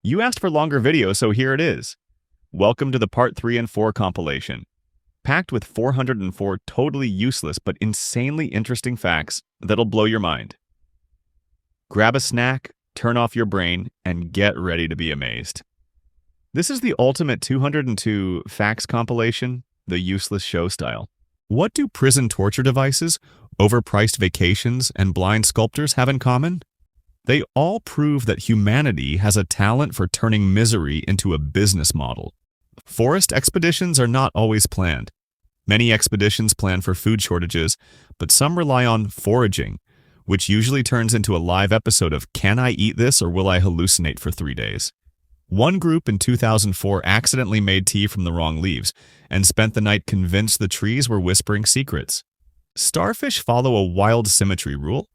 You asked for longer video, so here it is. Welcome to the part 3 and 4 compilation, packed with 404 totally useless but insanely interesting facts that'll blow your mind. Grab a snack, turn off your brain, and get ready to be amazed. This is the ultimate 202 facts compilation, the useless show style. What do prison torture devices, overpriced vacations, and blind sculptors have in common? They all prove that humanity has a talent for turning misery into a business model. Forest expeditions are not always planned. Many expeditions plan for food shortages, but some rely on foraging, which usually turns into a live episode of Can I Eat This or Will I Hallucinate for 3 days? One group in 2004 accidentally made tea from the wrong leaves and spent the night convinced the trees were whispering secrets. Starfish follow a wild symmetry rule.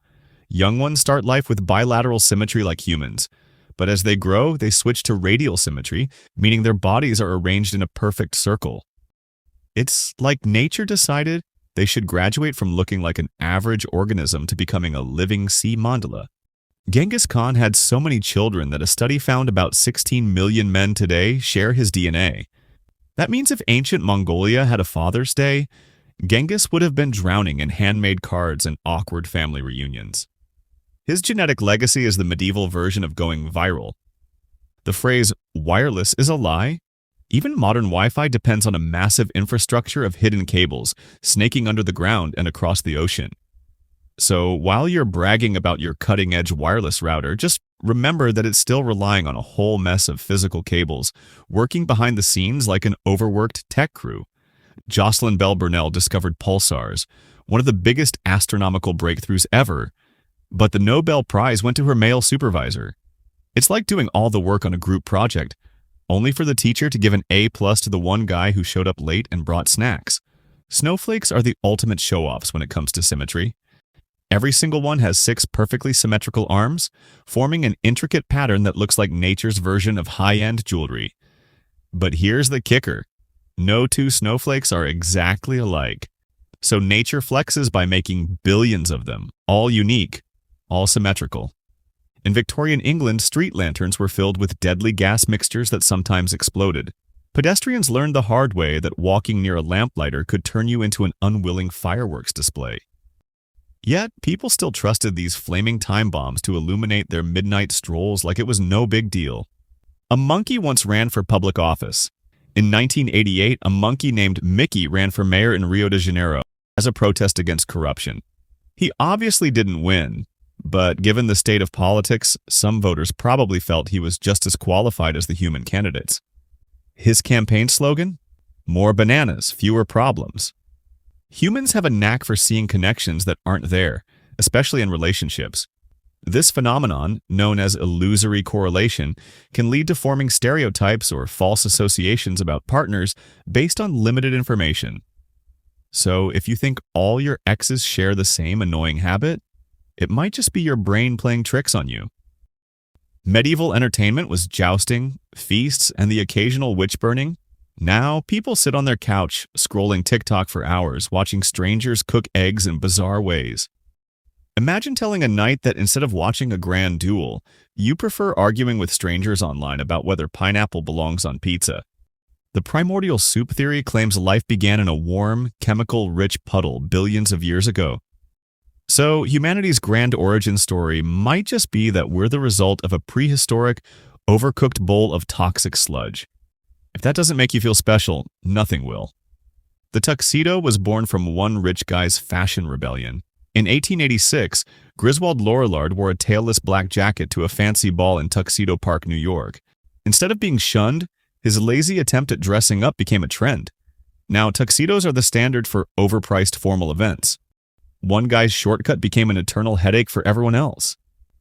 Young ones start life with bilateral symmetry like humans, but as they grow, they switch to radial symmetry, meaning their bodies are arranged in a perfect circle. It's like nature decided they should graduate from looking like an average organism to becoming a living sea mandala. Genghis Khan had so many children that a study found about 16 million men today share his DNA. That means if ancient Mongolia had a Father's Day, Genghis would have been drowning in handmade cards and awkward family reunions. His genetic legacy is the medieval version of going viral. The phrase wireless is a lie. Even modern Wi-Fi depends on a massive infrastructure of hidden cables snaking under the ground and across the ocean. So while you're bragging about your cutting-edge wireless router, just remember that it's still relying on a whole mess of physical cables, working behind the scenes like an overworked tech crew. Jocelyn Bell Burnell discovered pulsars, one of the biggest astronomical breakthroughs ever, but the Nobel Prize went to her male supervisor. It's like doing all the work on a group project, only for the teacher to give an A+ to the one guy who showed up late and brought snacks. Snowflakes are the ultimate show-offs when it comes to symmetry. Every single one has 6 perfectly symmetrical arms, forming an intricate pattern that looks like nature's version of high-end jewelry. But here's the kicker. No 2 snowflakes are exactly alike. So nature flexes by making billions of them, all unique, all symmetrical. In Victorian England, street lanterns were filled with deadly gas mixtures that sometimes exploded. Pedestrians learned the hard way that walking near a lamplighter could turn you into an unwilling fireworks display. Yet, people still trusted these flaming time bombs to illuminate their midnight strolls like it was no big deal. A monkey once ran for public office. In 1988, a monkey named Mickey ran for mayor in Rio de Janeiro as a protest against corruption. He obviously didn't win, but given the state of politics, some voters probably felt he was just as qualified as the human candidates. His campaign slogan? More bananas, fewer problems. Humans have a knack for seeing connections that aren't there, especially in relationships. This phenomenon, known as illusory correlation, can lead to forming stereotypes or false associations about partners based on limited information. So if you think all your exes share the same annoying habit, it might just be your brain playing tricks on you. Medieval entertainment was jousting, feasts, and the occasional witch burning. Now, people sit on their couch, scrolling TikTok for hours, watching strangers cook eggs in bizarre ways. Imagine telling a knight that instead of watching a grand duel, you prefer arguing with strangers online about whether pineapple belongs on pizza. The primordial soup theory claims life began in a warm, chemical-rich puddle billions of years ago. So, humanity's grand origin story might just be that we're the result of a prehistoric, overcooked bowl of toxic sludge. If that doesn't make you feel special, nothing will. The tuxedo was born from one rich guy's fashion rebellion. In 1886, Griswold Lorillard wore a tailless black jacket to a fancy ball in Tuxedo Park, New York. Instead of being shunned, his lazy attempt at dressing up became a trend. Now, tuxedos are the standard for overpriced formal events. One guy's shortcut became an eternal headache for everyone else.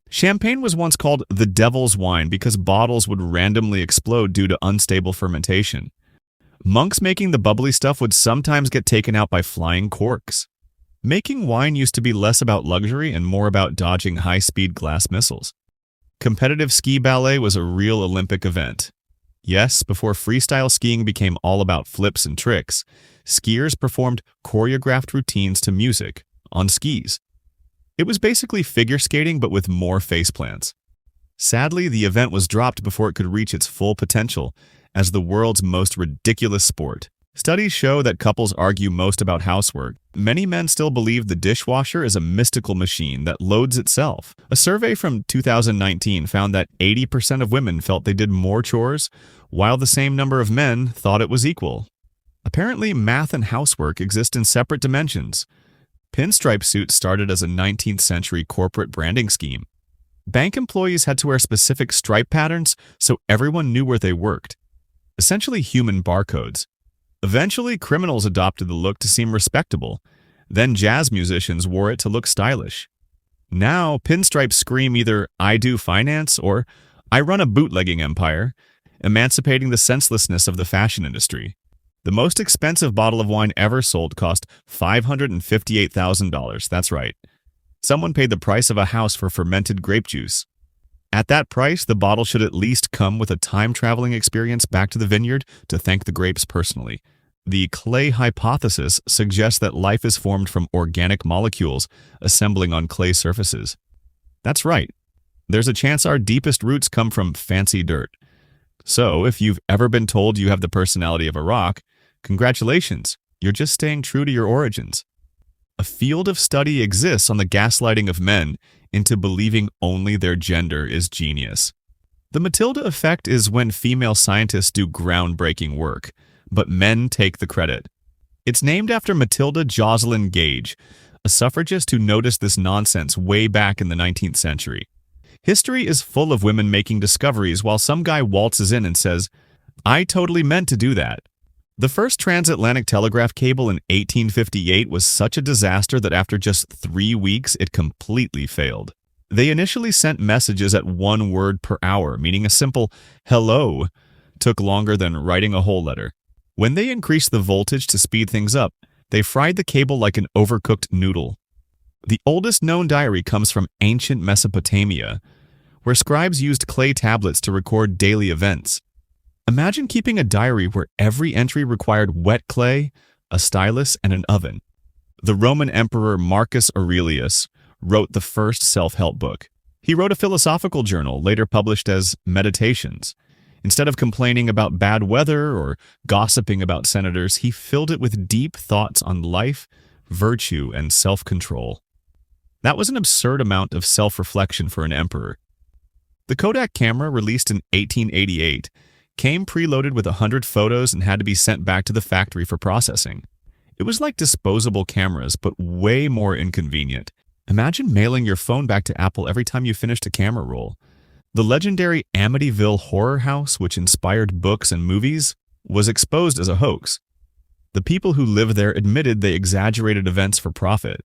Champagne was once called the devil's wine because bottles would randomly explode due to unstable fermentation. Monks making the bubbly stuff would sometimes get taken out by flying corks. Making wine used to be less about luxury and more about dodging high-speed glass missiles. Competitive ski ballet was a real Olympic event. Yes, before freestyle skiing became all about flips and tricks, skiers performed choreographed routines to music on skis. It was basically figure skating but with more faceplants. Sadly, the event was dropped before it could reach its full potential as the world's most ridiculous sport. Studies show that couples argue most about housework. Many men still believe the dishwasher is a mystical machine that loads itself. A survey from 2019 found that 80% of women felt they did more chores, while the same number of men thought it was equal. Apparently, math and housework exist in separate dimensions. Pinstripe suits started as a 19th century corporate branding scheme. Bank employees had to wear specific stripe patterns so everyone knew where they worked. Essentially human barcodes. Eventually, criminals adopted the look to seem respectable. Then jazz musicians wore it to look stylish. Now, pinstripes scream either, "I do finance," or "I run a bootlegging empire," emancipating the senselessness of the fashion industry. The most expensive bottle of wine ever sold cost $558,000. That's right. Someone paid the price of a house for fermented grape juice. At that price, the bottle should at least come with a time-traveling experience back to the vineyard to thank the grapes personally. The clay hypothesis suggests that life is formed from organic molecules assembling on clay surfaces. That's right. There's a chance our deepest roots come from fancy dirt. So, if you've ever been told you have the personality of a rock, congratulations, you're just staying true to your origins. A field of study exists on the gaslighting of men into believing only their gender is genius. The Matilda effect is when female scientists do groundbreaking work, but men take the credit. It's named after Matilda Joslyn Gage, a suffragist who noticed this nonsense way back in the 19th century. History is full of women making discoveries while some guy waltzes in and says, "I totally meant to do that." The first transatlantic telegraph cable in 1858 was such a disaster that after just 3 weeks, it completely failed. They initially sent messages at 1 word per hour, meaning a simple "hello" took longer than writing a whole letter. When they increased the voltage to speed things up, they fried the cable like an overcooked noodle. The oldest known diary comes from ancient Mesopotamia, where scribes used clay tablets to record daily events. Imagine keeping a diary where every entry required wet clay, a stylus, and an oven. The Roman Emperor Marcus Aurelius wrote the first self-help book. He wrote a philosophical journal, later published as Meditations. Instead of complaining about bad weather or gossiping about senators, he filled it with deep thoughts on life, virtue, and self-control. That was an absurd amount of self-reflection for an emperor. The Kodak camera, released in 1888, came preloaded with 100 photos and had to be sent back to the factory for processing. It was like disposable cameras, but way more inconvenient. Imagine mailing your phone back to Apple every time you finished a camera roll. The legendary Amityville horror house, which inspired books and movies, was exposed as a hoax. The people who lived there admitted they exaggerated events for profit.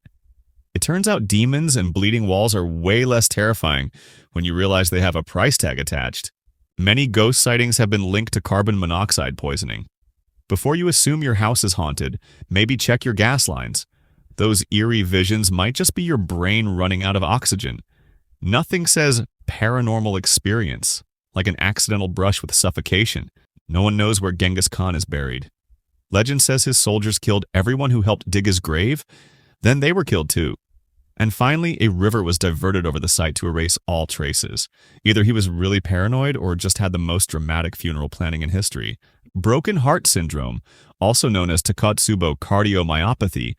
It turns out demons and bleeding walls are way less terrifying when you realize they have a price tag attached. Many ghost sightings have been linked to carbon monoxide poisoning. Before you assume your house is haunted, maybe check your gas lines. Those eerie visions might just be your brain running out of oxygen. Nothing says paranormal experience like an accidental brush with suffocation. No one knows where Genghis Khan is buried. Legend says his soldiers killed everyone who helped dig his grave. Then they were killed too. And finally, a river was diverted over the site to erase all traces. Either he was really paranoid or just had the most dramatic funeral planning in history. Broken heart syndrome, also known as Takotsubo cardiomyopathy,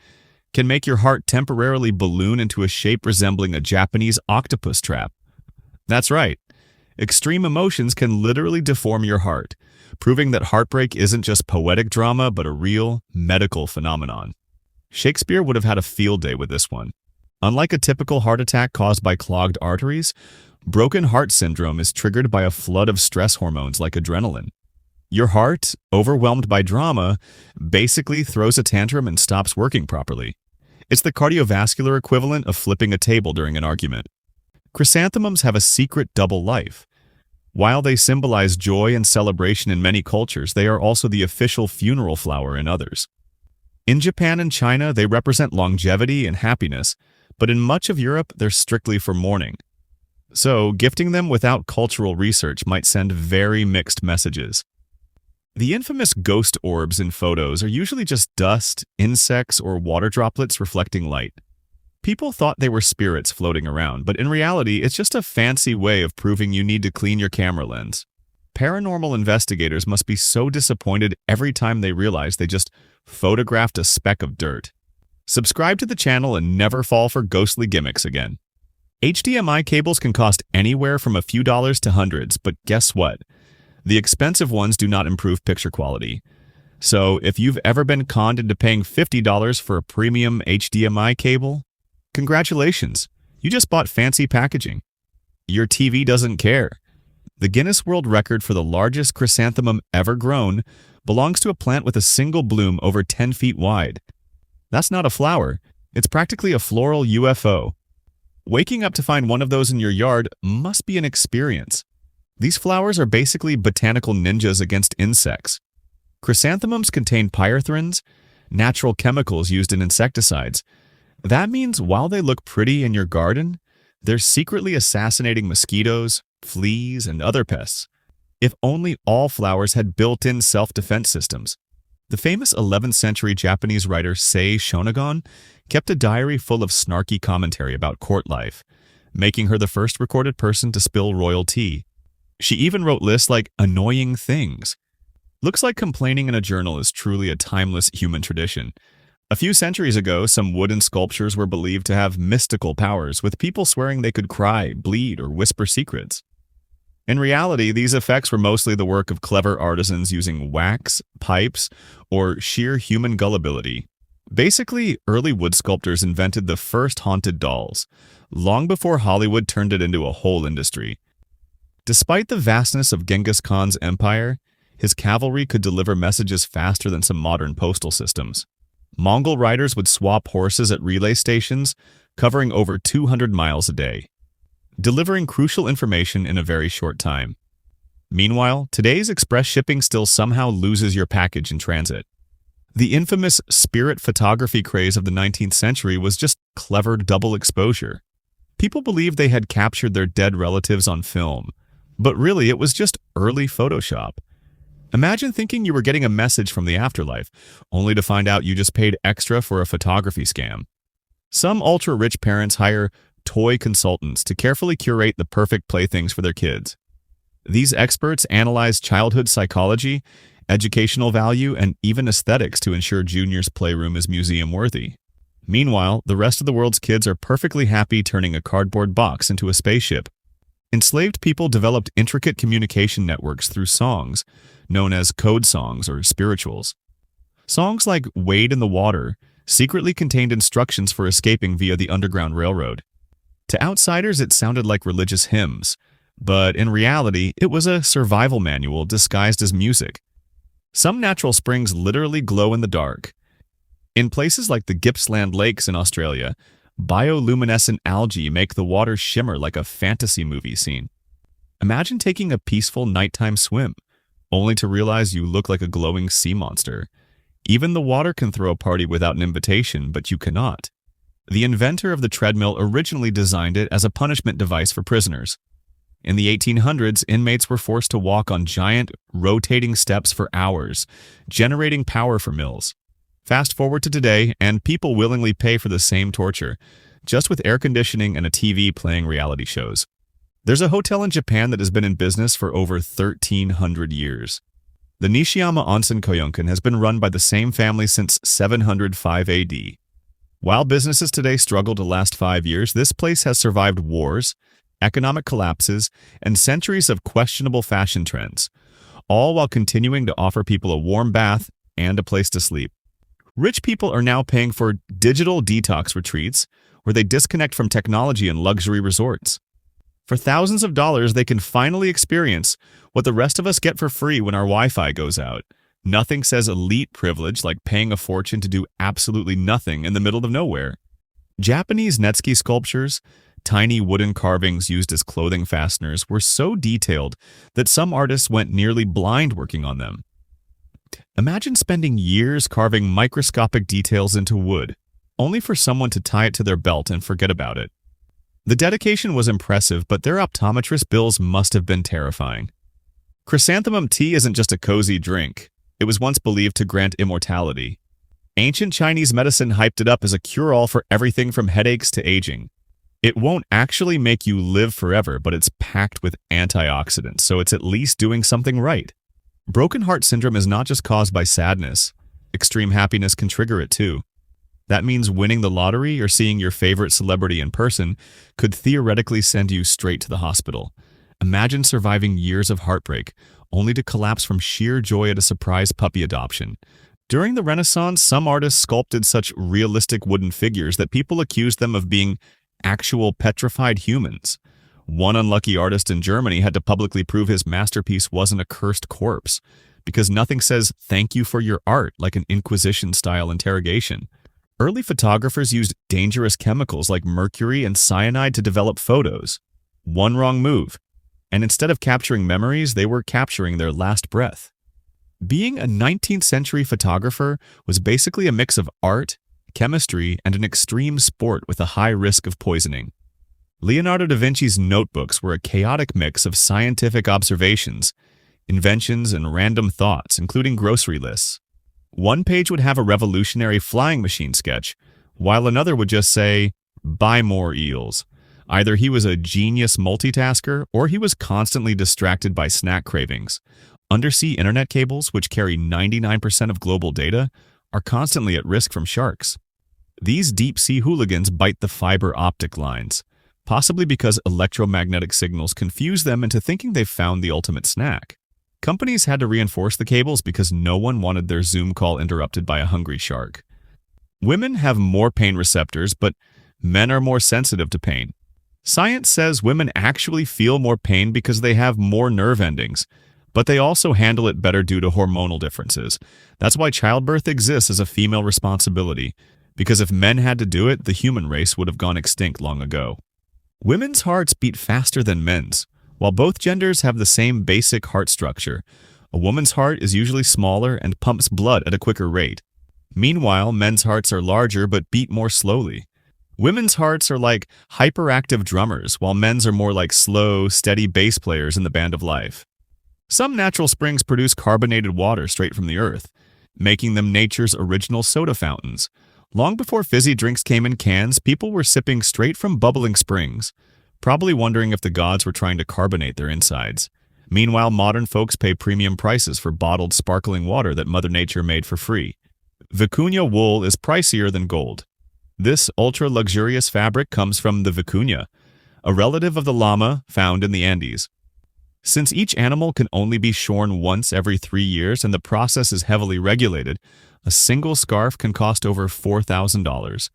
can make your heart temporarily balloon into a shape resembling a Japanese octopus trap. That's right. Extreme emotions can literally deform your heart, proving that heartbreak isn't just poetic drama, but a real medical phenomenon. Shakespeare would have had a field day with this one. Unlike a typical heart attack caused by clogged arteries, broken heart syndrome is triggered by a flood of stress hormones like adrenaline. Your heart, overwhelmed by drama, basically throws a tantrum and stops working properly. It's the cardiovascular equivalent of flipping a table during an argument. Chrysanthemums have a secret double life. While they symbolize joy and celebration in many cultures, they are also the official funeral flower in others. In Japan and China, they represent longevity and happiness, but in much of Europe, they're strictly for mourning. So, gifting them without cultural research might send very mixed messages. The infamous ghost orbs in photos are usually just dust, insects, or water droplets reflecting light. People thought they were spirits floating around, but in reality, it's just a fancy way of proving you need to clean your camera lens. Paranormal investigators must be so disappointed every time they realize they just photographed a speck of dirt. Subscribe to the channel and never fall for ghostly gimmicks again. HDMI cables can cost anywhere from a few dollars to hundreds, but guess what? The expensive ones do not improve picture quality. So if you've ever been conned into paying $50 for a premium HDMI cable, congratulations, you just bought fancy packaging. Your TV doesn't care. The Guinness World Record for the largest chrysanthemum ever grown belongs to a plant with a single bloom over 10 feet wide. That's not a flower, it's practically a floral UFO. Waking up to find one of those in your yard must be an experience. These flowers are basically botanical ninjas against insects. Chrysanthemums contain pyrethrins, natural chemicals used in insecticides. That means while they look pretty in your garden, they're secretly assassinating mosquitoes, fleas, and other pests. If only all flowers had built-in self-defense systems. The famous 11th century Japanese writer Sei Shonagon kept a diary full of snarky commentary about court life, making her the first recorded person to spill royal tea. She even wrote lists like annoying things. Looks like complaining in a journal is truly a timeless human tradition. A few centuries ago, some wooden sculptures were believed to have mystical powers, with people swearing they could cry, bleed, or whisper secrets. In reality, these effects were mostly the work of clever artisans using wax, pipes, or sheer human gullibility. Basically, early wood sculptors invented the first haunted dolls, long before Hollywood turned it into a whole industry. Despite the vastness of Genghis Khan's empire, his cavalry could deliver messages faster than some modern postal systems. Mongol riders would swap horses at relay stations, covering over 200 miles a day, delivering crucial information in a very short time. Meanwhile, today's express shipping still somehow loses your package in transit. The infamous spirit photography craze of the 19th century was just clever double exposure. People believed they had captured their dead relatives on film, but really it was just early Photoshop. Imagine thinking you were getting a message from the afterlife, only to find out you just paid extra for a photography scam. Some ultra-rich parents hire toy consultants to carefully curate the perfect playthings for their kids. These experts analyze childhood psychology, educational value, and even aesthetics to ensure Junior's playroom is museum-worthy. Meanwhile, the rest of the world's kids are perfectly happy turning a cardboard box into a spaceship. Enslaved people developed intricate communication networks through songs, known as code songs or spirituals. Songs like Wade in the Water secretly contained instructions for escaping via the Underground Railroad. To outsiders, it sounded like religious hymns, but in reality, it was a survival manual disguised as music. Some natural springs literally glow in the dark. In places like the Gippsland Lakes in Australia, bioluminescent algae make the water shimmer like a fantasy movie scene. Imagine taking a peaceful nighttime swim, only to realize you look like a glowing sea monster. Even the water can throw a party without an invitation, but you cannot. The inventor of the treadmill originally designed it as a punishment device for prisoners. In the 1800s, inmates were forced to walk on giant, rotating steps for hours, generating power for mills. Fast forward to today, and people willingly pay for the same torture, just with air conditioning and a TV playing reality shows. There's a hotel in Japan that has been in business for over 1,300 years. The Nishiyama Onsen Koyonkan has been run by the same family since 705 AD. While businesses today struggle to last 5 years, this place has survived wars, economic collapses, and centuries of questionable fashion trends, all while continuing to offer people a warm bath and a place to sleep. Rich people are now paying for digital detox retreats where they disconnect from technology and luxury resorts. For thousands of dollars, they can finally experience what the rest of us get for free when our Wi-Fi goes out. Nothing says elite privilege like paying a fortune to do absolutely nothing in the middle of nowhere. Japanese Netsuke sculptures, tiny wooden carvings used as clothing fasteners, were so detailed that some artists went nearly blind working on them. Imagine spending years carving microscopic details into wood, only for someone to tie it to their belt and forget about it. The dedication was impressive, but their optometrist bills must have been terrifying. Chrysanthemum tea isn't just a cozy drink. It was once believed to grant immortality. Ancient Chinese medicine hyped it up as a cure-all for everything from headaches to aging. It won't actually make you live forever, but it's packed with antioxidants, so it's at least doing something right. Broken heart syndrome is not just caused by sadness. Extreme happiness can trigger it too. That means winning the lottery or seeing your favorite celebrity in person could theoretically send you straight to the hospital. Imagine surviving years of heartbreak, only to collapse from sheer joy at a surprise puppy adoption. During the Renaissance, some artists sculpted such realistic wooden figures that people accused them of being actual petrified humans. One unlucky artist in Germany had to publicly prove his masterpiece wasn't a cursed corpse, because nothing says "thank you for your art" like an Inquisition-style interrogation. Early photographers used dangerous chemicals like mercury and cyanide to develop photos. One wrong move, and instead of capturing memories, they were capturing their last breath. Being a 19th century photographer was basically a mix of art, chemistry, and an extreme sport with a high risk of poisoning. Leonardo da Vinci's notebooks were a chaotic mix of scientific observations, inventions, and random thoughts, including grocery lists. One page would have a revolutionary flying machine sketch, while another would just say, "Buy more eels." Either he was a genius multitasker, or he was constantly distracted by snack cravings. Undersea internet cables, which carry 99% of global data, are constantly at risk from sharks. These deep-sea hooligans bite the fiber optic lines, possibly because electromagnetic signals confuse them into thinking they've found the ultimate snack. Companies had to reinforce the cables because no one wanted their Zoom call interrupted by a hungry shark. Women have more pain receptors, but men are more sensitive to pain. Science says women actually feel more pain because they have more nerve endings, but they also handle it better due to hormonal differences. That's why childbirth exists as a female responsibility, because if men had to do it, the human race would have gone extinct long ago. Women's hearts beat faster than men's. While both genders have the same basic heart structure, a woman's heart is usually smaller and pumps blood at a quicker rate. Meanwhile, men's hearts are larger but beat more slowly. Women's hearts are like hyperactive drummers, while men's are more like slow, steady bass players in the band of life. Some natural springs produce carbonated water straight from the earth, making them nature's original soda fountains. Long before fizzy drinks came in cans, people were sipping straight from bubbling springs, probably wondering if the gods were trying to carbonate their insides. Meanwhile, modern folks pay premium prices for bottled sparkling water that Mother Nature made for free. Vicuña wool is pricier than gold. This ultra-luxurious fabric comes from the vicuña, a relative of the llama found in the Andes. Since each animal can only be shorn once every 3 years and the process is heavily regulated, a single scarf can cost over $4,000.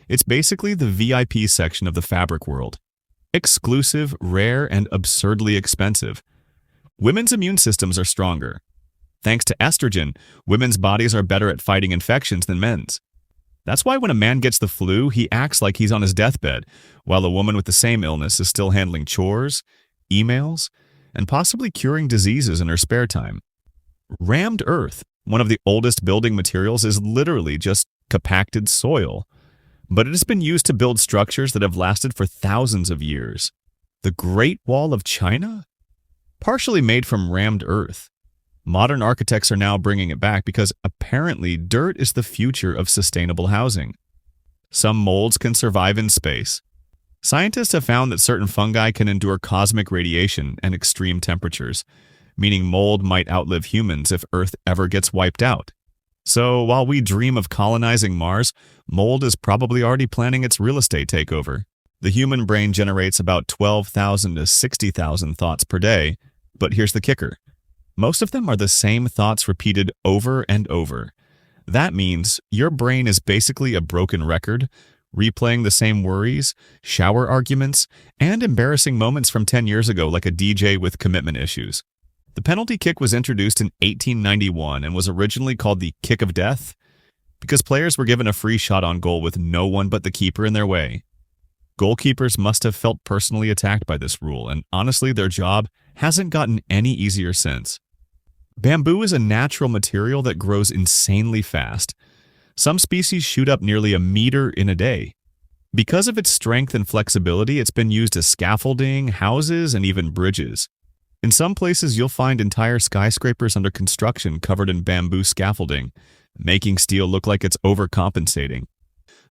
It's basically the VIP section of the fabric world. Exclusive, rare, and absurdly expensive. Women's immune systems are stronger. Thanks to estrogen, women's bodies are better at fighting infections than men's. That's why when a man gets the flu, he acts like he's on his deathbed, while a woman with the same illness is still handling chores, emails, and possibly curing diseases in her spare time. Rammed earth, one of the oldest building materials, is literally just compacted soil, but it has been used to build structures that have lasted for thousands of years. The Great Wall of China? Partially made from rammed earth. Modern architects are now bringing it back because apparently dirt is the future of sustainable housing. Some molds can survive in space. Scientists have found that certain fungi can endure cosmic radiation and extreme temperatures, meaning mold might outlive humans if Earth ever gets wiped out. So while we dream of colonizing Mars, mold is probably already planning its real estate takeover. The human brain generates about 12,000 to 60,000 thoughts per day, but here's the kicker. Most of them are the same thoughts repeated over and over. That means your brain is basically a broken record, replaying the same worries, shower arguments, and embarrassing moments from 10 years ago like a DJ with commitment issues. The penalty kick was introduced in 1891 and was originally called the kick of death because players were given a free shot on goal with no one but the keeper in their way. Goalkeepers must have felt personally attacked by this rule, and honestly, their job hasn't gotten any easier since. Bamboo is a natural material that grows insanely fast. Some species shoot up nearly a meter in a day. Because of its strength and flexibility, it's been used as scaffolding, houses, and even bridges. In some places, you'll find entire skyscrapers under construction covered in bamboo scaffolding, making steel look like it's overcompensating.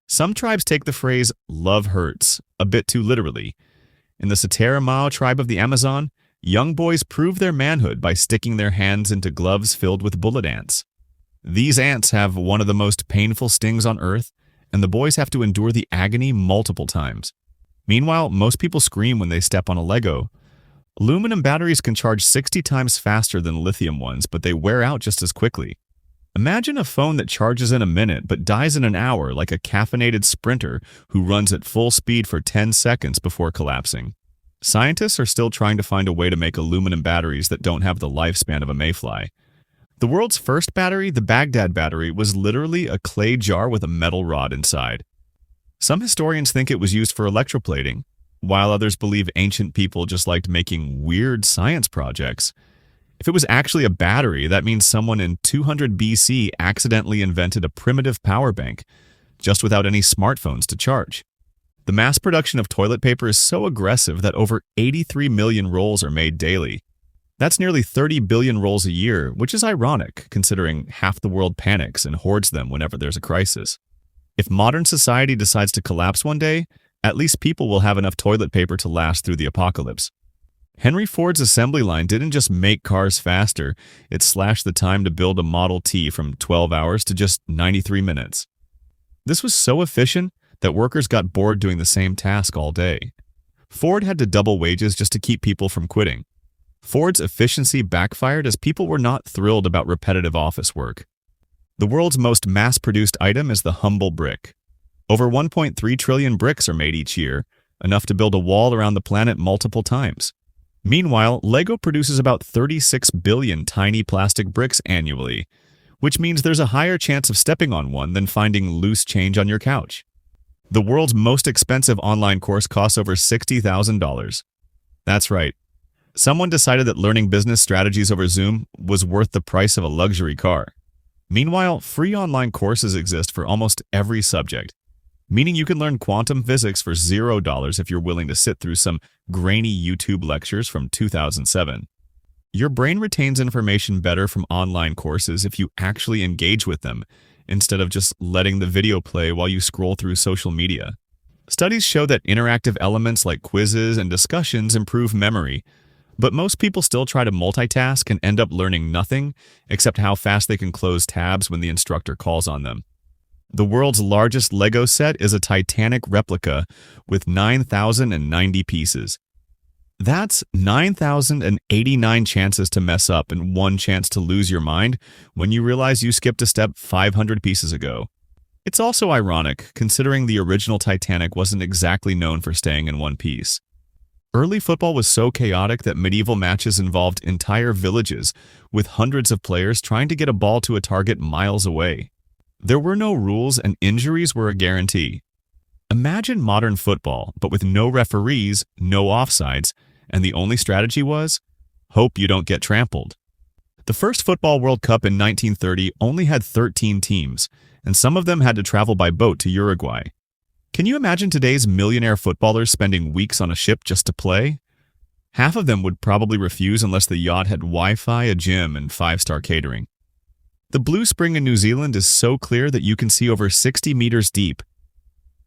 Some tribes take the phrase "love hurts" a bit too literally. In the Sateramao tribe of the Amazon, young boys prove their manhood by sticking their hands into gloves filled with bullet ants. These ants have one of the most painful stings on Earth, and the boys have to endure the agony multiple times. Meanwhile, most people scream when they step on a Lego. Aluminum batteries can charge 60 times faster than lithium ones, but they wear out just as quickly. Imagine a phone that charges in a minute but dies in an hour, like a caffeinated sprinter who runs at full speed for 10 seconds before collapsing. Scientists are still trying to find a way to make aluminum batteries that don't have the lifespan of a mayfly. The world's first battery, the Baghdad battery, was literally a clay jar with a metal rod inside. Some historians think it was used for electroplating, while others believe ancient people just liked making weird science projects. If it was actually a battery, that means someone in 200 BC accidentally invented a primitive power bank, just without any smartphones to charge. The mass production of toilet paper is so aggressive that over 83 million rolls are made daily. That's nearly 30 billion rolls a year, which is ironic, considering half the world panics and hoards them whenever there's a crisis. If modern society decides to collapse one day, at least people will have enough toilet paper to last through the apocalypse. Henry Ford's assembly line didn't just make cars faster, it slashed the time to build a Model T from 12 hours to just 93 minutes. This was so efficient that workers got bored doing the same task all day. Ford had to double wages just to keep people from quitting. Ford's efficiency backfired as people were not thrilled about repetitive office work. The world's most mass-produced item is the humble brick. Over 1.3 trillion bricks are made each year, enough to build a wall around the planet multiple times. Meanwhile, Lego produces about 36 billion tiny plastic bricks annually, which means there's a higher chance of stepping on one than finding loose change on your couch. The world's most expensive online course costs over $60,000. That's right. Someone decided that learning business strategies over Zoom was worth the price of a luxury car. Meanwhile, free online courses exist for almost every subject, meaning you can learn quantum physics for $0 if you're willing to sit through some grainy YouTube lectures from 2007. Your brain retains information better from online courses if you actually engage with them, instead of just letting the video play while you scroll through social media. Studies show that interactive elements like quizzes and discussions improve memory, but most people still try to multitask and end up learning nothing except how fast they can close tabs when the instructor calls on them. The world's largest Lego set is a Titanic replica with 9,090 pieces. That's 9,089 chances to mess up and one chance to lose your mind when you realize you skipped a step 500 pieces ago. It's also ironic, considering the original Titanic wasn't exactly known for staying in one piece. Early football was so chaotic that medieval matches involved entire villages, with hundreds of players trying to get a ball to a target miles away. There were no rules and injuries were a guarantee. Imagine modern football, but with no referees, no offsides, and the only strategy was, hope you don't get trampled. The first Football World Cup in 1930 only had 13 teams, and some of them had to travel by boat to Uruguay. Can you imagine today's millionaire footballers spending weeks on a ship just to play? Half of them would probably refuse unless the yacht had Wi-Fi, a gym, and 5-star catering. The Blue Spring in New Zealand is so clear that you can see over 60 meters deep.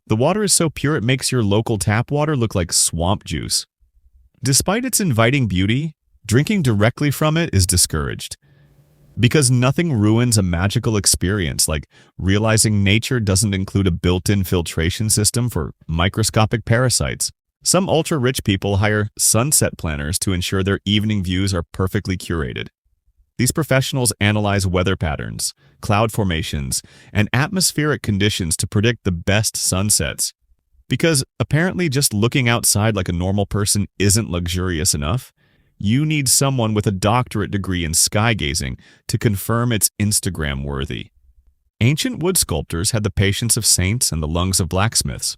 The water is so pure it makes your local tap water look like swamp juice. Despite its inviting beauty, drinking directly from it is discouraged. Because nothing ruins a magical experience like realizing nature doesn't include a built-in filtration system for microscopic parasites. Some ultra-rich people hire sunset planners to ensure their evening views are perfectly curated. These professionals analyze weather patterns, cloud formations, and atmospheric conditions to predict the best sunsets. Because apparently just looking outside like a normal person isn't luxurious enough, you need someone with a doctorate degree in sky gazing to confirm it's Instagram-worthy. Ancient wood sculptors had the patience of saints and the lungs of blacksmiths.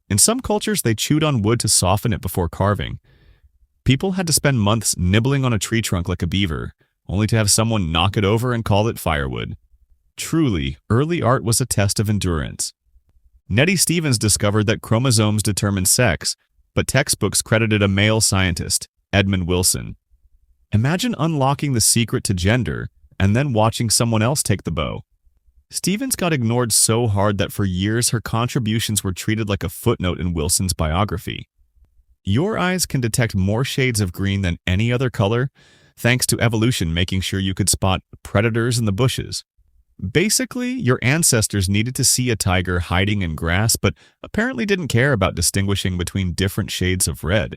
In some cultures, they chewed on wood to soften it before carving. People had to spend months nibbling on a tree trunk like a beaver, only to have someone knock it over and call it firewood. Truly, early art was a test of endurance. Nettie Stevens discovered that chromosomes determine sex, but textbooks credited a male scientist, Edmund Wilson. Imagine unlocking the secret to gender and then watching someone else take the bow. Stevens got ignored so hard that for years her contributions were treated like a footnote in Wilson's biography. Your eyes can detect more shades of green than any other color, thanks to evolution making sure you could spot predators in the bushes. Basically, your ancestors needed to see a tiger hiding in grass, but apparently didn't care about distinguishing between different shades of red,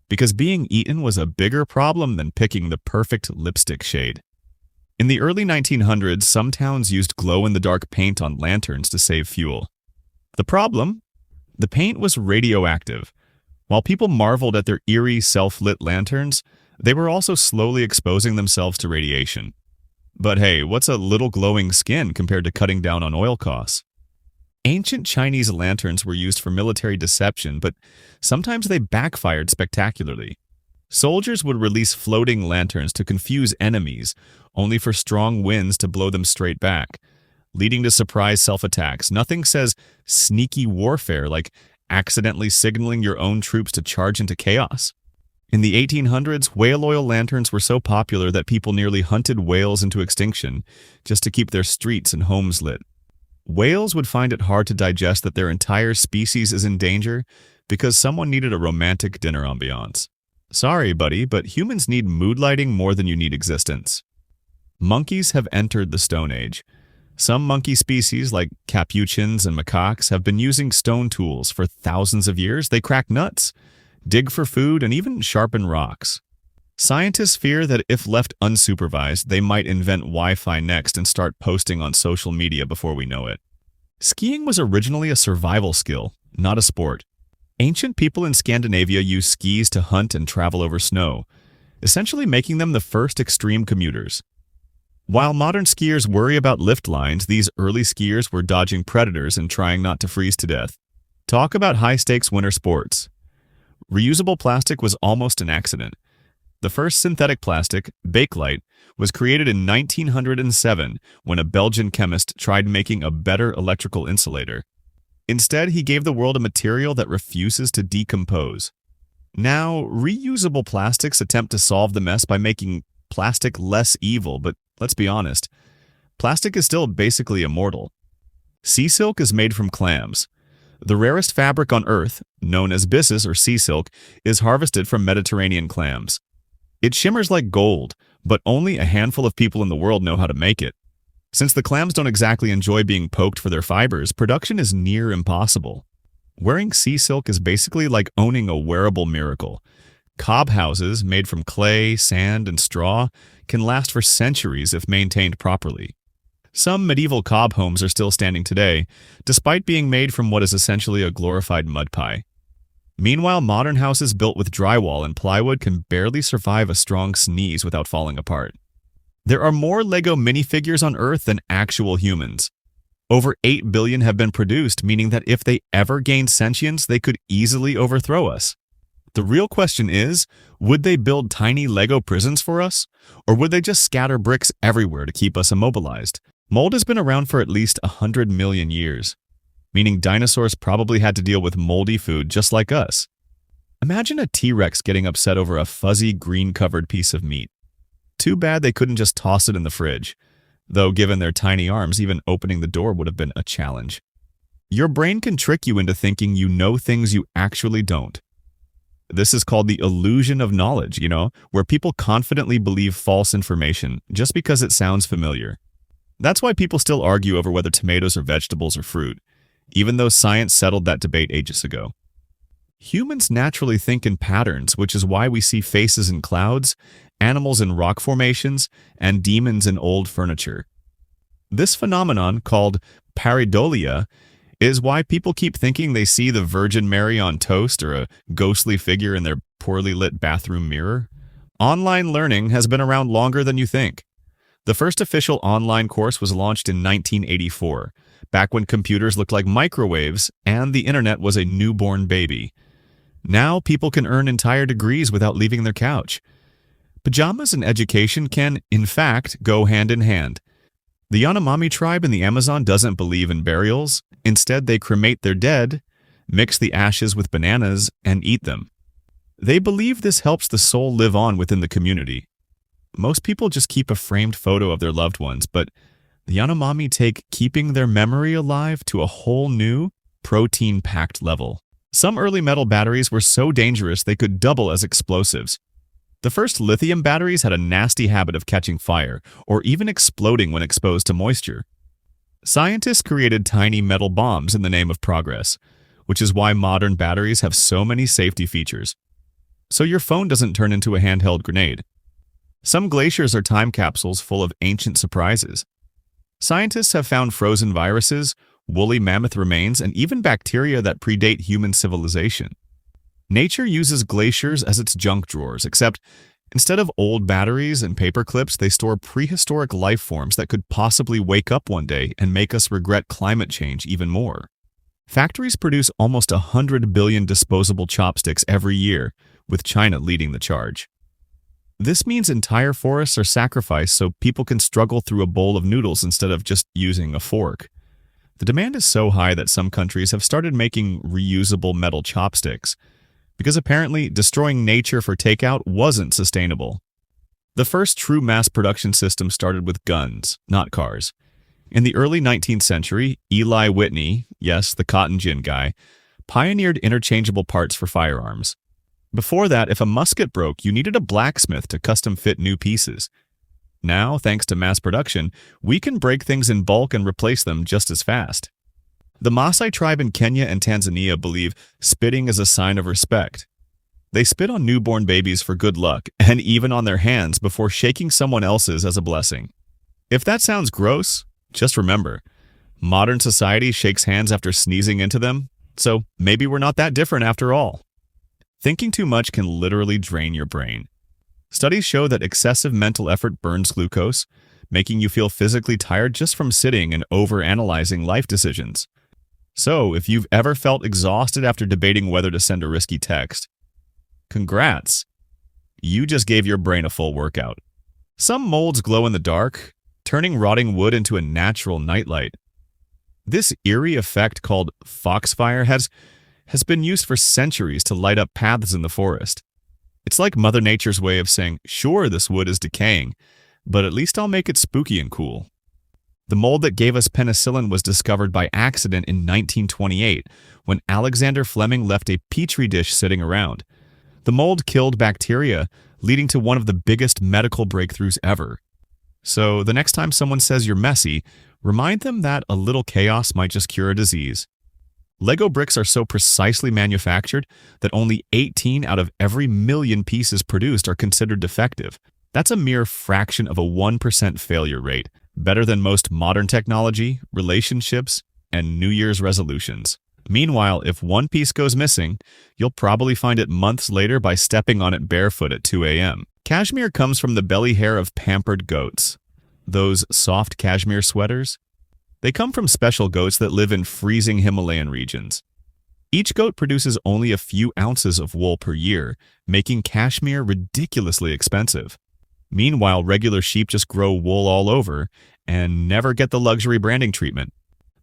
because being eaten was a bigger problem than picking the perfect lipstick shade. In the early 1900s, some towns used glow-in-the-dark paint on lanterns to save fuel. The problem? The paint was radioactive. While people marveled at their eerie, self-lit lanterns, they were also slowly exposing themselves to radiation. But hey, what's a little glowing skin compared to cutting down on oil costs? Ancient Chinese lanterns were used for military deception, but sometimes they backfired spectacularly. Soldiers would release floating lanterns to confuse enemies, only for strong winds to blow them straight back, leading to surprise self-attacks. Nothing says sneaky warfare like accidentally signaling your own troops to charge into chaos. In the 1800s, whale oil lanterns were so popular that people nearly hunted whales into extinction just to keep their streets and homes lit. Whales would find it hard to digest that their entire species is in danger because someone needed a romantic dinner ambiance. Sorry, buddy, but humans need mood lighting more than you need existence. Monkeys have entered the Stone Age. Some monkey species, like capuchins and macaques, have been using stone tools for thousands of years. They crack nuts, dig for food, and even sharpen rocks. Scientists fear that if left unsupervised, they might invent Wi-Fi next and start posting on social media before we know it. Skiing was originally a survival skill, not a sport. Ancient people in Scandinavia used skis to hunt and travel over snow, essentially making them the first extreme commuters. While modern skiers worry about lift lines, these early skiers were dodging predators and trying not to freeze to death. Talk about high-stakes winter sports. Reusable plastic was almost an accident. The first synthetic plastic, Bakelite, was created in 1907 when a Belgian chemist tried making a better electrical insulator. Instead, he gave the world a material that refuses to decompose. Now, reusable plastics attempt to solve the mess by making plastic less evil, but let's be honest, plastic is still basically immortal. Sea silk is made from clams. The rarest fabric on Earth, known as byssus or sea silk, is harvested from Mediterranean clams. It shimmers like gold, but only a handful of people in the world know how to make it. Since the clams don't exactly enjoy being poked for their fibers, production is near impossible. Wearing sea silk is basically like owning a wearable miracle. Cob houses, made from clay, sand, and straw, can last for centuries if maintained properly. Some medieval cob homes are still standing today, despite being made from what is essentially a glorified mud pie. Meanwhile, modern houses built with drywall and plywood can barely survive a strong sneeze without falling apart. There are more Lego minifigures on Earth than actual humans. Over 8 billion have been produced, meaning that if they ever gained sentience, they could easily overthrow us. The real question is, would they build tiny Lego prisons for us? Or would they just scatter bricks everywhere to keep us immobilized? Mold has been around for at least 100 million years, meaning dinosaurs probably had to deal with moldy food just like us. Imagine a T-Rex getting upset over a fuzzy, green-covered piece of meat. Too bad they couldn't just toss it in the fridge, though given their tiny arms, even opening the door would have been a challenge. Your brain can trick you into thinking you know things you actually don't. This is called the illusion of knowledge, where people confidently believe false information just because it sounds familiar. That's why people still argue over whether tomatoes are vegetables or fruit, even though science settled that debate ages ago. Humans naturally think in patterns, which is why we see faces in clouds, animals in rock formations, and demons in old furniture. This phenomenon, called pareidolia, is why people keep thinking they see the Virgin Mary on toast or a ghostly figure in their poorly lit bathroom mirror. Online learning has been around longer than you think. The first official online course was launched in 1984, back when computers looked like microwaves and the internet was a newborn baby. Now people can earn entire degrees without leaving their couch. Pajamas and education can, in fact, go hand in hand. The Yanomami tribe in the Amazon doesn't believe in burials. Instead, they cremate their dead, mix the ashes with bananas, and eat them. They believe this helps the soul live on within the community. Most people just keep a framed photo of their loved ones, but The Yanomami take keeping their memory alive to a whole new, protein-packed level. Some early metal batteries were so dangerous they could double as explosives. The first lithium batteries had a nasty habit of catching fire, or even exploding when exposed to moisture. Scientists created tiny metal bombs in the name of progress, which is why modern batteries have so many safety features. So your phone doesn't turn into a handheld grenade. Some glaciers are time capsules full of ancient surprises. Scientists have found frozen viruses, woolly mammoth remains, and even bacteria that predate human civilization. Nature uses glaciers as its junk drawers, except instead of old batteries and paper clips, they store prehistoric life forms that could possibly wake up one day and make us regret climate change even more. Factories produce almost 100 billion disposable chopsticks every year, with China leading the charge. This means entire forests are sacrificed so people can struggle through a bowl of noodles instead of just using a fork. The demand is so high that some countries have started making reusable metal chopsticks, because apparently destroying nature for takeout wasn't sustainable. The first true mass production system started with guns, not cars. In the early 19th century, Eli Whitney, yes, the cotton gin guy, pioneered interchangeable parts for firearms. Before that, if a musket broke, you needed a blacksmith to custom fit new pieces. Now, thanks to mass production, we can break things in bulk and replace them just as fast. The Maasai tribe in Kenya and Tanzania believe spitting is a sign of respect. They spit on newborn babies for good luck, and even on their hands before shaking someone else's as a blessing. If that sounds gross, just remember, modern society shakes hands after sneezing into them, so maybe we're not that different after all. Thinking too much can literally drain your brain. Studies show that excessive mental effort burns glucose, making you feel physically tired just from sitting and overanalyzing life decisions. So, if you've ever felt exhausted after debating whether to send a risky text, congrats! You just gave your brain a full workout. Some molds glow in the dark, turning rotting wood into a natural nightlight. This eerie effect called foxfire has been used for centuries to light up paths in the forest. It's like Mother Nature's way of saying, sure, this wood is decaying, but at least I'll make it spooky and cool. The mold that gave us penicillin was discovered by accident in 1928 when Alexander Fleming left a petri dish sitting around. The mold killed bacteria, leading to one of the biggest medical breakthroughs ever. So the next time someone says you're messy, remind them that a little chaos might just cure a disease. Lego bricks are so precisely manufactured that only 18 out of every million pieces produced are considered defective. That's a mere fraction of a 1% failure rate, better than most modern technology, relationships, and New Year's resolutions. Meanwhile, if one piece goes missing, you'll probably find it months later by stepping on it barefoot at 2 a.m. Cashmere comes from the belly hair of pampered goats. Those soft cashmere sweaters? They come from special goats that live in freezing Himalayan regions. Each goat produces only a few ounces of wool per year, making cashmere ridiculously expensive. Meanwhile, regular sheep just grow wool all over and never get the luxury branding treatment.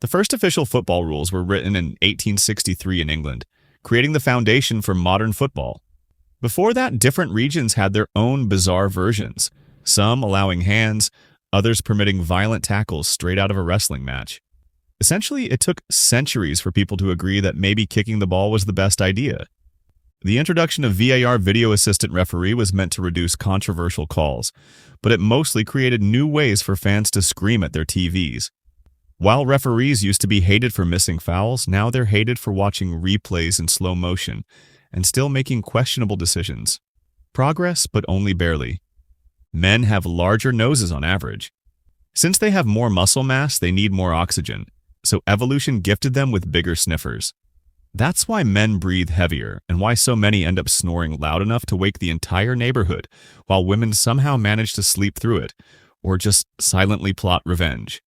The first official football rules were written in 1863 in England, creating the foundation for modern football. Before that, different regions had their own bizarre versions, some allowing hands, others permitting violent tackles straight out of a wrestling match. Essentially, it took centuries for people to agree that maybe kicking the ball was the best idea. The introduction of VAR video assistant referee was meant to reduce controversial calls, but it mostly created new ways for fans to scream at their TVs. While referees used to be hated for missing fouls, now they're hated for watching replays in slow motion and still making questionable decisions. Progress, but only barely. Men have larger noses on average. Since they have more muscle mass, they need more oxygen, so evolution gifted them with bigger sniffers. That's why men breathe heavier and why so many end up snoring loud enough to wake the entire neighborhood, while women somehow manage to sleep through it, or just silently plot revenge.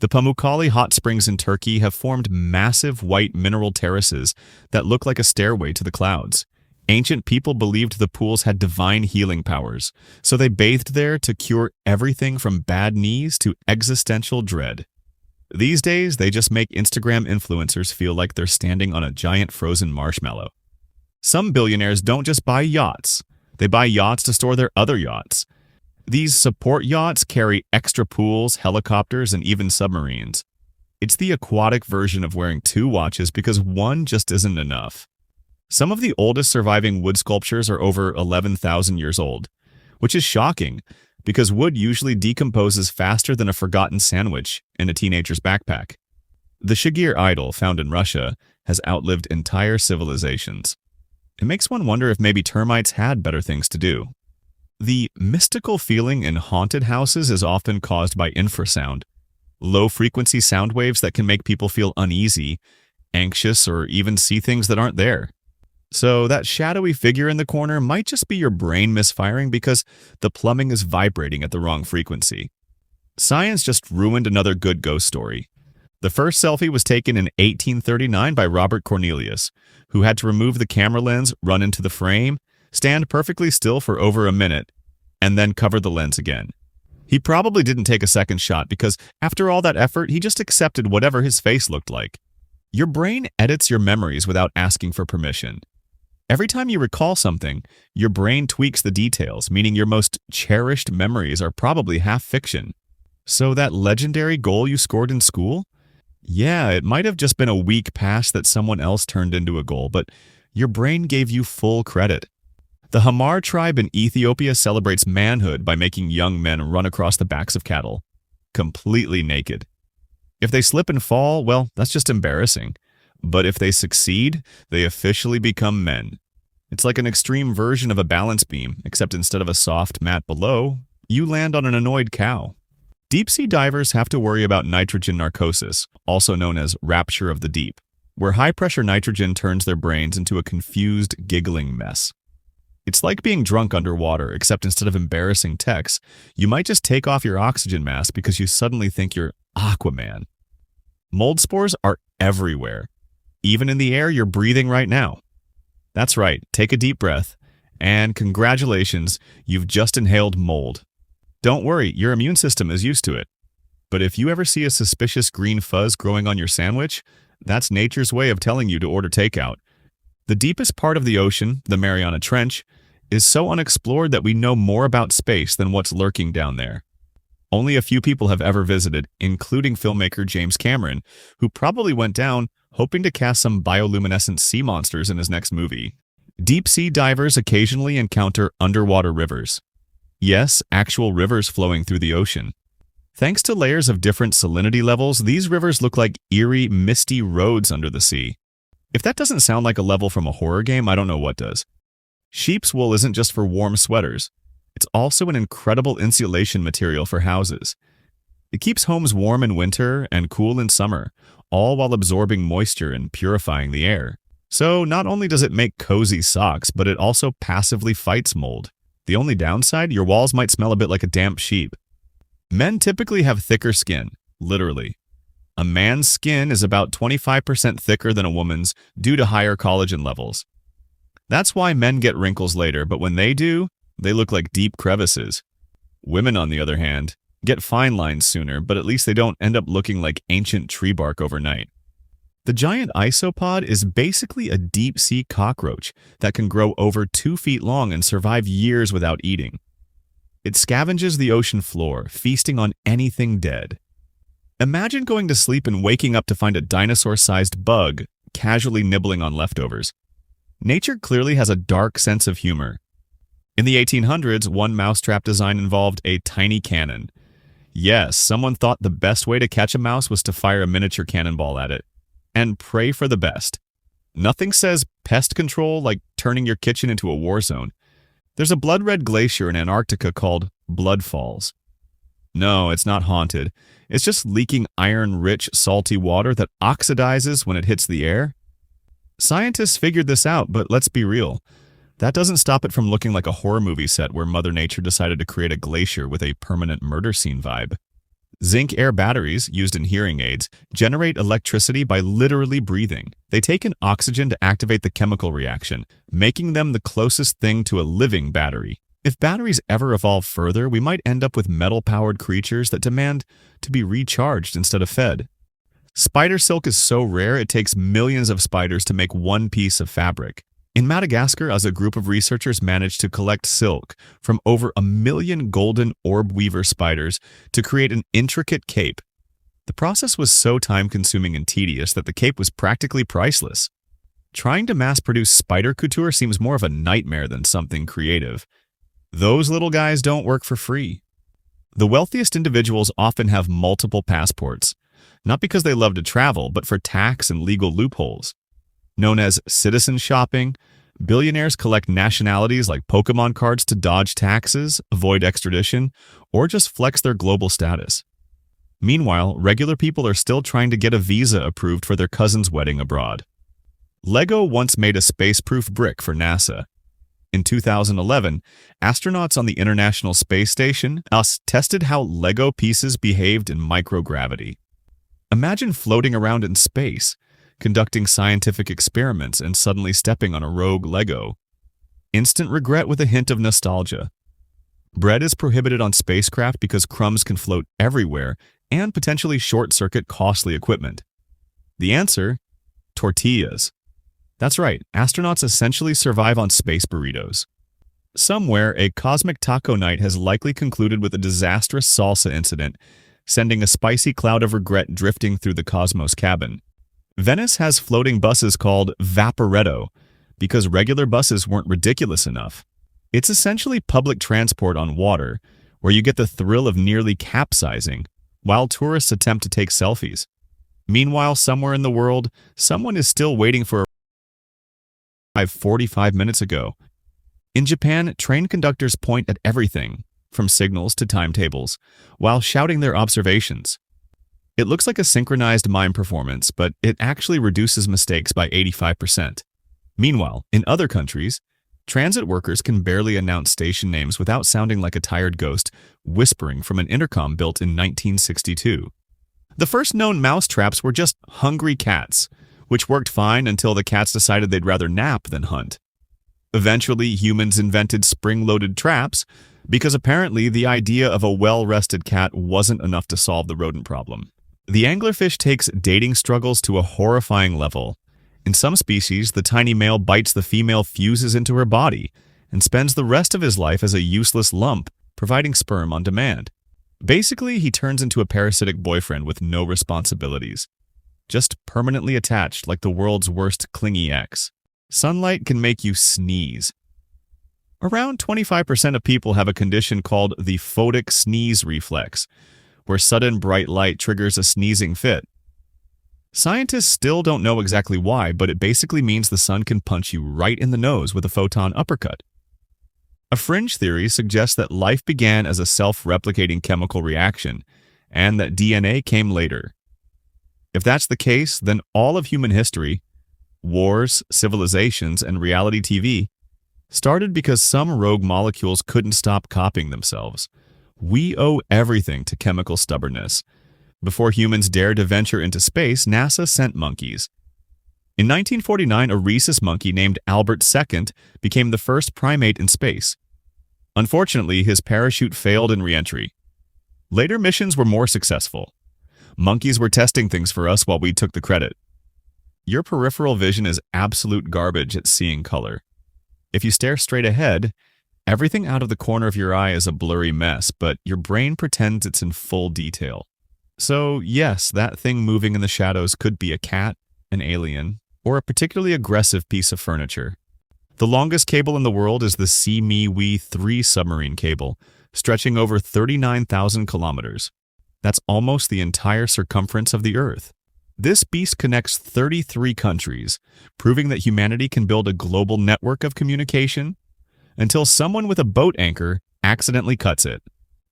The Pamukkale hot springs in Turkey have formed massive white mineral terraces that look like a stairway to the clouds. Ancient people believed the pools had divine healing powers, so they bathed there to cure everything from bad knees to existential dread. These days, they just make Instagram influencers feel like they're standing on a giant frozen marshmallow. Some billionaires don't just buy yachts. They buy yachts to store their other yachts. These support yachts carry extra pools, helicopters, and even submarines. It's the aquatic version of wearing two watches because one just isn't enough. Some of the oldest surviving wood sculptures are over 11,000 years old, which is shocking because wood usually decomposes faster than a forgotten sandwich in a teenager's backpack. The Shigir idol, found in Russia, has outlived entire civilizations. It makes one wonder if maybe termites had better things to do. The mystical feeling in haunted houses is often caused by infrasound, low-frequency sound waves that can make people feel uneasy, anxious, or even see things that aren't there. So that shadowy figure in the corner might just be your brain misfiring because the plumbing is vibrating at the wrong frequency. Science just ruined another good ghost story. The first selfie was taken in 1839 by Robert Cornelius, who had to remove the camera lens, run into the frame, stand perfectly still for over a minute, and then cover the lens again. He probably didn't take a second shot because after all that effort, he just accepted whatever his face looked like. Your brain edits your memories without asking for permission. Every time you recall something, your brain tweaks the details, meaning your most cherished memories are probably half fiction. So that legendary goal you scored in school? Yeah, it might have just been a weak pass that someone else turned into a goal, but your brain gave you full credit. The Hamar tribe in Ethiopia celebrates manhood by making young men run across the backs of cattle, completely naked. If they slip and fall, well, that's just embarrassing. But if they succeed, they officially become men. It's like an extreme version of a balance beam, except instead of a soft mat below, you land on an annoyed cow. Deep-sea divers have to worry about nitrogen narcosis, also known as rapture of the deep, where high-pressure nitrogen turns their brains into a confused, giggling mess. It's like being drunk underwater, except instead of embarrassing texts, you might just take off your oxygen mask because you suddenly think you're Aquaman. Mold spores are everywhere, even in the air you're breathing right now. That's right, take a deep breath, and congratulations, you've just inhaled mold. Don't worry, your immune system is used to it. But if you ever see a suspicious green fuzz growing on your sandwich, that's nature's way of telling you to order takeout. The deepest part of the ocean, the Mariana Trench, is so unexplored that we know more about space than what's lurking down there. Only a few people have ever visited, including filmmaker James Cameron, who probably went down hoping to cast some bioluminescent sea monsters in his next movie. Deep-sea divers occasionally encounter underwater rivers. Yes, actual rivers flowing through the ocean. Thanks to layers of different salinity levels, these rivers look like eerie, misty roads under the sea. If that doesn't sound like a level from a horror game, I don't know what does. Sheep's wool isn't just for warm sweaters. It's also an incredible insulation material for houses. It keeps homes warm in winter and cool in summer, all while absorbing moisture and purifying the air. So not only does it make cozy socks, but it also passively fights mold. The only downside, your walls might smell a bit like a damp sheep. Men typically have thicker skin, literally. A man's skin is about 25% thicker than a woman's due to higher collagen levels. That's why men get wrinkles later, but when they do, they look like deep crevices. Women, on the other hand, get fine lines sooner, but at least they don't end up looking like ancient tree bark overnight. The giant isopod is basically a deep-sea cockroach that can grow over 2 feet long and survive years without eating. It scavenges the ocean floor, feasting on anything dead. Imagine going to sleep and waking up to find a dinosaur-sized bug casually nibbling on leftovers. Nature clearly has a dark sense of humor. In the 1800s, one mousetrap design involved a tiny cannon. Yes, someone thought the best way to catch a mouse was to fire a miniature cannonball at it. And pray for the best. Nothing says pest control like turning your kitchen into a war zone. There's a blood-red glacier in Antarctica called Blood Falls. No, it's not haunted. It's just leaking iron-rich, salty water that oxidizes when it hits the air. Scientists figured this out, but let's be real. That doesn't stop it from looking like a horror movie set where Mother Nature decided to create a glacier with a permanent murder scene vibe. Zinc-air batteries, used in hearing aids, generate electricity by literally breathing. They take in oxygen to activate the chemical reaction, making them the closest thing to a living battery. If batteries ever evolve further, we might end up with metal-powered creatures that demand to be recharged instead of fed. Spider silk is so rare it takes millions of spiders to make one piece of fabric. In Madagascar, as a group of researchers managed to collect silk from over 1 million golden orb weaver spiders to create an intricate cape. The process was so time-consuming and tedious that the cape was practically priceless. Trying to mass-produce spider couture seems more of a nightmare than something creative. Those little guys don't work for free. The wealthiest individuals often have multiple passports, not because they love to travel, but for tax and legal loopholes. Known as citizen shopping, billionaires collect nationalities like Pokemon cards to dodge taxes, avoid extradition, or just flex their global status. Meanwhile, regular people are still trying to get a visa approved for their cousin's wedding abroad. Lego once made a space-proof brick for NASA. In 2011, astronauts on the International Space Station tested how Lego pieces behaved in microgravity. Imagine floating around in space, conducting scientific experiments and suddenly stepping on a rogue Lego. Instant regret with a hint of nostalgia. Bread is prohibited on spacecraft because crumbs can float everywhere and potentially short-circuit costly equipment. The answer? Tortillas. That's right, astronauts essentially survive on space burritos. Somewhere, a cosmic taco night has likely concluded with a disastrous salsa incident, sending a spicy cloud of regret drifting through the Cosmos cabin. Venice has floating buses called Vaporetto because regular buses weren't ridiculous enough. It's essentially public transport on water, where you get the thrill of nearly capsizing while tourists attempt to take selfies. Meanwhile, somewhere in the world, someone is still waiting for a 45 minutes ago. In Japan, train conductors point at everything, from signals to timetables, while shouting their observations. It looks like a synchronized mime performance, but it actually reduces mistakes by 85%. Meanwhile, in other countries, transit workers can barely announce station names without sounding like a tired ghost whispering from an intercom built in 1962. The first known mouse traps were just hungry cats, which worked fine until the cats decided they'd rather nap than hunt. Eventually, humans invented spring-loaded traps because apparently the idea of a well-rested cat wasn't enough to solve the rodent problem. The anglerfish takes dating struggles to a horrifying level. In some species, the tiny male bites the female fuses into her body and spends the rest of his life as a useless lump, providing sperm on demand. Basically, he turns into a parasitic boyfriend with no responsibilities, just permanently attached like the world's worst clingy ex. Sunlight can make you sneeze. Around 25% of people have a condition called the photic sneeze reflex, where sudden bright light triggers a sneezing fit. Scientists still don't know exactly why, but it basically means the sun can punch you right in the nose with a photon uppercut. A fringe theory suggests that life began as a self-replicating chemical reaction, and that DNA came later. If that's the case, then all of human history, wars, civilizations, and reality TV, started because some rogue molecules couldn't stop copying themselves. We owe everything to chemical stubbornness. Before humans dared to venture into space, NASA sent monkeys. In 1949, a rhesus monkey named Albert II became the first primate in space. Unfortunately, his parachute failed in re-entry. Later missions were more successful. Monkeys were testing things for us while we took the credit. Your peripheral vision is absolute garbage at seeing color. If you stare straight ahead, everything out of the corner of your eye is a blurry mess, but your brain pretends it's in full detail. So yes, that thing moving in the shadows could be a cat, an alien, or a particularly aggressive piece of furniture. The longest cable in the world is the See-Me-We-3 submarine cable, stretching over 39,000 kilometers. That's almost the entire circumference of the Earth. This beast connects 33 countries, proving that humanity can build a global network of communication until someone with a boat anchor accidentally cuts it.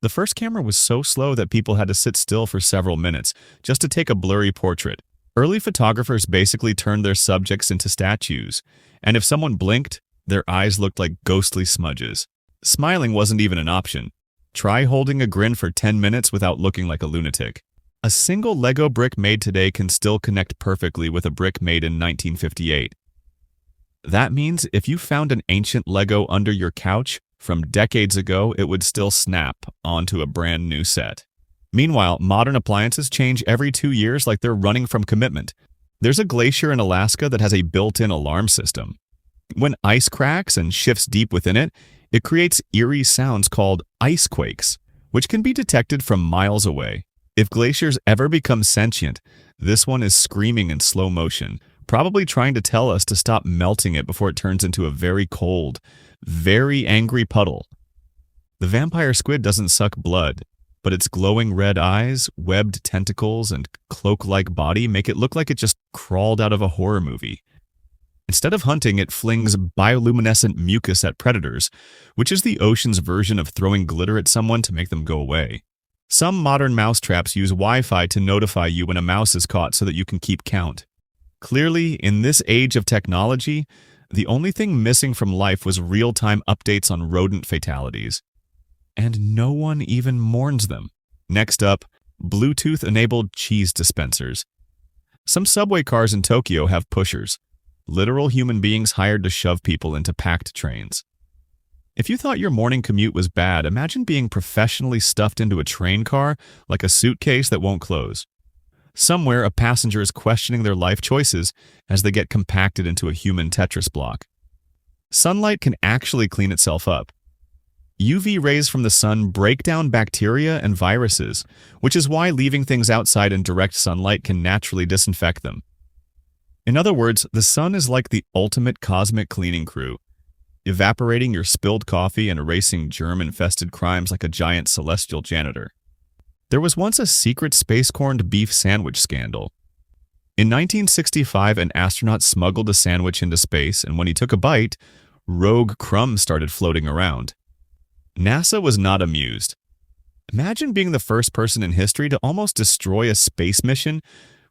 The first camera was so slow that people had to sit still for several minutes just to take a blurry portrait. Early photographers basically turned their subjects into statues, and if someone blinked, their eyes looked like ghostly smudges. Smiling wasn't even an option. Try holding a grin for 10 minutes without looking like a lunatic. A single Lego brick made today can still connect perfectly with a brick made in 1958. That means if you found an ancient Lego under your couch from decades ago, it would still snap onto a brand new set. Meanwhile, modern appliances change every 2 years like they're running from commitment. There's a glacier in Alaska that has a built-in alarm system. When ice cracks and shifts deep within it, it creates eerie sounds called ice quakes, which can be detected from miles away. If glaciers ever become sentient, this one is screaming in slow motion, probably trying to tell us to stop melting it before it turns into a very cold, very angry puddle. The vampire squid doesn't suck blood, but its glowing red eyes, webbed tentacles, and cloak-like body make it look like it just crawled out of a horror movie. Instead of hunting, it flings bioluminescent mucus at predators, which is the ocean's version of throwing glitter at someone to make them go away. Some modern mousetraps use Wi-Fi to notify you when a mouse is caught so that you can keep count. Clearly, in this age of technology, the only thing missing from life was real-time updates on rodent fatalities. And no one even mourns them. Next up, Bluetooth-enabled cheese dispensers. Some subway cars in Tokyo have pushers, literal human beings hired to shove people into packed trains. If you thought your morning commute was bad, imagine being professionally stuffed into a train car like a suitcase that won't close. Somewhere, a passenger is questioning their life choices as they get compacted into a human Tetris block. Sunlight can actually clean itself up. UV rays from the sun break down bacteria and viruses, which is why leaving things outside in direct sunlight can naturally disinfect them. In other words, the sun is like the ultimate cosmic cleaning crew, evaporating your spilled coffee and erasing germ-infested crimes like a giant celestial janitor. There was once a secret space-corned beef sandwich scandal. In 1965, an astronaut smuggled a sandwich into space, and when he took a bite, rogue crumbs started floating around. NASA was not amused. Imagine being the first person in history to almost destroy a space mission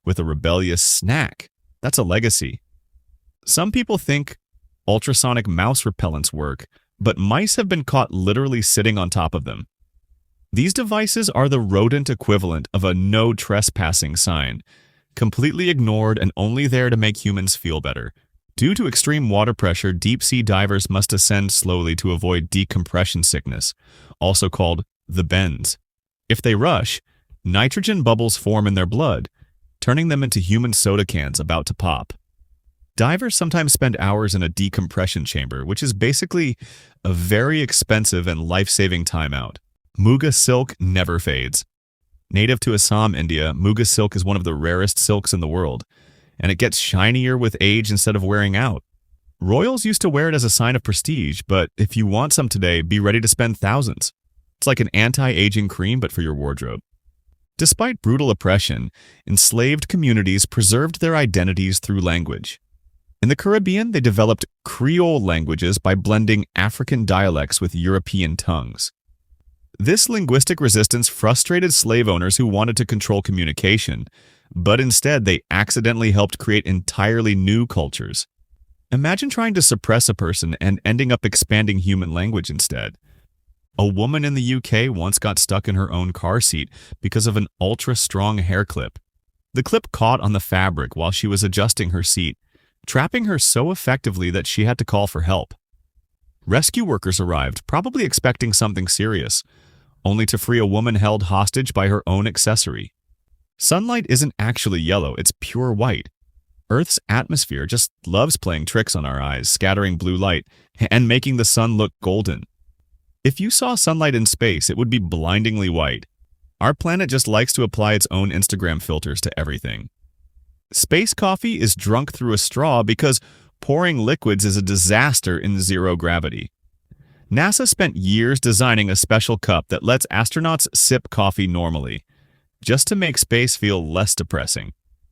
with a rebellious snack. That's a legacy. Some people think ultrasonic mouse repellents work, but mice have been caught literally sitting on top of them. These devices are the rodent equivalent of a no trespassing sign, completely ignored and only there to make humans feel better. Due to extreme water pressure, deep-sea divers must ascend slowly to avoid decompression sickness, also called the bends. If they rush, nitrogen bubbles form in their blood, turning them into human soda cans about to pop. Divers sometimes spend hours in a decompression chamber, which is basically a very expensive and life-saving timeout. Muga silk never fades. Native to Assam, India, Muga silk is one of the rarest silks in the world, and it gets shinier with age instead of wearing out. Royals used to wear it as a sign of prestige, but if you want some today, be ready to spend thousands. It's like an anti-aging cream, but for your wardrobe. Despite brutal oppression, enslaved communities preserved their identities through language. In the Caribbean, they developed Creole languages by blending African dialects with European tongues. This linguistic resistance frustrated slave owners who wanted to control communication, but instead they accidentally helped create entirely new cultures. Imagine trying to suppress a person and ending up expanding human language instead. A woman in the UK once got stuck in her own car seat because of an ultra-strong hair clip. The clip caught on the fabric while she was adjusting her seat, trapping her so effectively that she had to call for help. Rescue workers arrived, probably expecting something serious, only to free a woman held hostage by her own accessory. Sunlight isn't actually yellow, it's pure white. Earth's atmosphere just loves playing tricks on our eyes, scattering blue light and making the sun look golden. If you saw sunlight in space, it would be blindingly white. Our planet just likes to apply its own Instagram filters to everything. Space coffee is drunk through a straw because pouring liquids is a disaster in zero gravity. NASA spent years designing a special cup that lets astronauts sip coffee normally, just to make space feel less depressing.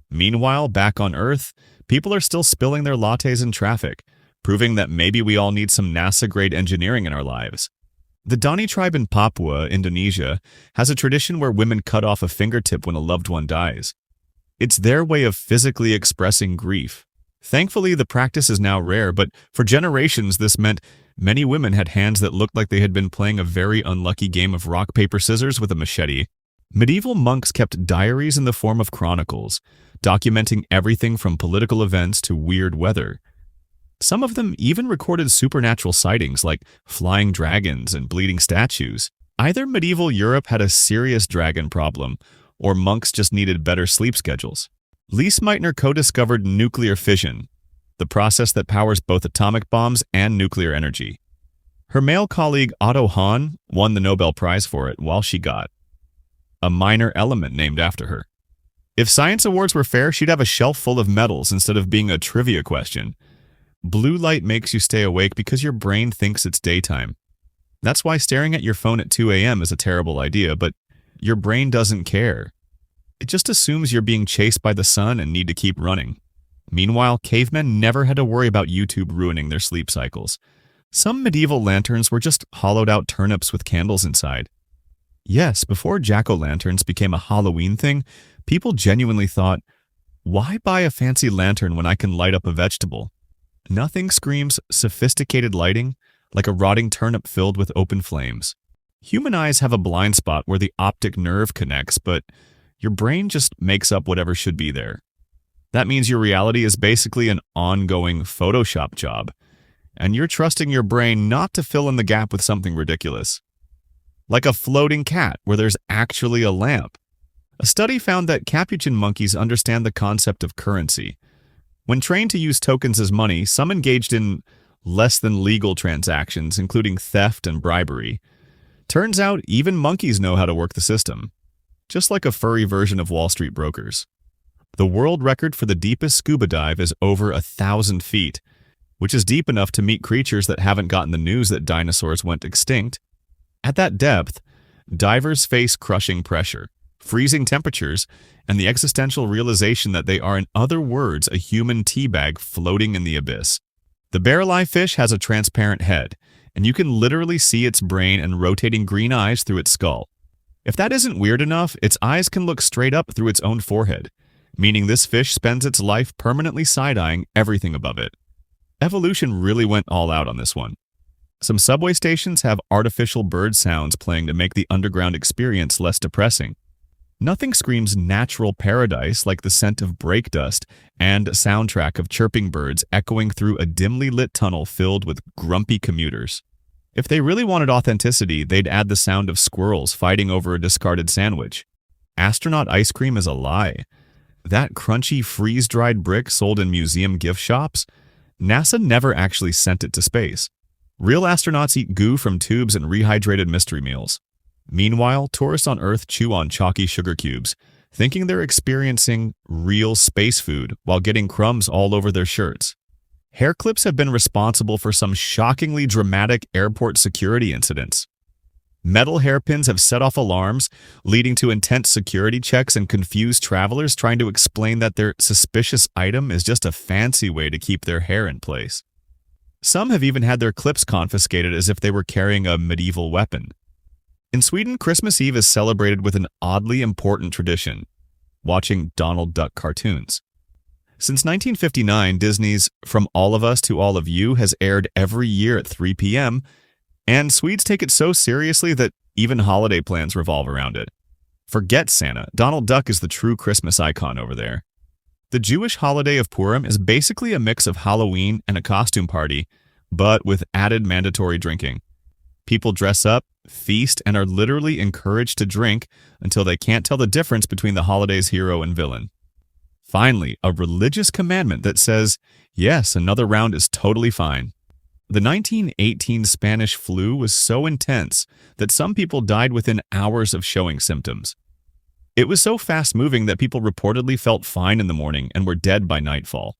Meanwhile, back on Earth, people are still spilling their lattes in traffic, proving that maybe we all need some NASA-grade engineering in our lives. The Dani tribe in Papua, Indonesia, has a tradition where women cut off a fingertip when a loved one dies. It's their way of physically expressing grief. Thankfully, the practice is now rare, but for generations this meant many women had hands that looked like they had been playing a very unlucky game of rock, paper, scissors with a machete. Medieval monks kept diaries in the form of chronicles, documenting everything from political events to weird weather. Some of them even recorded supernatural sightings like flying dragons and bleeding statues. Either medieval Europe had a serious dragon problem, or monks just needed better sleep schedules. Lise Meitner co-discovered nuclear fission, the process that powers both atomic bombs and nuclear energy. Her male colleague Otto Hahn won the Nobel Prize for it while she got a minor element named after her. If science awards were fair, she'd have a shelf full of medals instead of being a trivia question. Blue light makes you stay awake because your brain thinks it's daytime. That's why staring at your phone at 2 a.m. is a terrible idea, but your brain doesn't care. It just assumes you're being chased by the sun and need to keep running. Meanwhile, cavemen never had to worry about YouTube ruining their sleep cycles. Some medieval lanterns were just hollowed-out turnips with candles inside. Yes, before jack-o'-lanterns became a Halloween thing, people genuinely thought, why buy a fancy lantern when I can light up a vegetable? Nothing screams sophisticated lighting like a rotting turnip filled with open flames. Human eyes have a blind spot where the optic nerve connects, but your brain just makes up whatever should be there. That means your reality is basically an ongoing Photoshop job, and you're trusting your brain not to fill in the gap with something ridiculous. Like a floating cat where there's actually a lamp. A study found that capuchin monkeys understand the concept of currency. When trained to use tokens as money, some engaged in less than legal transactions, including theft and bribery. Turns out even monkeys know how to work the system, just like a furry version of Wall Street brokers. The world record for the deepest scuba dive is over 1,000 feet, which is deep enough to meet creatures that haven't gotten the news that dinosaurs went extinct. At that depth, divers face crushing pressure, freezing temperatures, and the existential realization that they are, in other words, a human teabag floating in the abyss. The barrel-eye fish has a transparent head, and you can literally see its brain and rotating green eyes through its skull. If that isn't weird enough, its eyes can look straight up through its own forehead, meaning this fish spends its life permanently side-eyeing everything above it. Evolution really went all out on this one. Some subway stations have artificial bird sounds playing to make the underground experience less depressing. Nothing screams natural paradise like the scent of brake dust and a soundtrack of chirping birds echoing through a dimly lit tunnel filled with grumpy commuters. If they really wanted authenticity, they'd add the sound of squirrels fighting over a discarded sandwich. Astronaut ice cream is a lie. That crunchy freeze-dried brick sold in museum gift shops? NASA never actually sent it to space. Real astronauts eat goo from tubes and rehydrated mystery meals. Meanwhile, tourists on Earth chew on chalky sugar cubes, thinking they're experiencing real space food while getting crumbs all over their shirts. Hair clips have been responsible for some shockingly dramatic airport security incidents. Metal hairpins have set off alarms, leading to intense security checks and confused travelers trying to explain that their suspicious item is just a fancy way to keep their hair in place. Some have even had their clips confiscated as if they were carrying a medieval weapon. In Sweden, Christmas Eve is celebrated with an oddly important tradition: watching Donald Duck cartoons. Since 1959, Disney's From All of Us to All of You has aired every year at 3 p.m., and Swedes take it so seriously that even holiday plans revolve around it. Forget Santa, Donald Duck is the true Christmas icon over there. The Jewish holiday of Purim is basically a mix of Halloween and a costume party, but with added mandatory drinking. People dress up, feast, and are literally encouraged to drink until they can't tell the difference between the holiday's hero and villain. Finally, a religious commandment that says, yes, another round is totally fine. The 1918 Spanish flu was so intense that some people died within hours of showing symptoms. It was so fast-moving that people reportedly felt fine in the morning and were dead by nightfall.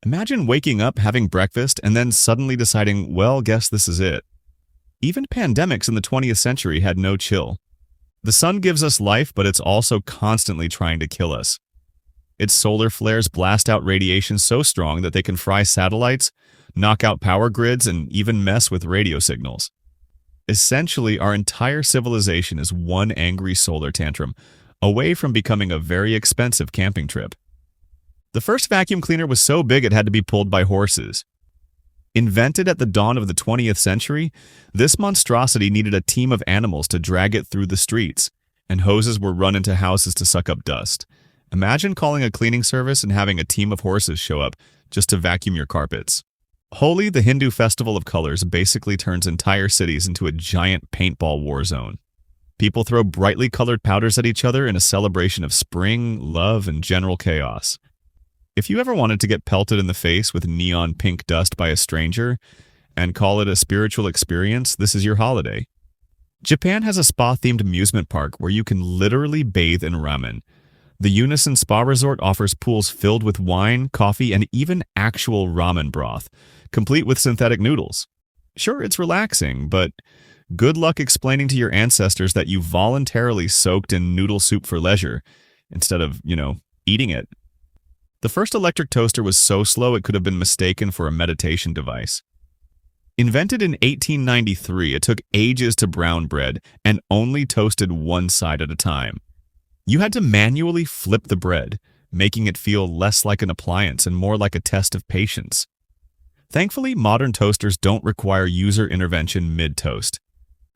Imagine waking up, having breakfast, and then suddenly deciding, well, guess this is it. Even pandemics in the 20th century had no chill. The sun gives us life, but it's also constantly trying to kill us. Its solar flares blast out radiation so strong that they can fry satellites, knock out power grids, and even mess with radio signals. Essentially, our entire civilization is one angry solar tantrum, away from becoming a very expensive camping trip. The first vacuum cleaner was so big it had to be pulled by horses. Invented at the dawn of the 20th century, this monstrosity needed a team of animals to drag it through the streets, and hoses were run into houses to suck up dust. Imagine calling a cleaning service and having a team of horses show up just to vacuum your carpets. Holi, the Hindu festival of colors, basically turns entire cities into a giant paintball war zone. People throw brightly colored powders at each other in a celebration of spring, love, and general chaos. If you ever wanted to get pelted in the face with neon pink dust by a stranger and call it a spiritual experience, this is your holiday. Japan has a spa-themed amusement park where you can literally bathe in ramen. The Unison Spa Resort offers pools filled with wine, coffee, and even actual ramen broth, complete with synthetic noodles. Sure, it's relaxing, but good luck explaining to your ancestors that you voluntarily soaked in noodle soup for leisure, instead of, eating it. The first electric toaster was so slow it could have been mistaken for a meditation device. Invented in 1893, it took ages to brown bread and only toasted one side at a time. You had to manually flip the bread, making it feel less like an appliance and more like a test of patience. Thankfully, modern toasters don't require user intervention mid-toast.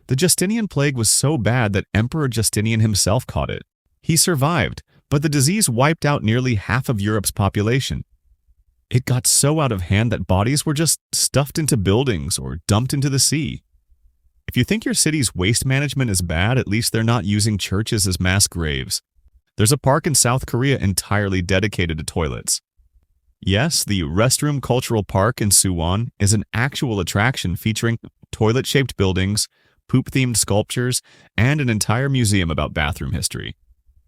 The Justinian plague was so bad that Emperor Justinian himself caught it. He survived, but the disease wiped out nearly half of Europe's population. It got so out of hand that bodies were just stuffed into buildings or dumped into the sea. If you think your city's waste management is bad, at least they're not using churches as mass graves. There's a park in South Korea entirely dedicated to toilets. Yes, the Restroom Cultural Park in Suwon is an actual attraction featuring toilet-shaped buildings, poop-themed sculptures, and an entire museum about bathroom history.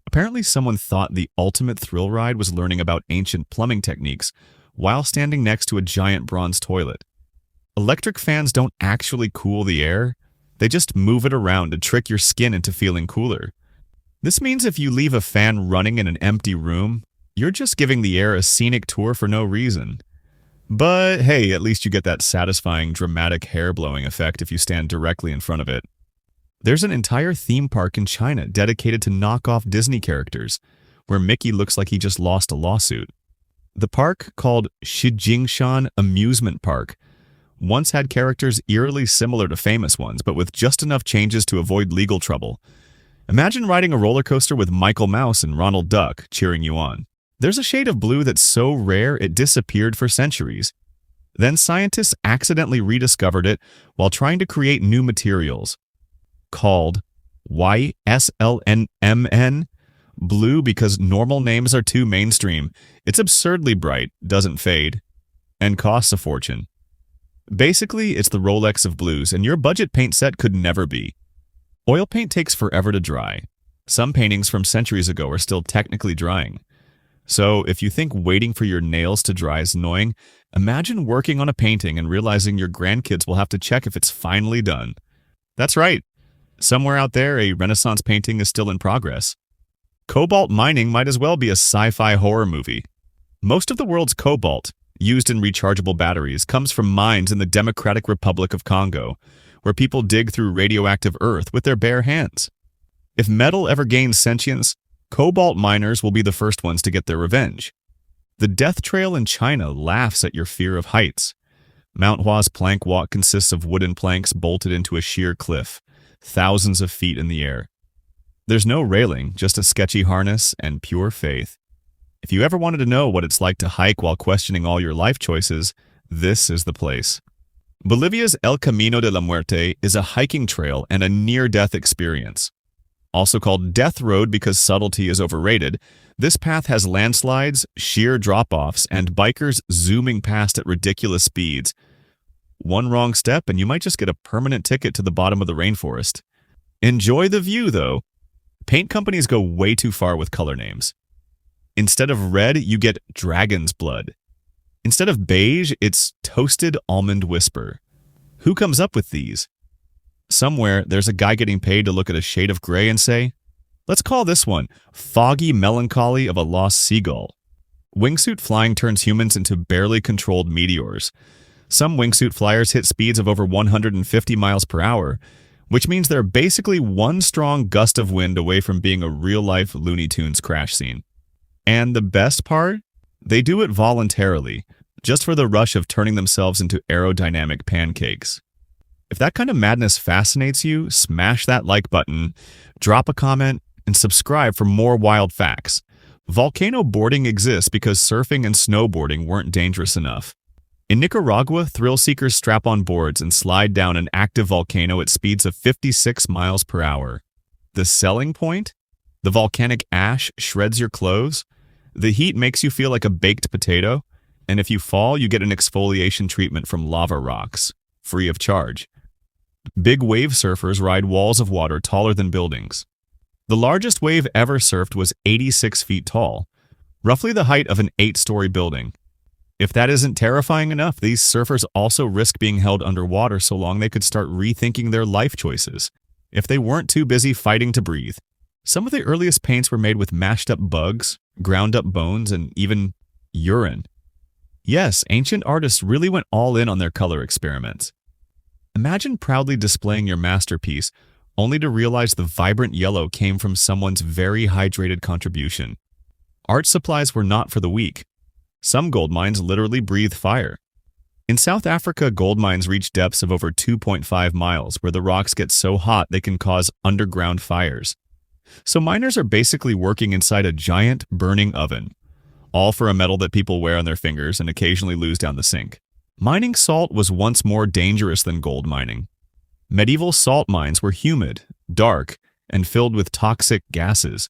Apparently, someone thought the ultimate thrill ride was learning about ancient plumbing techniques while standing next to a giant bronze toilet. Electric fans don't actually cool the air. They just move it around to trick your skin into feeling cooler. This means if you leave a fan running in an empty room, you're just giving the air a scenic tour for no reason. But hey, at least you get that satisfying dramatic hair-blowing effect if you stand directly in front of it. There's an entire theme park in China dedicated to knockoff Disney characters, where Mickey looks like he just lost a lawsuit. The park, called Shijingshan Amusement Park, once had characters eerily similar to famous ones, but with just enough changes to avoid legal trouble. Imagine riding a roller coaster with Michael Mouse and Ronald Duck cheering you on. There's a shade of blue that's so rare it disappeared for centuries. Then scientists accidentally rediscovered it while trying to create new materials. Called YSLNMN, blue because normal names are too mainstream. It's absurdly bright, doesn't fade, and costs a fortune. Basically, it's the Rolex of blues, and your budget paint set could never be. Oil paint takes forever to dry. Some paintings from centuries ago are still technically drying. So, if you think waiting for your nails to dry is annoying, imagine working on a painting and realizing your grandkids will have to check if it's finally done. That's right. Somewhere out there, a Renaissance painting is still in progress. Cobalt mining might as well be a sci-fi horror movie. Most of the world's cobalt, used in rechargeable batteries, comes from mines in the Democratic Republic of Congo, where people dig through radioactive earth with their bare hands. If metal ever gains sentience, cobalt miners will be the first ones to get their revenge. The death trail in China laughs at your fear of heights. Mount Hua's plank walk consists of wooden planks bolted into a sheer cliff, thousands of feet in the air. There's no railing, just a sketchy harness and pure faith. If you ever wanted to know what it's like to hike while questioning all your life choices, this is the place. Bolivia's El Camino de la Muerte is a hiking trail and a near-death experience. Also called Death Road because subtlety is overrated, this path has landslides, sheer drop-offs, and bikers zooming past at ridiculous speeds. One wrong step and you might just get a permanent ticket to the bottom of the rainforest. Enjoy the view, though. Paint companies go way too far with color names. Instead of red, you get dragon's blood. Instead of beige, it's toasted almond whisper. Who comes up with these? Somewhere, there's a guy getting paid to look at a shade of gray and say, let's call this one Foggy Melancholy of a Lost Seagull. Wingsuit flying turns humans into barely controlled meteors. Some wingsuit flyers hit speeds of over 150 miles per hour, which means they're basically one strong gust of wind away from being a real-life Looney Tunes crash scene. And the best part? They do it voluntarily, just for the rush of turning themselves into aerodynamic pancakes. If that kind of madness fascinates you, smash that like button, drop a comment, and subscribe for more wild facts. Volcano boarding exists because surfing and snowboarding weren't dangerous enough. In Nicaragua, thrill seekers strap on boards and slide down an active volcano at speeds of 56 miles per hour. The selling point? The volcanic ash shreds your clothes? The heat makes you feel like a baked potato, and if you fall, you get an exfoliation treatment from lava rocks, free of charge. Big wave surfers ride walls of water taller than buildings. The largest wave ever surfed was 86 feet tall, roughly the height of an 8-story building. If that isn't terrifying enough, these surfers also risk being held underwater so long they could start rethinking their life choices, if they weren't too busy fighting to breathe. Some of the earliest paints were made with mashed up bugs, ground up bones, and even urine. Yes, ancient artists really went all in on their color experiments. Imagine proudly displaying your masterpiece, only to realize the vibrant yellow came from someone's very hydrated contribution. Art supplies were not for the weak. Some gold mines literally breathe fire. In South Africa, gold mines reach depths of over 2.5 miles, where the rocks get so hot they can cause underground fires. So miners are basically working inside a giant, burning oven, all for a metal that people wear on their fingers and occasionally lose down the sink. Mining salt was once more dangerous than gold mining. Medieval salt mines were humid, dark, and filled with toxic gases,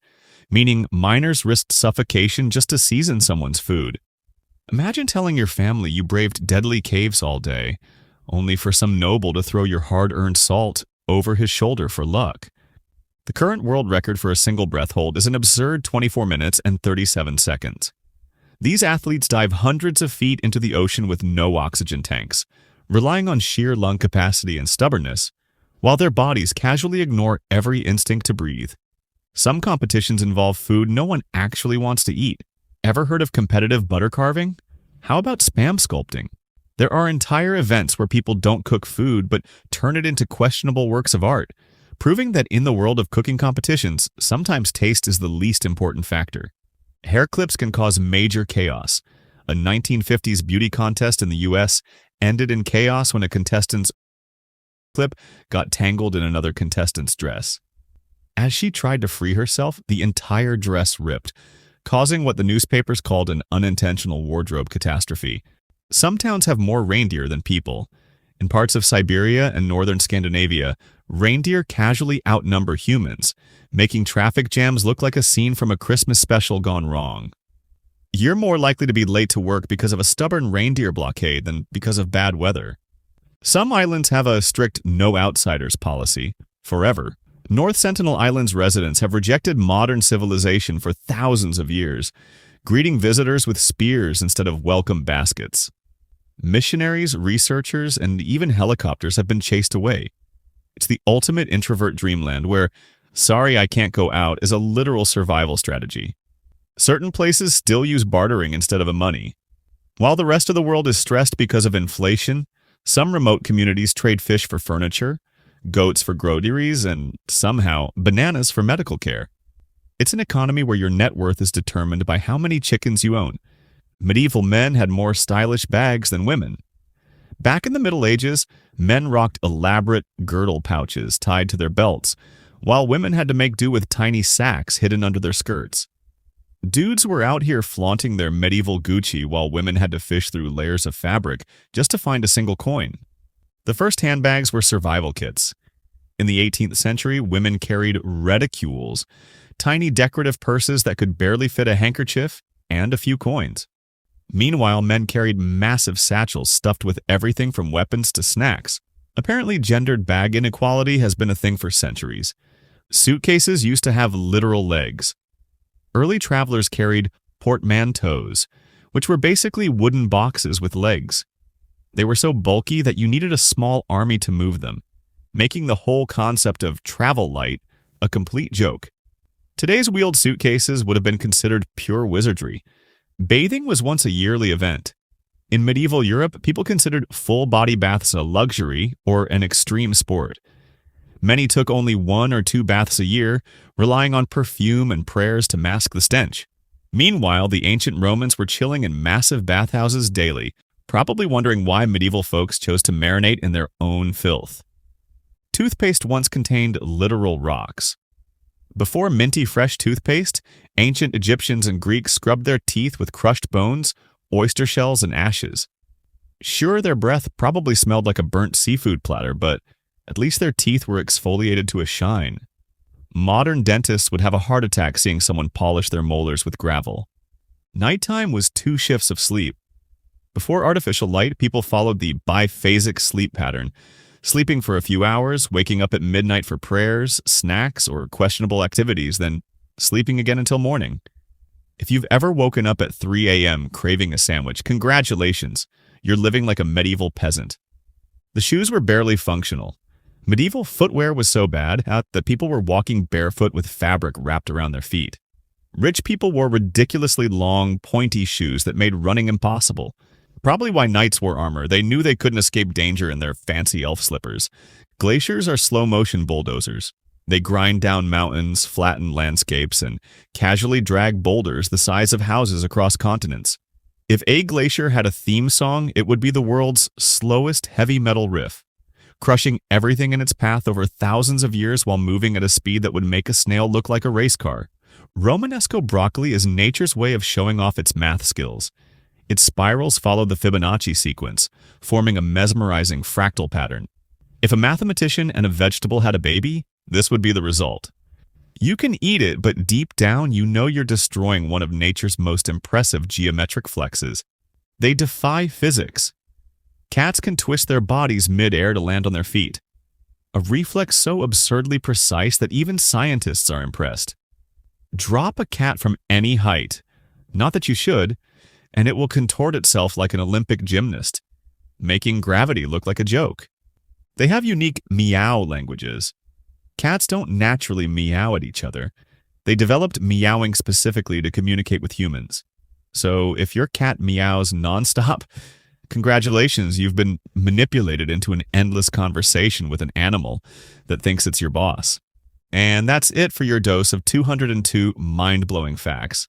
meaning miners risked suffocation just to season someone's food. Imagine telling your family you braved deadly caves all day, only for some noble to throw your hard-earned salt over his shoulder for luck. The current world record for a single breath hold is an absurd 24 minutes and 37 seconds. These athletes dive hundreds of feet into the ocean with no oxygen tanks, relying on sheer lung capacity and stubbornness, while their bodies casually ignore every instinct to breathe. Some competitions involve food no one actually wants to eat. Ever heard of competitive butter carving? How about spam sculpting? There are entire events where people don't cook food but turn it into questionable works of art, proving that in the world of cooking competitions, sometimes taste is the least important factor. Hair clips can cause major chaos. A 1950s beauty contest in the US ended in chaos when a contestant's clip got tangled in another contestant's dress. As she tried to free herself, the entire dress ripped, causing what the newspapers called an unintentional wardrobe catastrophe. Some towns have more reindeer than people. In parts of Siberia and northern Scandinavia, reindeer casually outnumber humans, making traffic jams look like a scene from a Christmas special gone wrong. You're more likely to be late to work because of a stubborn reindeer blockade than because of bad weather. Some islands have a strict no outsiders policy, forever. North Sentinel Island's residents have rejected modern civilization for thousands of years, greeting visitors with spears instead of welcome baskets. Missionaries, researchers, and even helicopters have been chased away. It's the ultimate introvert dreamland where, "sorry I can't go out" is a literal survival strategy. Certain places still use bartering instead of a money. While the rest of the world is stressed because of inflation, some remote communities trade fish for furniture, goats for groceries, and somehow bananas for medical care. It's an economy where your net worth is determined by how many chickens you own. Medieval men had more stylish bags than women. Back in the Middle Ages, men rocked elaborate girdle pouches tied to their belts, while women had to make do with tiny sacks hidden under their skirts. Dudes were out here flaunting their medieval Gucci while women had to fish through layers of fabric just to find a single coin. The first handbags were survival kits. In the 18th century, women carried reticules, tiny decorative purses that could barely fit a handkerchief and a few coins. Meanwhile, men carried massive satchels stuffed with everything from weapons to snacks. Apparently, gendered bag inequality has been a thing for centuries. Suitcases used to have literal legs. Early travelers carried portmanteaus, which were basically wooden boxes with legs. They were so bulky that you needed a small army to move them, making the whole concept of travel light a complete joke. Today's wheeled suitcases would have been considered pure wizardry. Bathing was once a yearly event. In medieval Europe, people considered full-body baths a luxury or an extreme sport. Many took only 1 or 2 baths a year, relying on perfume and prayers to mask the stench. Meanwhile, the ancient Romans were chilling in massive bathhouses daily, probably wondering why medieval folks chose to marinate in their own filth. Toothpaste once contained literal rocks. Before minty fresh toothpaste, ancient Egyptians and Greeks scrubbed their teeth with crushed bones, oyster shells, and ashes. Sure, their breath probably smelled like a burnt seafood platter, but at least their teeth were exfoliated to a shine. Modern dentists would have a heart attack seeing someone polish their molars with gravel. Nighttime was 2 shifts of sleep. Before artificial light, people followed the biphasic sleep pattern, sleeping for a few hours, waking up at midnight for prayers, snacks, or questionable activities, then sleeping again until morning. If you've ever woken up at 3 a.m. craving a sandwich, congratulations, you're living like a medieval peasant. The shoes were barely functional. Medieval footwear was so bad that people were walking barefoot with fabric wrapped around their feet. Rich people wore ridiculously long, pointy shoes that made running impossible. Probably why knights wore armor. They knew they couldn't escape danger in their fancy elf slippers. Glaciers are slow-motion bulldozers. They grind down mountains, flatten landscapes, and casually drag boulders the size of houses across continents. If a glacier had a theme song, it would be the world's slowest heavy metal riff, crushing everything in its path over thousands of years while moving at a speed that would make a snail look like a race car. Romanesco broccoli is nature's way of showing off its math skills. Its spirals follow the Fibonacci sequence, forming a mesmerizing fractal pattern. If a mathematician and a vegetable had a baby, this would be the result. You can eat it, but deep down you know you're destroying one of nature's most impressive geometric flexes. They defy physics. Cats can twist their bodies mid-air to land on their feet. A reflex so absurdly precise that even scientists are impressed. Drop a cat from any height, not that you should, and it will contort itself like an Olympic gymnast, making gravity look like a joke. They have unique meow languages. Cats don't naturally meow at each other. They developed meowing specifically to communicate with humans. So if your cat meows nonstop, congratulations, you've been manipulated into an endless conversation with an animal that thinks it's your boss. And that's it for your dose of 202 mind-blowing facts.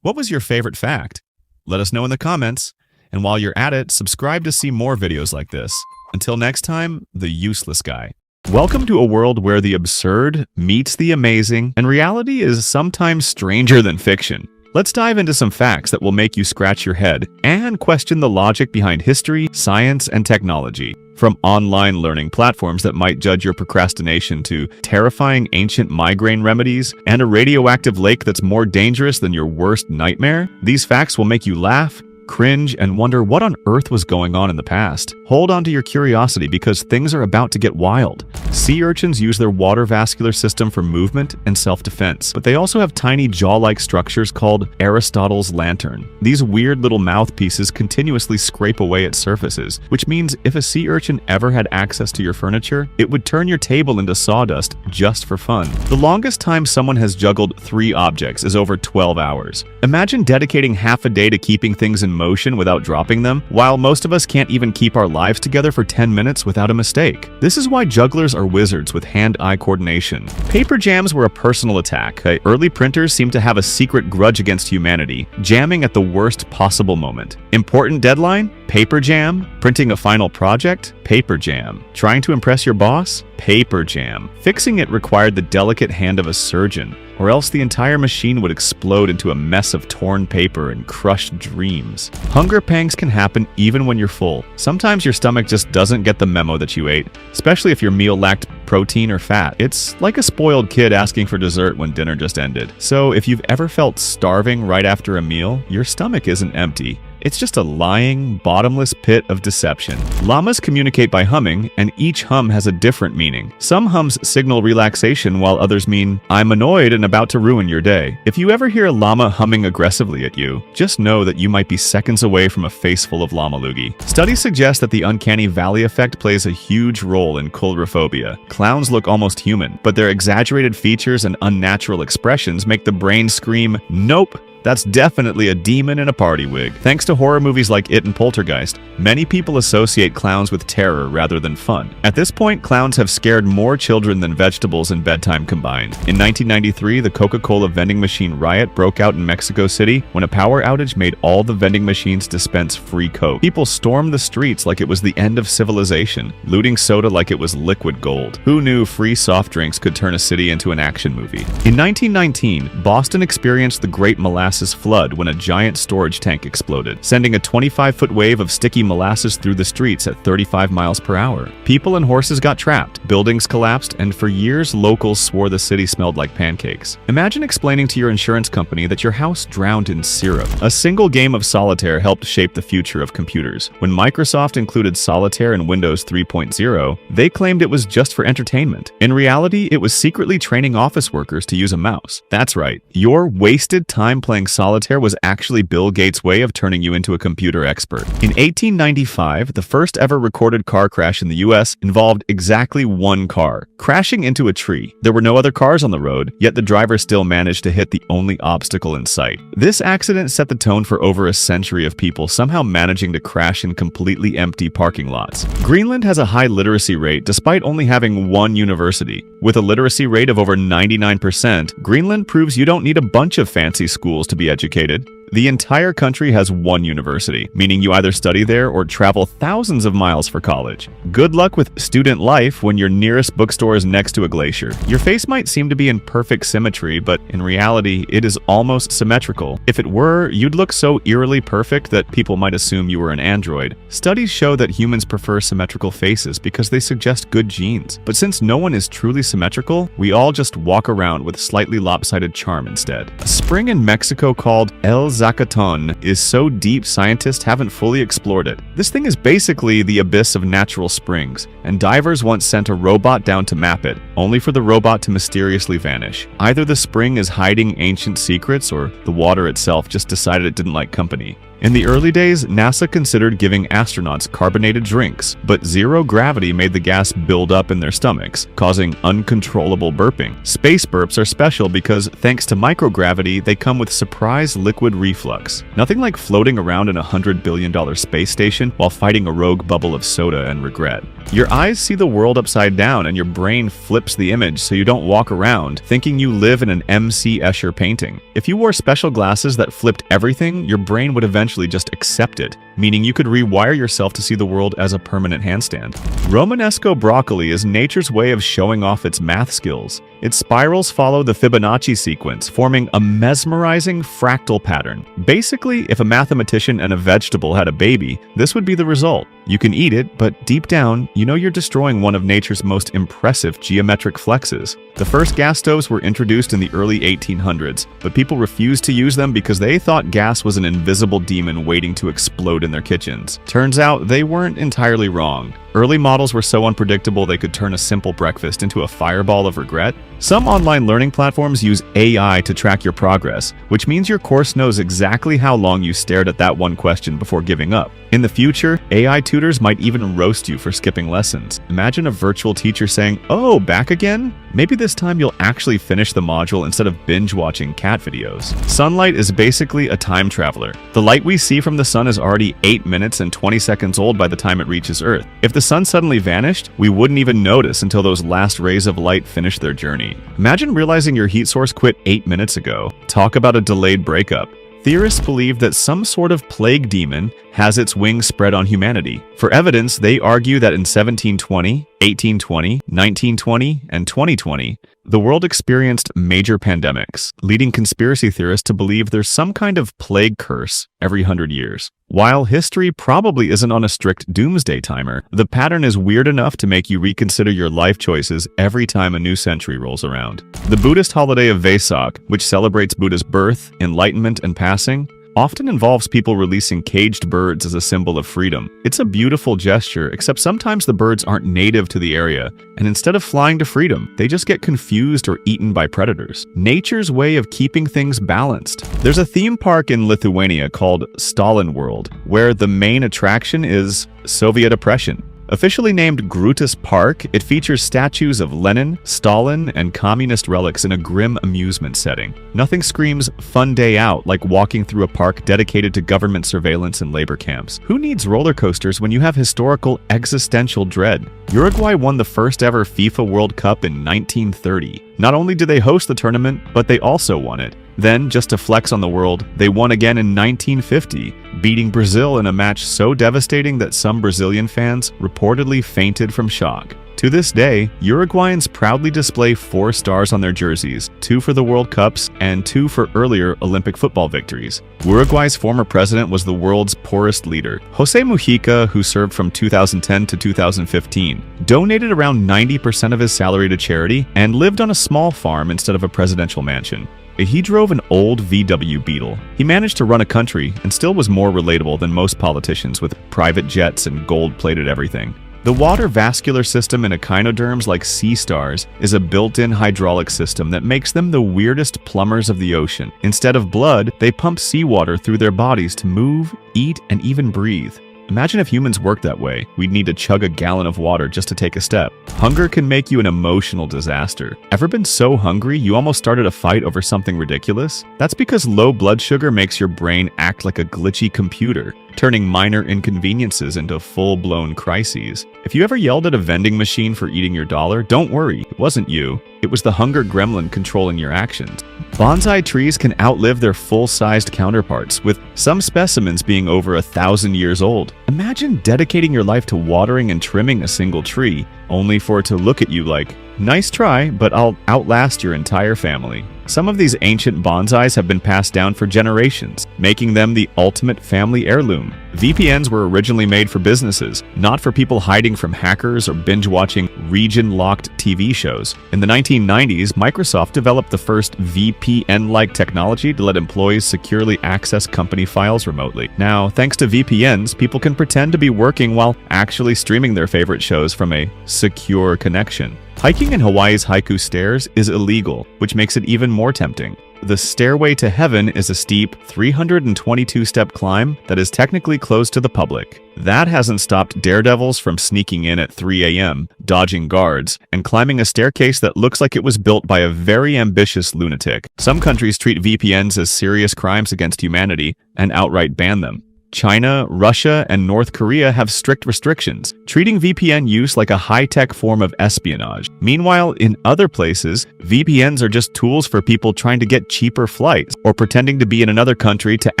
What was your favorite fact? Let us know in the comments. And while you're at it, subscribe to see more videos like this. Until next time, the useless guy. Welcome to a world where the absurd meets the amazing, and reality is sometimes stranger than fiction. Let's dive into some facts that will make you scratch your head and question the logic behind history, science, and technology. From online learning platforms that might judge your procrastination to terrifying ancient migraine remedies and a radioactive lake that's more dangerous than your worst nightmare, these facts will make you laugh, cringe, and wonder what on earth was going on in the past. Hold on to your curiosity because things are about to get wild. Sea urchins use their water vascular system for movement and self-defense, but they also have tiny jaw-like structures called Aristotle's lantern. These weird little mouthpieces continuously scrape away at surfaces, which means if a sea urchin ever had access to your furniture, it would turn your table into sawdust just for fun. The longest time someone has juggled 3 objects is over 12 hours. Imagine dedicating half a day to keeping things in motion without dropping them, while most of us can't even keep our lives together for 10 minutes without a mistake. This is why jugglers are wizards with hand-eye coordination. Paper jams were a personal attack. Early printers seem to have a secret grudge against humanity, jamming at the worst possible moment. Important deadline? Paper jam. Printing a final project? Paper jam. Trying to impress your boss? Paper jam. Fixing it required the delicate hand of a surgeon, or else the entire machine would explode into a mess of torn paper and crushed dreams. Hunger pangs can happen even when you're full. Sometimes your stomach just doesn't get the memo that you ate, especially if your meal lacked protein or fat. It's like a spoiled kid asking for dessert when dinner just ended. So if you've ever felt starving right after a meal, your stomach isn't empty. It's just a lying, bottomless pit of deception. Llamas communicate by humming, and each hum has a different meaning. Some hums signal relaxation, while others mean, I'm annoyed and about to ruin your day. If you ever hear a llama humming aggressively at you, just know that you might be seconds away from a face full of llama loogie. Studies suggest that the uncanny valley effect plays a huge role in coulrophobia. Clowns look almost human, but their exaggerated features and unnatural expressions make the brain scream, nope! That's definitely a demon in a party wig. Thanks to horror movies like It and Poltergeist, many people associate clowns with terror rather than fun. At this point, clowns have scared more children than vegetables and bedtime combined. In 1993, the Coca-Cola vending machine riot broke out in Mexico City when a power outage made all the vending machines dispense free Coke. People stormed the streets like it was the end of civilization, looting soda like it was liquid gold. Who knew free soft drinks could turn a city into an action movie? In 1919, Boston experienced the Great Molasses molasses flood when a giant storage tank exploded, sending a 25-foot wave of sticky molasses through the streets at 35 miles per hour. People and horses got trapped, buildings collapsed, and for years locals swore the city smelled like pancakes. Imagine explaining to your insurance company that your house drowned in syrup. A single game of solitaire helped shape the future of computers. When Microsoft included solitaire in Windows 3.0, they claimed it was just for entertainment. In reality, it was secretly training office workers to use a mouse. That's right, your wasted time playing solitaire was actually Bill Gates' way of turning you into a computer expert. In 1895, the first ever recorded car crash in the US involved exactly one car, crashing into a tree. There were no other cars on the road, yet the driver still managed to hit the only obstacle in sight. This accident set the tone for over a century of people somehow managing to crash in completely empty parking lots. Greenland has a high literacy rate despite only having one university. With a literacy rate of over 99%, Greenland proves you don't need a bunch of fancy schools to be educated. The entire country has one university, meaning you either study there or travel thousands of miles for college. Good luck with student life when your nearest bookstore is next to a glacier. Your face might seem to be in perfect symmetry, but in reality, it is almost symmetrical. If it were, you'd look so eerily perfect that people might assume you were an android. Studies show that humans prefer symmetrical faces because they suggest good genes. But since no one is truly symmetrical, we all just walk around with slightly lopsided charm instead. A spring in Mexico called El Zacaton is so deep scientists haven't fully explored it. This thing is basically the abyss of natural springs, and divers once sent a robot down to map it, only for the robot to mysteriously vanish. Either the spring is hiding ancient secrets, or the water itself just decided it didn't like company. In the early days, NASA considered giving astronauts carbonated drinks, but zero gravity made the gas build up in their stomachs, causing uncontrollable burping. Space burps are special because, thanks to microgravity, they come with surprise liquid reflux. Nothing like floating around in a $100 billion space station while fighting a rogue bubble of soda and regret. Your eyes see the world upside down and your brain flips the image so you don't walk around thinking you live in an M.C. Escher painting. If you wore special glasses that flipped everything, your brain would eventually just accept it, meaning you could rewire yourself to see the world as a permanent handstand. Romanesco broccoli is nature's way of showing off its math skills. Its spirals follow the Fibonacci sequence, forming a mesmerizing fractal pattern. Basically, if a mathematician and a vegetable had a baby, this would be the result. You can eat it, but deep down, you know you're destroying one of nature's most impressive geometric flexes. The first gas stoves were introduced in the early 1800s, but people refused to use them because they thought gas was an invisible demon waiting to explode in their kitchens. Turns out they weren't entirely wrong. Early models were so unpredictable they could turn a simple breakfast into a fireball of regret. Some online learning platforms use AI to track your progress, which means your course knows exactly how long you stared at that one question before giving up. In the future, AI tutors might even roast you for skipping lessons. Imagine a virtual teacher saying, "Oh, back again? Maybe this time you'll actually finish the module instead of binge-watching cat videos." Sunlight is basically a time traveler. The light we see from the sun is already 8 minutes and 20 seconds old by the time it reaches Earth. If the sun suddenly vanished, we wouldn't even notice until those last rays of light finished their journey. Imagine realizing your heat source quit 8 minutes ago. Talk about a delayed breakup. Theorists believe that some sort of plague demon has its wings spread on humanity. For evidence, they argue that in 1720, 1820, 1920, and 2020, the world experienced major pandemics, leading conspiracy theorists to believe there's some kind of plague curse every 100 years. While history probably isn't on a strict doomsday timer, the pattern is weird enough to make you reconsider your life choices every time a new century rolls around. The Buddhist holiday of Vesak, which celebrates Buddha's birth, enlightenment, and passing, often involves people releasing caged birds as a symbol of freedom. It's a beautiful gesture, except sometimes the birds aren't native to the area, and instead of flying to freedom, they just get confused or eaten by predators. Nature's way of keeping things balanced. There's a theme park in Lithuania called Stalin World, where the main attraction is Soviet oppression. Officially named Grutas Park, it features statues of Lenin, Stalin, and communist relics in a grim amusement setting. Nothing screams fun day out like walking through a park dedicated to government surveillance and labor camps. Who needs roller coasters when you have historical existential dread? Uruguay won the first ever FIFA World Cup in 1930. Not only did they host the tournament, but they also won it. Then, just to flex on the world, they won again in 1950, beating Brazil in a match so devastating that some Brazilian fans reportedly fainted from shock. To this day, Uruguayans proudly display 4 stars on their jerseys, 2 for the World Cups and 2 for earlier Olympic football victories. Uruguay's former president was the world's poorest leader. José Mujica, who served from 2010 to 2015, donated around 90% of his salary to charity and lived on a small farm instead of a presidential mansion. He drove an old VW Beetle. He managed to run a country and still was more relatable than most politicians with private jets and gold-plated everything. The water vascular system in echinoderms like sea stars is a built-in hydraulic system that makes them the weirdest plumbers of the ocean. Instead of blood, they pump seawater through their bodies to move, eat, and even breathe. Imagine if humans worked that way. We'd need to chug a gallon of water just to take a step. Hunger can make you an emotional disaster. Ever been so hungry you almost started a fight over something ridiculous? That's because low blood sugar makes your brain act like a glitchy computer, turning minor inconveniences into full-blown crises. If you ever yelled at a vending machine for eating your dollar, don't worry, it wasn't you. It was the hunger gremlin controlling your actions. Bonsai trees can outlive their full-sized counterparts, with some specimens being over 1,000 years old. Imagine dedicating your life to watering and trimming a single tree, only for it to look at you like, "Nice try, but I'll outlast your entire family." Some of these ancient bonsais have been passed down for generations, making them the ultimate family heirloom. VPNs were originally made for businesses, not for people hiding from hackers or binge-watching region-locked TV shows. In the 1990s, Microsoft developed the first VPN-like technology to let employees securely access company files remotely. Now, thanks to VPNs, people can pretend to be working while actually streaming their favorite shows from a secure connection. Hiking in Hawaii's Haiku Stairs is illegal, which makes it even more tempting. The Stairway to Heaven is a steep 322-step climb that is technically closed to the public. That hasn't stopped daredevils from sneaking in at 3 a.m., dodging guards, and climbing a staircase that looks like it was built by a very ambitious lunatic. Some countries treat VPNs as serious crimes against humanity and outright ban them. China, Russia, and North Korea have strict restrictions, treating VPN use like a high-tech form of espionage. Meanwhile, in other places, VPNs are just tools for people trying to get cheaper flights or pretending to be in another country to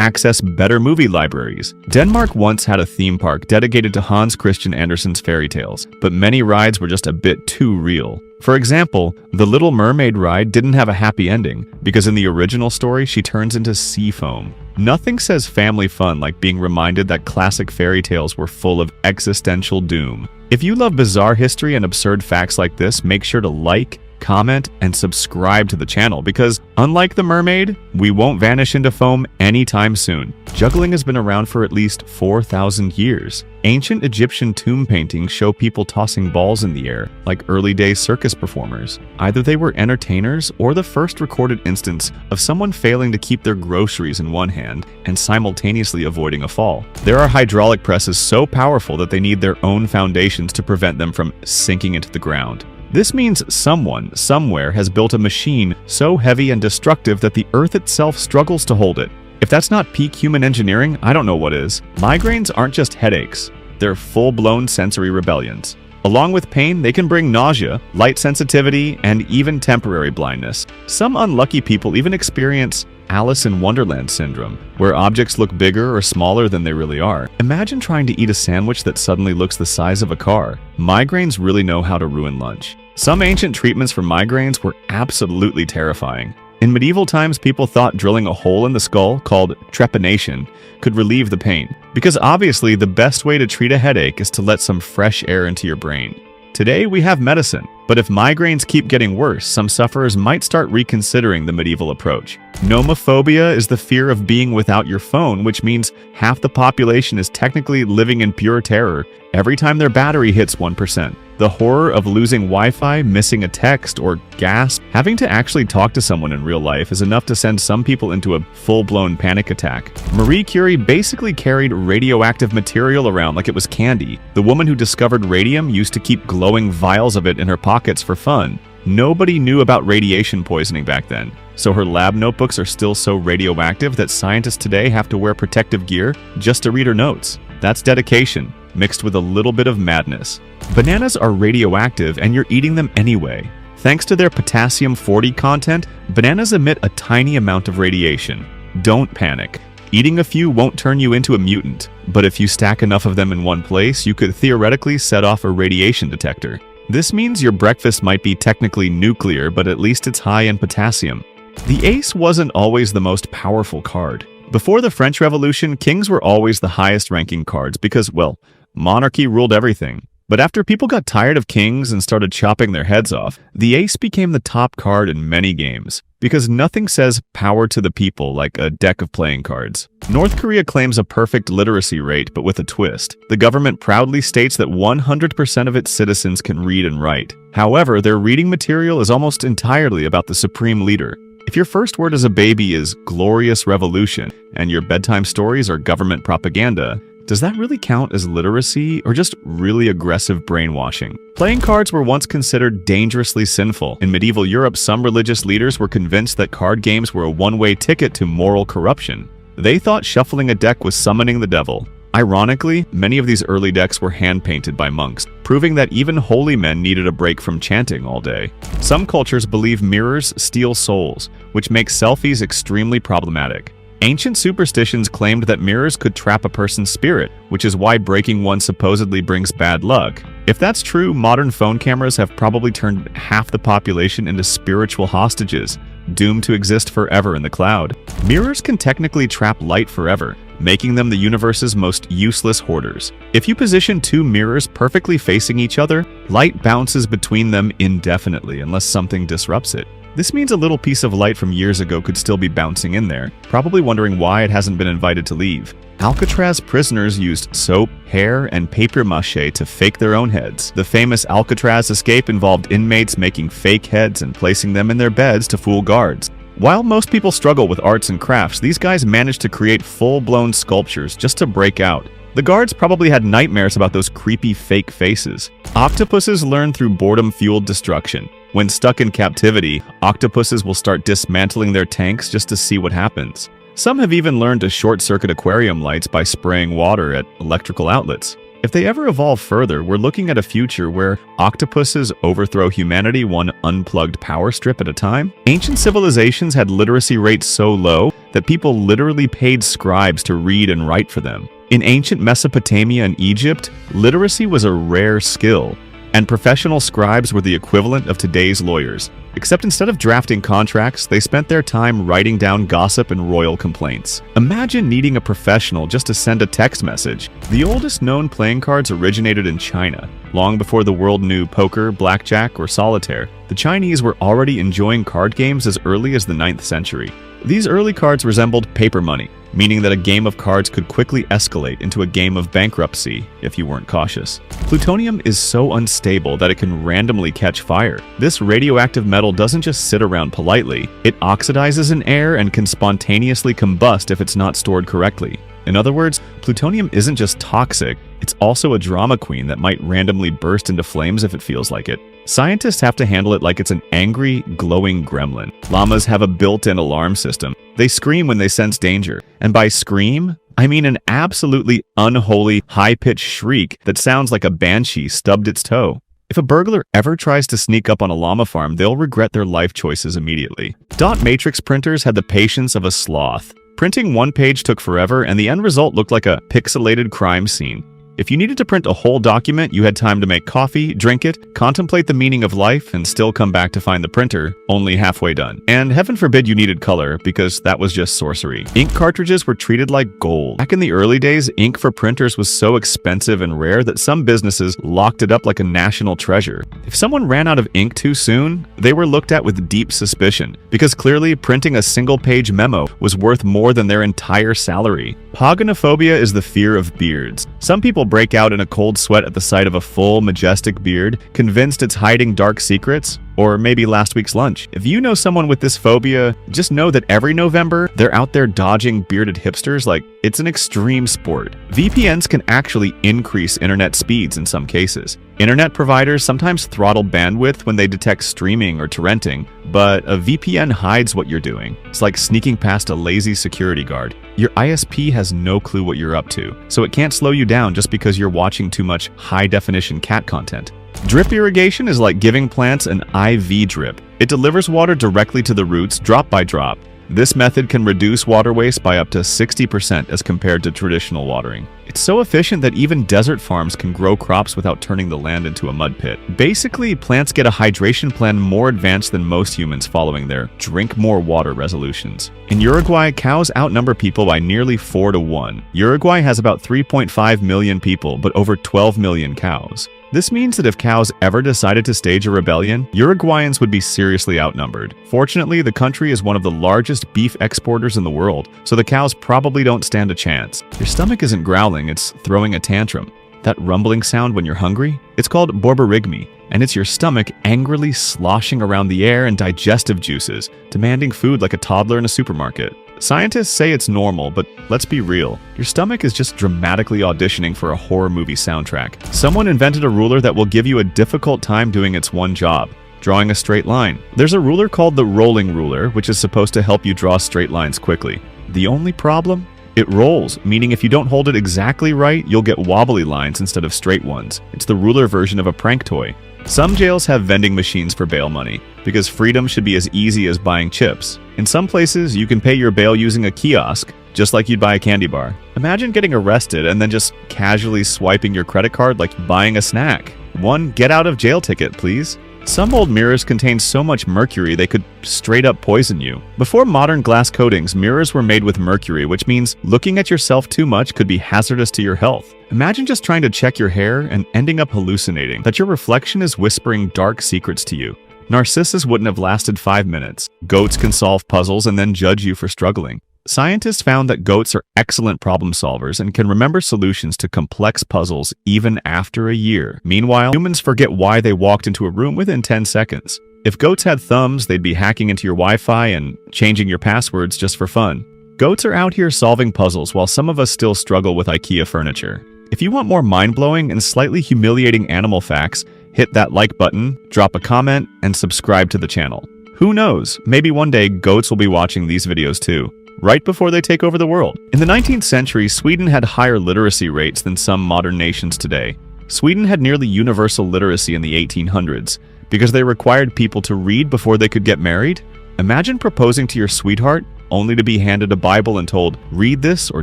access better movie libraries. Denmark once had a theme park dedicated to Hans Christian Andersen's fairy tales, but many rides were just a bit too real. For example, the Little Mermaid ride didn't have a happy ending, because in the original story she turns into sea foam. Nothing says family fun like being reminded that classic fairy tales were full of existential doom. If you love bizarre history and absurd facts like this, make sure to like, comment, and subscribe to the channel because, unlike the mermaid, we won't vanish into foam anytime soon. Juggling has been around for at least 4,000 years. Ancient Egyptian tomb paintings show people tossing balls in the air, like early-day circus performers. Either they were entertainers or the first recorded instance of someone failing to keep their groceries in one hand and simultaneously avoiding a fall. There are hydraulic presses so powerful that they need their own foundations to prevent them from sinking into the ground. This means someone, somewhere, has built a machine so heavy and destructive that the Earth itself struggles to hold it. If that's not peak human engineering, I don't know what is. Migraines aren't just headaches. They're full-blown sensory rebellions. Along with pain, they can bring nausea, light sensitivity, and even temporary blindness. Some unlucky people even experience Alice in Wonderland syndrome, where objects look bigger or smaller than they really are. Imagine trying to eat a sandwich that suddenly looks the size of a car. Migraines really know how to ruin lunch. Some ancient treatments for migraines were absolutely terrifying. In medieval times, people thought drilling a hole in the skull, called trepanation, could relieve the pain. Because obviously, the best way to treat a headache is to let some fresh air into your brain. Today, we have medicine, but if migraines keep getting worse, some sufferers might start reconsidering the medieval approach. Nomophobia is the fear of being without your phone, which means half the population is technically living in pure terror every time their battery hits 1%. The horror of losing Wi-Fi, missing a text, or gasp, having to actually talk to someone in real life is enough to send some people into a full-blown panic attack. Marie Curie basically carried radioactive material around like it was candy. The woman who discovered radium used to keep glowing vials of it in her pockets for fun. Nobody knew about radiation poisoning back then, so her lab notebooks are still so radioactive that scientists today have to wear protective gear just to read her notes. That's dedication, mixed with a little bit of madness. Bananas are radioactive and you're eating them anyway. Thanks to their potassium-40 content, bananas emit a tiny amount of radiation. Don't panic. Eating a few won't turn you into a mutant, but if you stack enough of them in one place, you could theoretically set off a radiation detector. This means your breakfast might be technically nuclear, but at least it's high in potassium. The ace wasn't always the most powerful card. Before the French Revolution, kings were always the highest-ranking cards because, well, monarchy ruled everything. But after people got tired of kings and started chopping their heads off, the ace became the top card in many games, because nothing says power to the people like a deck of playing cards. North Korea claims a perfect literacy rate, but with a twist. The government proudly states that 100% of its citizens can read and write. However, their reading material is almost entirely about the supreme leader. If your first word as a baby is glorious revolution, and your bedtime stories are government propaganda, does that really count as literacy or just really aggressive brainwashing? Playing cards were once considered dangerously sinful. In medieval Europe, some religious leaders were convinced that card games were a one-way ticket to moral corruption. They thought shuffling a deck was summoning the devil. Ironically, many of these early decks were hand-painted by monks, proving that even holy men needed a break from chanting all day. Some cultures believe mirrors steal souls, which makes selfies extremely problematic. Ancient superstitions claimed that mirrors could trap a person's spirit, which is why breaking one supposedly brings bad luck. If that's true, modern phone cameras have probably turned half the population into spiritual hostages, doomed to exist forever in the cloud. Mirrors can technically trap light forever, making them the universe's most useless hoarders. If you position two mirrors perfectly facing each other, light bounces between them indefinitely unless something disrupts it. This means a little piece of light from years ago could still be bouncing in there, probably wondering why it hasn't been invited to leave. Alcatraz prisoners used soap, hair, and papier-mâché to fake their own heads. The famous Alcatraz escape involved inmates making fake heads and placing them in their beds to fool guards. While most people struggle with arts and crafts, these guys managed to create full-blown sculptures just to break out. The guards probably had nightmares about those creepy fake faces. Octopuses learn through boredom-fueled destruction. When stuck in captivity, octopuses will start dismantling their tanks just to see what happens. Some have even learned to short-circuit aquarium lights by spraying water at electrical outlets. If they ever evolve further, we're looking at a future where octopuses overthrow humanity one unplugged power strip at a time. Ancient civilizations had literacy rates so low that people literally paid scribes to read and write for them. In ancient Mesopotamia and Egypt, literacy was a rare skill, and professional scribes were the equivalent of today's lawyers. Except instead of drafting contracts, they spent their time writing down gossip and royal complaints. Imagine needing a professional just to send a text message. The oldest known playing cards originated in China. Long before the world knew poker, blackjack, or solitaire, the Chinese were already enjoying card games as early as the 9th century. These early cards resembled paper money, meaning that a game of cards could quickly escalate into a game of bankruptcy if you weren't cautious. Plutonium is so unstable that it can randomly catch fire. This radioactive metal doesn't just sit around politely, it oxidizes in air and can spontaneously combust if it's not stored correctly. In other words, plutonium isn't just toxic, it's also a drama queen that might randomly burst into flames if it feels like it. Scientists have to handle it like it's an angry, glowing gremlin. Llamas have a built-in alarm system. They scream when they sense danger. And by scream, I mean an absolutely unholy, high-pitched shriek that sounds like a banshee stubbed its toe. If a burglar ever tries to sneak up on a llama farm, they'll regret their life choices immediately. Dot matrix printers had the patience of a sloth. Printing one page took forever, and the end result looked like a pixelated crime scene. If you needed to print a whole document, you had time to make coffee, drink it, contemplate the meaning of life, and still come back to find the printer, only halfway done. And heaven forbid you needed color, because that was just sorcery. Ink cartridges were treated like gold. Back in the early days, ink for printers was so expensive and rare that some businesses locked it up like a national treasure. If someone ran out of ink too soon, they were looked at with deep suspicion, because clearly printing a single-page memo was worth more than their entire salary. Paganophobia is the fear of beards. Some people break out in a cold sweat at the sight of a full, majestic beard, convinced it's hiding dark secrets, or maybe last week's lunch. If you know someone with this phobia, just know that every November, they're out there dodging bearded hipsters like it's an extreme sport. VPNs can actually increase internet speeds in some cases. Internet providers sometimes throttle bandwidth when they detect streaming or torrenting, but a VPN hides what you're doing. It's like sneaking past a lazy security guard. Your ISP has no clue what you're up to, so it can't slow you down just because you're watching too much high-definition cat content. Drip irrigation is like giving plants an IV drip. It delivers water directly to the roots, drop by drop. This method can reduce water waste by up to 60% as compared to traditional watering. It's so efficient that even desert farms can grow crops without turning the land into a mud pit. Basically, plants get a hydration plan more advanced than most humans following their drink more water resolutions. In Uruguay, cows outnumber people by nearly 4 to 1. Uruguay has about 3.5 million people, but over 12 million cows. This means that if cows ever decided to stage a rebellion, Uruguayans would be seriously outnumbered. Fortunately, the country is one of the largest beef exporters in the world, so the cows probably don't stand a chance. Your stomach isn't growling, it's throwing a tantrum. That rumbling sound when you're hungry? It's called borborygmi, and it's your stomach angrily sloshing around the air and digestive juices, demanding food like a toddler in a supermarket. Scientists say it's normal, but let's be real. Your stomach is just dramatically auditioning for a horror movie soundtrack. Someone invented a ruler that will give you a difficult time doing its one job: drawing a straight line. There's a ruler called the rolling ruler, which is supposed to help you draw straight lines quickly. The only problem? It rolls, meaning if you don't hold it exactly right, you'll get wobbly lines instead of straight ones. It's the ruler version of a prank toy. Some jails have vending machines for bail money, because freedom should be as easy as buying chips. In some places, you can pay your bail using a kiosk, just like you'd buy a candy bar. Imagine getting arrested and then just casually swiping your credit card like buying a snack. One get out of jail ticket, please. Some old mirrors contain so much mercury they could straight up poison you. Before modern glass coatings, mirrors were made with mercury, which means looking at yourself too much could be hazardous to your health. Imagine just trying to check your hair and ending up hallucinating that your reflection is whispering dark secrets to you. Narcissus wouldn't have lasted 5 minutes. Goats can solve puzzles and then judge you for struggling. Scientists found that goats are excellent problem solvers and can remember solutions to complex puzzles even after a year. Meanwhile, humans forget why they walked into a room within 10 seconds. If goats had thumbs, they'd be hacking into your Wi-Fi and changing your passwords just for fun. Goats are out here solving puzzles while some of us still struggle with IKEA furniture. If you want more mind-blowing and slightly humiliating animal facts, hit that like button, drop a comment, and subscribe to the channel. Who knows, maybe one day goats will be watching these videos too, right before they take over the world. In the 19th century, Sweden had higher literacy rates than some modern nations today. Sweden had nearly universal literacy in the 1800s because they required people to read before they could get married. Imagine proposing to your sweetheart only to be handed a Bible and told, "Read this or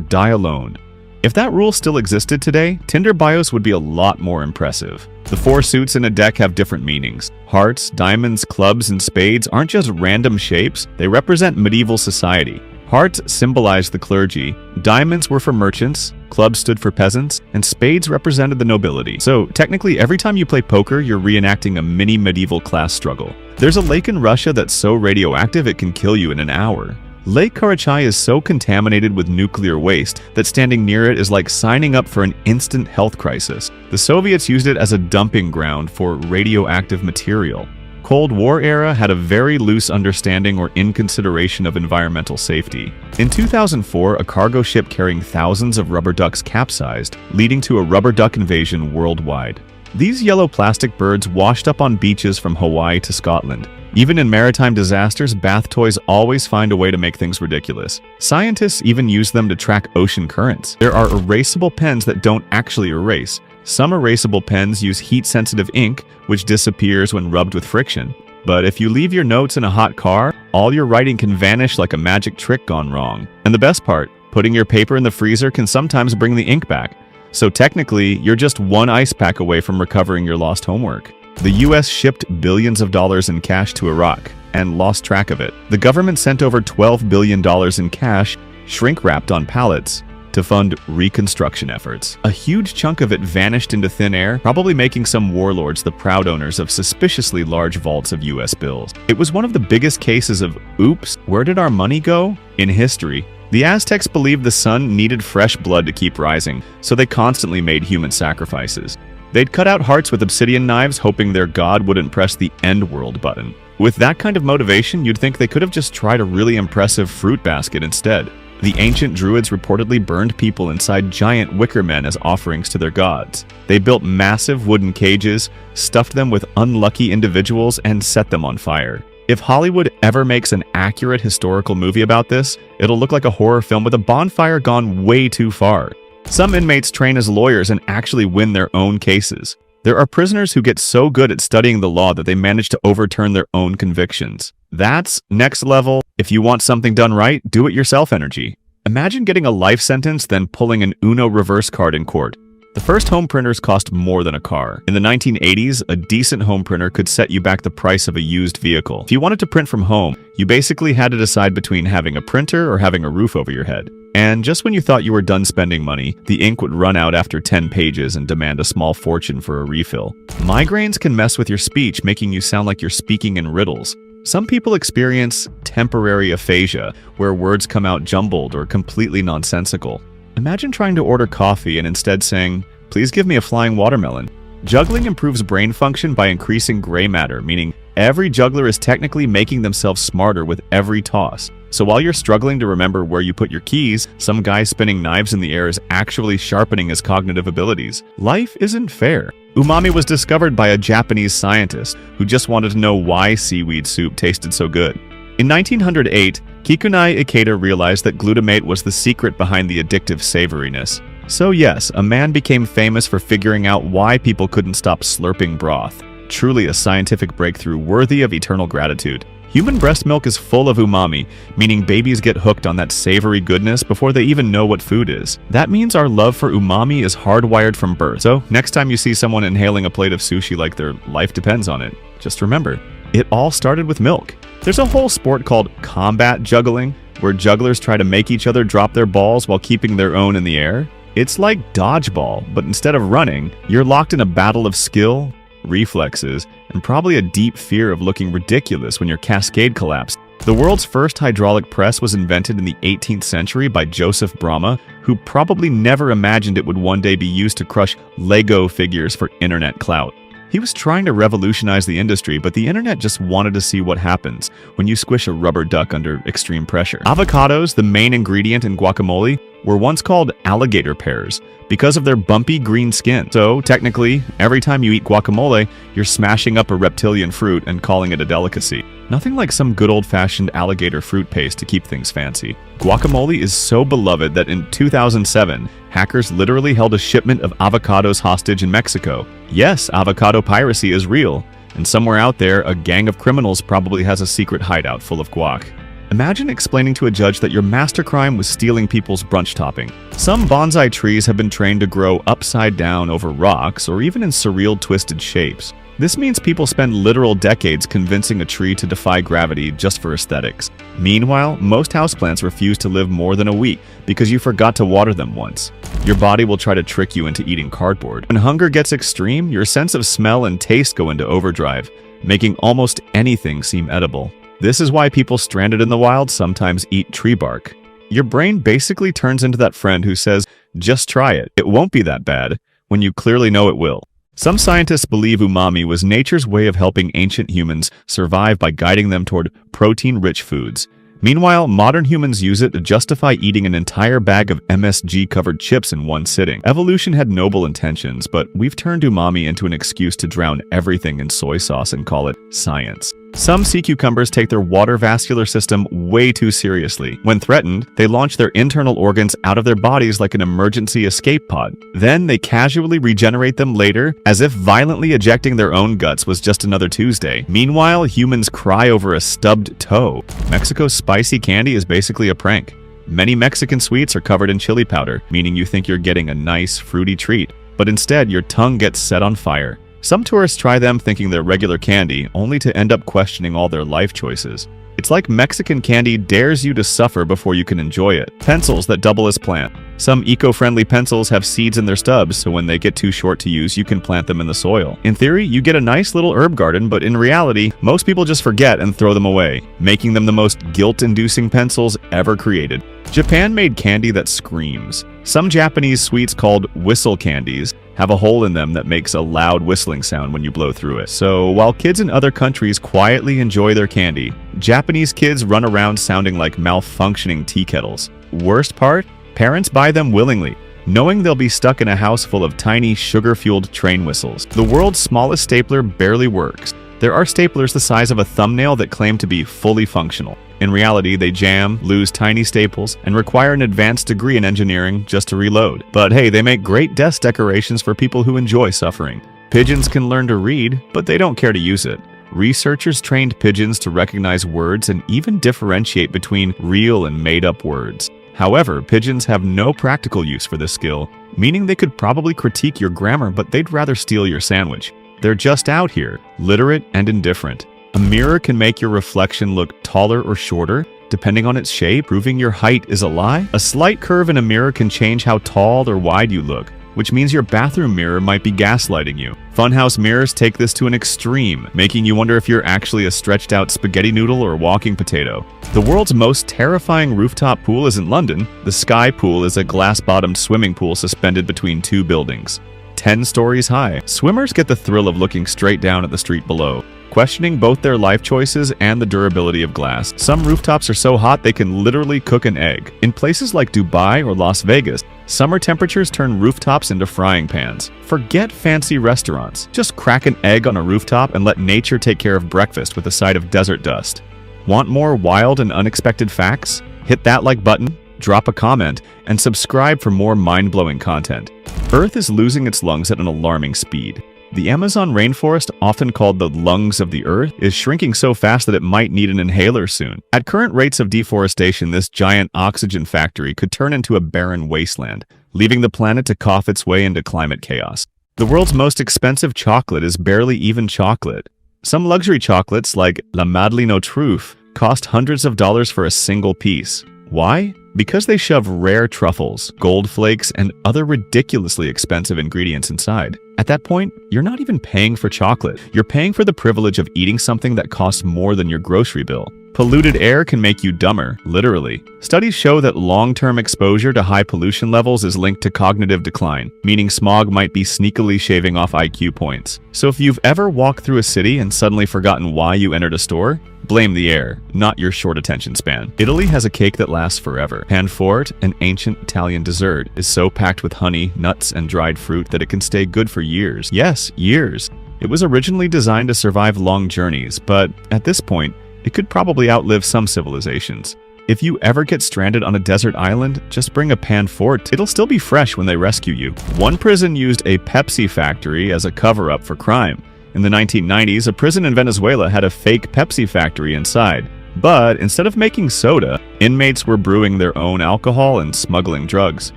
die alone." If that rule still existed today, Tinder bios would be a lot more impressive. The 4 suits in a deck have different meanings. Hearts, diamonds, clubs, and spades aren't just random shapes, they represent medieval society. Hearts symbolize the clergy, diamonds were for merchants, clubs stood for peasants, and spades represented the nobility. So technically, every time you play poker, you're reenacting a mini medieval class struggle. There's a lake in Russia that's so radioactive it can kill you in an hour. Lake Karachay is so contaminated with nuclear waste that standing near it is like signing up for an instant health crisis. The Soviets used it as a dumping ground for radioactive material. Cold War era had a very loose understanding or inconsideration of environmental safety. In 2004, a cargo ship carrying thousands of rubber ducks capsized, leading to a rubber duck invasion worldwide. These yellow plastic birds washed up on beaches from Hawaii to Scotland. Even in maritime disasters, bath toys always find a way to make things ridiculous. Scientists even use them to track ocean currents. There are erasable pens that don't actually erase. Some erasable pens use heat-sensitive ink, which disappears when rubbed with friction. But if you leave your notes in a hot car, all your writing can vanish like a magic trick gone wrong. And the best part, putting your paper in the freezer can sometimes bring the ink back. So technically, you're just one ice pack away from recovering your lost homework. The US shipped billions of dollars in cash to Iraq and lost track of it. The government sent over $12 billion in cash, shrink-wrapped on pallets, to fund reconstruction efforts. A huge chunk of it vanished into thin air, probably making some warlords the proud owners of suspiciously large vaults of US bills. It was one of the biggest cases of, oops, where did our money go? In history. The Aztecs believed the sun needed fresh blood to keep rising, so they constantly made human sacrifices. They'd cut out hearts with obsidian knives, hoping their god wouldn't press the end world button. With that kind of motivation, you'd think they could have just tried a really impressive fruit basket instead. The ancient druids reportedly burned people inside giant wicker men as offerings to their gods. They built massive wooden cages, stuffed them with unlucky individuals, and set them on fire. If Hollywood ever makes an accurate historical movie about this, it'll look like a horror film with a bonfire gone way too far. Some inmates train as lawyers and actually win their own cases. There are prisoners who get so good at studying the law that they manage to overturn their own convictions. That's next level. If you want something done right, do it yourself energy. Imagine getting a life sentence, then pulling an Uno reverse card in court. The first home printers cost more than a car. In the 1980s, a decent home printer could set you back the price of a used vehicle. If you wanted to print from home, you basically had to decide between having a printer or having a roof over your head. And just when you thought you were done spending money, the ink would run out after 10 pages and demand a small fortune for a refill. Migraines can mess with your speech, making you sound like you're speaking in riddles. Some people experience temporary aphasia, where words come out jumbled or completely nonsensical. Imagine trying to order coffee and instead saying, "Please give me a flying watermelon." Juggling improves brain function by increasing gray matter, meaning every juggler is technically making themselves smarter with every toss. So while you're struggling to remember where you put your keys, some guy spinning knives in the air is actually sharpening his cognitive abilities. Life isn't fair. Umami was discovered by a Japanese scientist who just wanted to know why seaweed soup tasted so good. In 1908, Kikunai Ikeda realized that glutamate was the secret behind the addictive savoriness. So yes, a man became famous for figuring out why people couldn't stop slurping broth. Truly a scientific breakthrough worthy of eternal gratitude. Human breast milk is full of umami, meaning babies get hooked on that savory goodness before they even know what food is. That means our love for umami is hardwired from birth. So next time you see someone inhaling a plate of sushi like their life depends on it, just remember, it all started with milk. There's a whole sport called combat juggling, where jugglers try to make each other drop their balls while keeping their own in the air. It's like dodgeball, but instead of running, you're locked in a battle of skill, reflexes, and probably a deep fear of looking ridiculous when your cascade collapsed. The world's first hydraulic press was invented in the 18th century by Joseph Bramah, who probably never imagined it would one day be used to crush Lego figures for internet clout. He was trying to revolutionize the industry, but the internet just wanted to see what happens when you squish a rubber duck under extreme pressure. Avocados, the main ingredient in guacamole, were once called alligator pears because of their bumpy green skin. So technically, every time you eat guacamole, you're smashing up a reptilian fruit and calling it a delicacy. Nothing like some good old-fashioned alligator fruit paste to keep things fancy. Guacamole is so beloved that in 2007, hackers literally held a shipment of avocados hostage in Mexico. Yes, avocado piracy is real, and somewhere out there, a gang of criminals probably has a secret hideout full of guac. Imagine explaining to a judge that your master crime was stealing people's brunch topping. Some bonsai trees have been trained to grow upside down over rocks or even in surreal twisted shapes. This means people spend literal decades convincing a tree to defy gravity just for aesthetics. Meanwhile, most houseplants refuse to live more than a week because you forgot to water them once. Your body will try to trick you into eating cardboard. When hunger gets extreme, your sense of smell and taste go into overdrive, making almost anything seem edible. This is why people stranded in the wild sometimes eat tree bark. Your brain basically turns into that friend who says, "Just try it. It won't be that bad," when you clearly know it will. Some scientists believe umami was nature's way of helping ancient humans survive by guiding them toward protein-rich foods. Meanwhile, modern humans use it to justify eating an entire bag of MSG-covered chips in one sitting. Evolution had noble intentions, but we've turned umami into an excuse to drown everything in soy sauce and call it science. Some sea cucumbers take their water vascular system way too seriously. When threatened, they launch their internal organs out of their bodies like an emergency escape pod. Then they casually regenerate them later, as if violently ejecting their own guts was just another Tuesday. Meanwhile, humans cry over a stubbed toe. Mexico's spicy candy is basically a prank. Many Mexican sweets are covered in chili powder, meaning you think you're getting a nice, fruity treat, but instead your tongue gets set on fire. Some tourists try them thinking they're regular candy, only to end up questioning all their life choices. It's like Mexican candy dares you to suffer before you can enjoy it. Pencils that double as plant. Some eco-friendly pencils have seeds in their stubs, so when they get too short to use, you can plant them in the soil. In theory, you get a nice little herb garden, but in reality, most people just forget and throw them away, making them the most guilt-inducing pencils ever created. Japan made candy that screams. Some Japanese sweets called whistle candies have a hole in them that makes a loud whistling sound when you blow through it. So while kids in other countries quietly enjoy their candy, Japanese kids run around sounding like malfunctioning tea kettles. Worst part? Parents buy them willingly, knowing they'll be stuck in a house full of tiny sugar-fueled train whistles. The world's smallest stapler barely works. There are staplers the size of a thumbnail that claim to be fully functional. In reality, they jam, lose tiny staples, and require an advanced degree in engineering just to reload. But hey, they make great desk decorations for people who enjoy suffering. Pigeons can learn to read, but they don't care to use it. Researchers trained pigeons to recognize words and even differentiate between real and made-up words. However, pigeons have no practical use for this skill, meaning they could probably critique your grammar, but they'd rather steal your sandwich. They're just out here, literate and indifferent. A mirror can make your reflection look taller or shorter, depending on its shape, proving your height is a lie. A slight curve in a mirror can change how tall or wide you look, which means your bathroom mirror might be gaslighting you. Funhouse mirrors take this to an extreme, making you wonder if you're actually a stretched out spaghetti noodle or walking potato. The world's most terrifying rooftop pool is in London. The Sky Pool is a glass-bottomed swimming pool suspended between two buildings. 10 stories high. Swimmers get the thrill of looking straight down at the street below, questioning both their life choices and the durability of glass. Some rooftops are so hot they can literally cook an egg. In places like Dubai or Las Vegas, summer temperatures turn rooftops into frying pans. Forget fancy restaurants. Just crack an egg on a rooftop and let nature take care of breakfast with a side of desert dust. Want more wild and unexpected facts? Hit that like button, drop a comment, and subscribe for more mind-blowing content. Earth is losing its lungs at an alarming speed. The Amazon rainforest, often called the lungs of the earth, is shrinking so fast that it might need an inhaler soon. At current rates of deforestation, this giant oxygen factory could turn into a barren wasteland, leaving the planet to cough its way into climate chaos. The world's most expensive chocolate is barely even chocolate. Some luxury chocolates, like La Madeleine aux Truffes, cost hundreds of dollars for a single piece. Why? Because they shove rare truffles, gold flakes, and other ridiculously expensive ingredients inside. At that point, you're not even paying for chocolate. You're paying for the privilege of eating something that costs more than your grocery bill. Polluted air can make you dumber, literally. Studies show that long-term exposure to high pollution levels is linked to cognitive decline, meaning smog might be sneakily shaving off IQ points. So if you've ever walked through a city and suddenly forgotten why you entered a store, blame the air, not your short attention span. Italy has a cake that lasts forever. Panforte, an ancient Italian dessert, is so packed with honey, nuts, and dried fruit that it can stay good for years. Yes, years. It was originally designed to survive long journeys, but at this point, it could probably outlive some civilizations. If you ever get stranded on a desert island, just bring a Panforte. It'll still be fresh when they rescue you. One prison used a Pepsi factory as a cover-up for crime. In the 1990s, a prison in Venezuela had a fake Pepsi factory inside. But instead of making soda, inmates were brewing their own alcohol and smuggling drugs.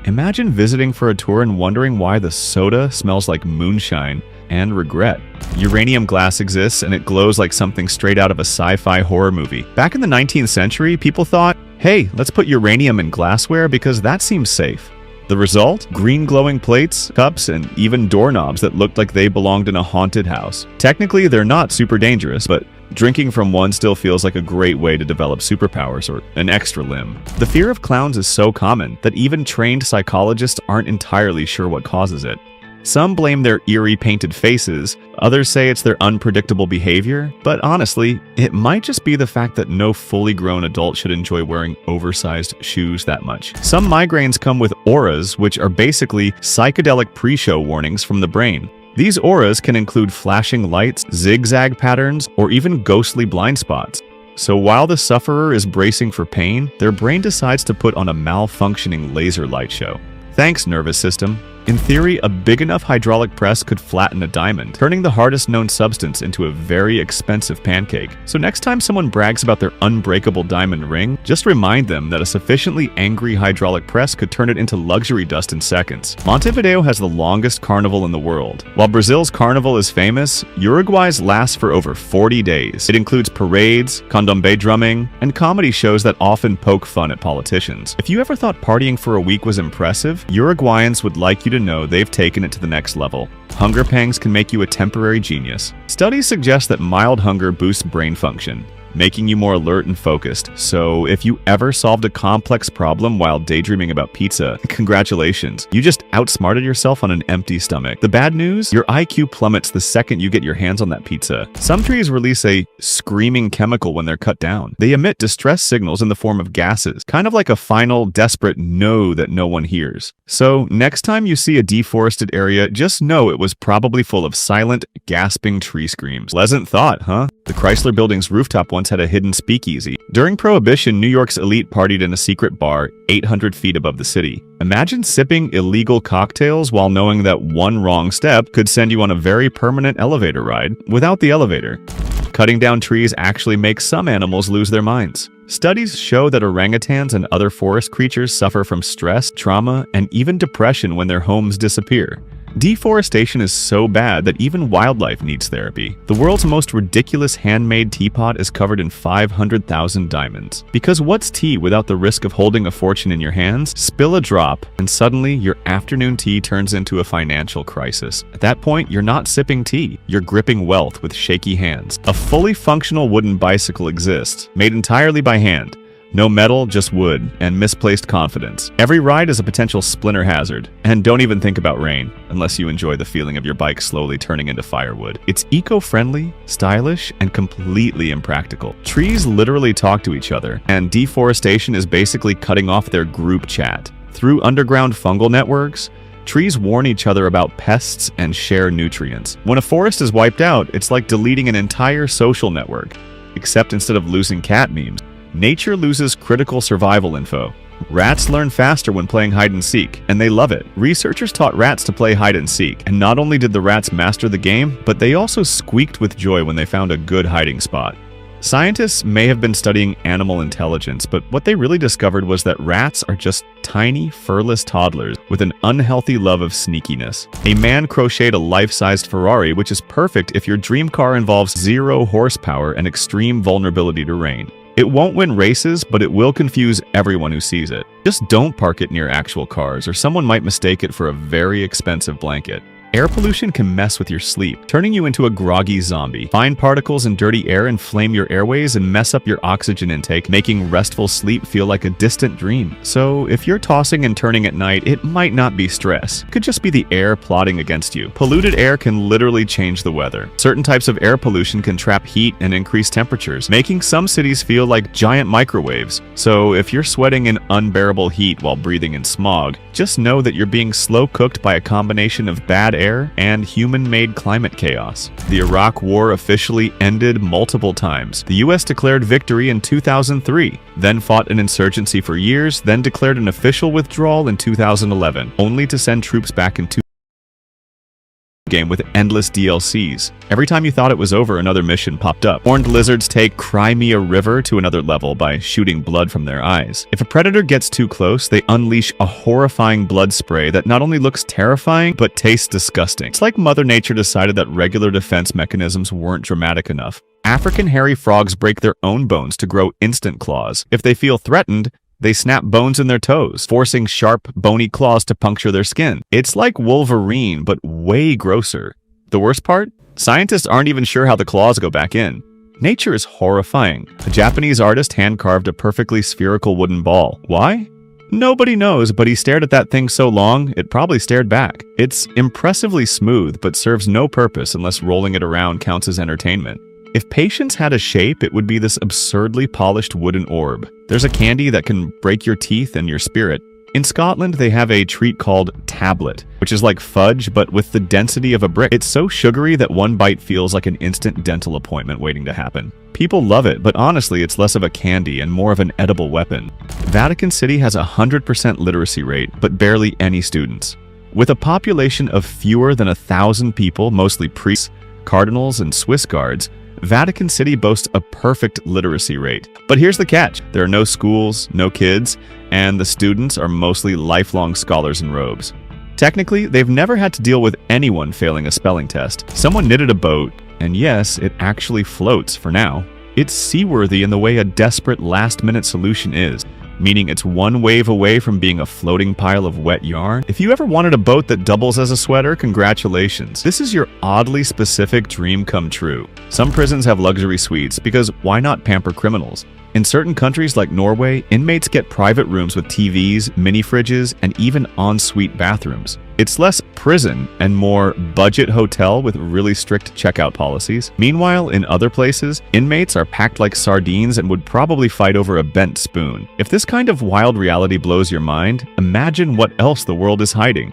Imagine visiting for a tour and wondering why the soda smells like moonshine and regret. Uranium glass exists and it glows like something straight out of a sci-fi horror movie. Back in the 19th century, people thought, hey, let's put uranium in glassware because that seems safe. The result? Green glowing plates, cups, and even doorknobs that looked like they belonged in a haunted house. Technically, they're not super dangerous, but drinking from one still feels like a great way to develop superpowers or an extra limb. The fear of clowns is so common that even trained psychologists aren't entirely sure what causes it. Some blame their eerie painted faces, others say it's their unpredictable behavior, but honestly, it might just be the fact that no fully grown adult should enjoy wearing oversized shoes that much. Some migraines come with auras, which are basically psychedelic pre-show warnings from the brain. These auras can include flashing lights, zigzag patterns, or even ghostly blind spots. So while the sufferer is bracing for pain, their brain decides to put on a malfunctioning laser light show. Thanks, nervous system. In theory, a big enough hydraulic press could flatten a diamond, turning the hardest known substance into a very expensive pancake. So next time someone brags about their unbreakable diamond ring, just remind them that a sufficiently angry hydraulic press could turn it into luxury dust in seconds. Montevideo has the longest carnival in the world. While Brazil's carnival is famous, Uruguay's lasts for over 40 days. It includes parades, candomblé drumming, and comedy shows that often poke fun at politicians. If you ever thought partying for a week was impressive, Uruguayans would like you to know they've taken it to the next level. Hunger pangs can make you a temporary genius. Studies suggest that mild hunger boosts brain function, making you more alert and focused. So if you ever solved a complex problem while daydreaming about pizza, congratulations. You just outsmarted yourself on an empty stomach. The bad news? Your IQ plummets the second you get your hands on that pizza. Some trees release a screaming chemical when they're cut down. They emit distress signals in the form of gases, kind of like a final, desperate no that no one hears. So next time you see a deforested area, just know it was probably full of silent, gasping tree screams. Pleasant thought, huh? The Chrysler Building's rooftop once had a hidden speakeasy. During Prohibition, New York's elite partied in a secret bar 800 feet above the city. Imagine sipping illegal cocktails while knowing that one wrong step could send you on a very permanent elevator ride without the elevator. Cutting down trees actually makes some animals lose their minds. Studies show that orangutans and other forest creatures suffer from stress, trauma, and even depression when their homes disappear. Deforestation is so bad that even wildlife needs therapy. The world's most ridiculous handmade teapot is covered in 500,000 diamonds. Because what's tea without the risk of holding a fortune in your hands? Spill a drop, and suddenly your afternoon tea turns into a financial crisis. At that point, you're not sipping tea, you're gripping wealth with shaky hands. A fully functional wooden bicycle exists, made entirely by hand. No metal, just wood, and misplaced confidence. Every ride is a potential splinter hazard. And don't even think about rain, unless you enjoy the feeling of your bike slowly turning into firewood. It's eco-friendly, stylish, and completely impractical. Trees literally talk to each other, and deforestation is basically cutting off their group chat. Through underground fungal networks, trees warn each other about pests and share nutrients. When a forest is wiped out, it's like deleting an entire social network. Except instead of losing cat memes, nature loses critical survival info. Rats learn faster when playing hide-and-seek, and they love it. Researchers taught rats to play hide-and-seek, and not only did the rats master the game, but they also squeaked with joy when they found a good hiding spot. Scientists may have been studying animal intelligence, but what they really discovered was that rats are just tiny, furless toddlers with an unhealthy love of sneakiness. A man crocheted a life-sized Ferrari, which is perfect if your dream car involves 0 horsepower and extreme vulnerability to rain. It won't win races, but it will confuse everyone who sees it. Just don't park it near actual cars, or someone might mistake it for a very expensive blanket. Air pollution can mess with your sleep, turning you into a groggy zombie. Fine particles and dirty air inflame your airways and mess up your oxygen intake, making restful sleep feel like a distant dream. So if you're tossing and turning at night, it might not be stress. It could just be the air plotting against you. Polluted air can literally change the weather. Certain types of air pollution can trap heat and increase temperatures, making some cities feel like giant microwaves. So if you're sweating in unbearable heat while breathing in smog, just know that you're being slow cooked by a combination of bad air and human-made climate chaos. The Iraq War officially ended multiple times. The US declared victory in 2003, then fought an insurgency for years, then declared an official withdrawal in 2011, only to send troops back in game with endless DLCs. Every time you thought it was over, another mission popped up. Horned lizards take Crimea River to another level by shooting blood from their eyes. If a predator gets too close, they unleash a horrifying blood spray that not only looks terrifying, but tastes disgusting. It's like Mother Nature decided that regular defense mechanisms weren't dramatic enough. African hairy frogs break their own bones to grow instant claws. If they feel threatened, they snap bones in their toes, forcing sharp, bony claws to puncture their skin. It's like Wolverine, but way grosser. The worst part? Scientists aren't even sure how the claws go back in. Nature is horrifying. A Japanese artist hand-carved a perfectly spherical wooden ball. Why? Nobody knows, but he stared at that thing so long, it probably stared back. It's impressively smooth, but serves no purpose unless rolling it around counts as entertainment. If patience had a shape, it would be this absurdly polished wooden orb. There's a candy that can break your teeth and your spirit. In Scotland, they have a treat called tablet, which is like fudge, but with the density of a brick. It's so sugary that one bite feels like an instant dental appointment waiting to happen. People love it, but honestly, it's less of a candy and more of an edible weapon. Vatican City has a 100% literacy rate, but barely any students. With a population of fewer than 1,000 people, mostly priests, cardinals, and Swiss guards, Vatican City boasts a perfect literacy rate. But here's the catch. There are no schools, no kids, and the students are mostly lifelong scholars in robes. Technically, they've never had to deal with anyone failing a spelling test. Someone knitted a boat, and yes, it actually floats for now. It's seaworthy in the way a desperate last-minute solution is, meaning it's one wave away from being a floating pile of wet yarn. If you ever wanted a boat that doubles as a sweater, congratulations. This is your oddly specific dream come true. Some prisons have luxury suites because why not pamper criminals? In certain countries like Norway, inmates get private rooms with TVs, mini fridges, and even en-suite bathrooms. It's less prison and more budget hotel with really strict checkout policies. Meanwhile, in other places, inmates are packed like sardines and would probably fight over a bent spoon. If this kind of wild reality blows your mind, imagine what else the world is hiding.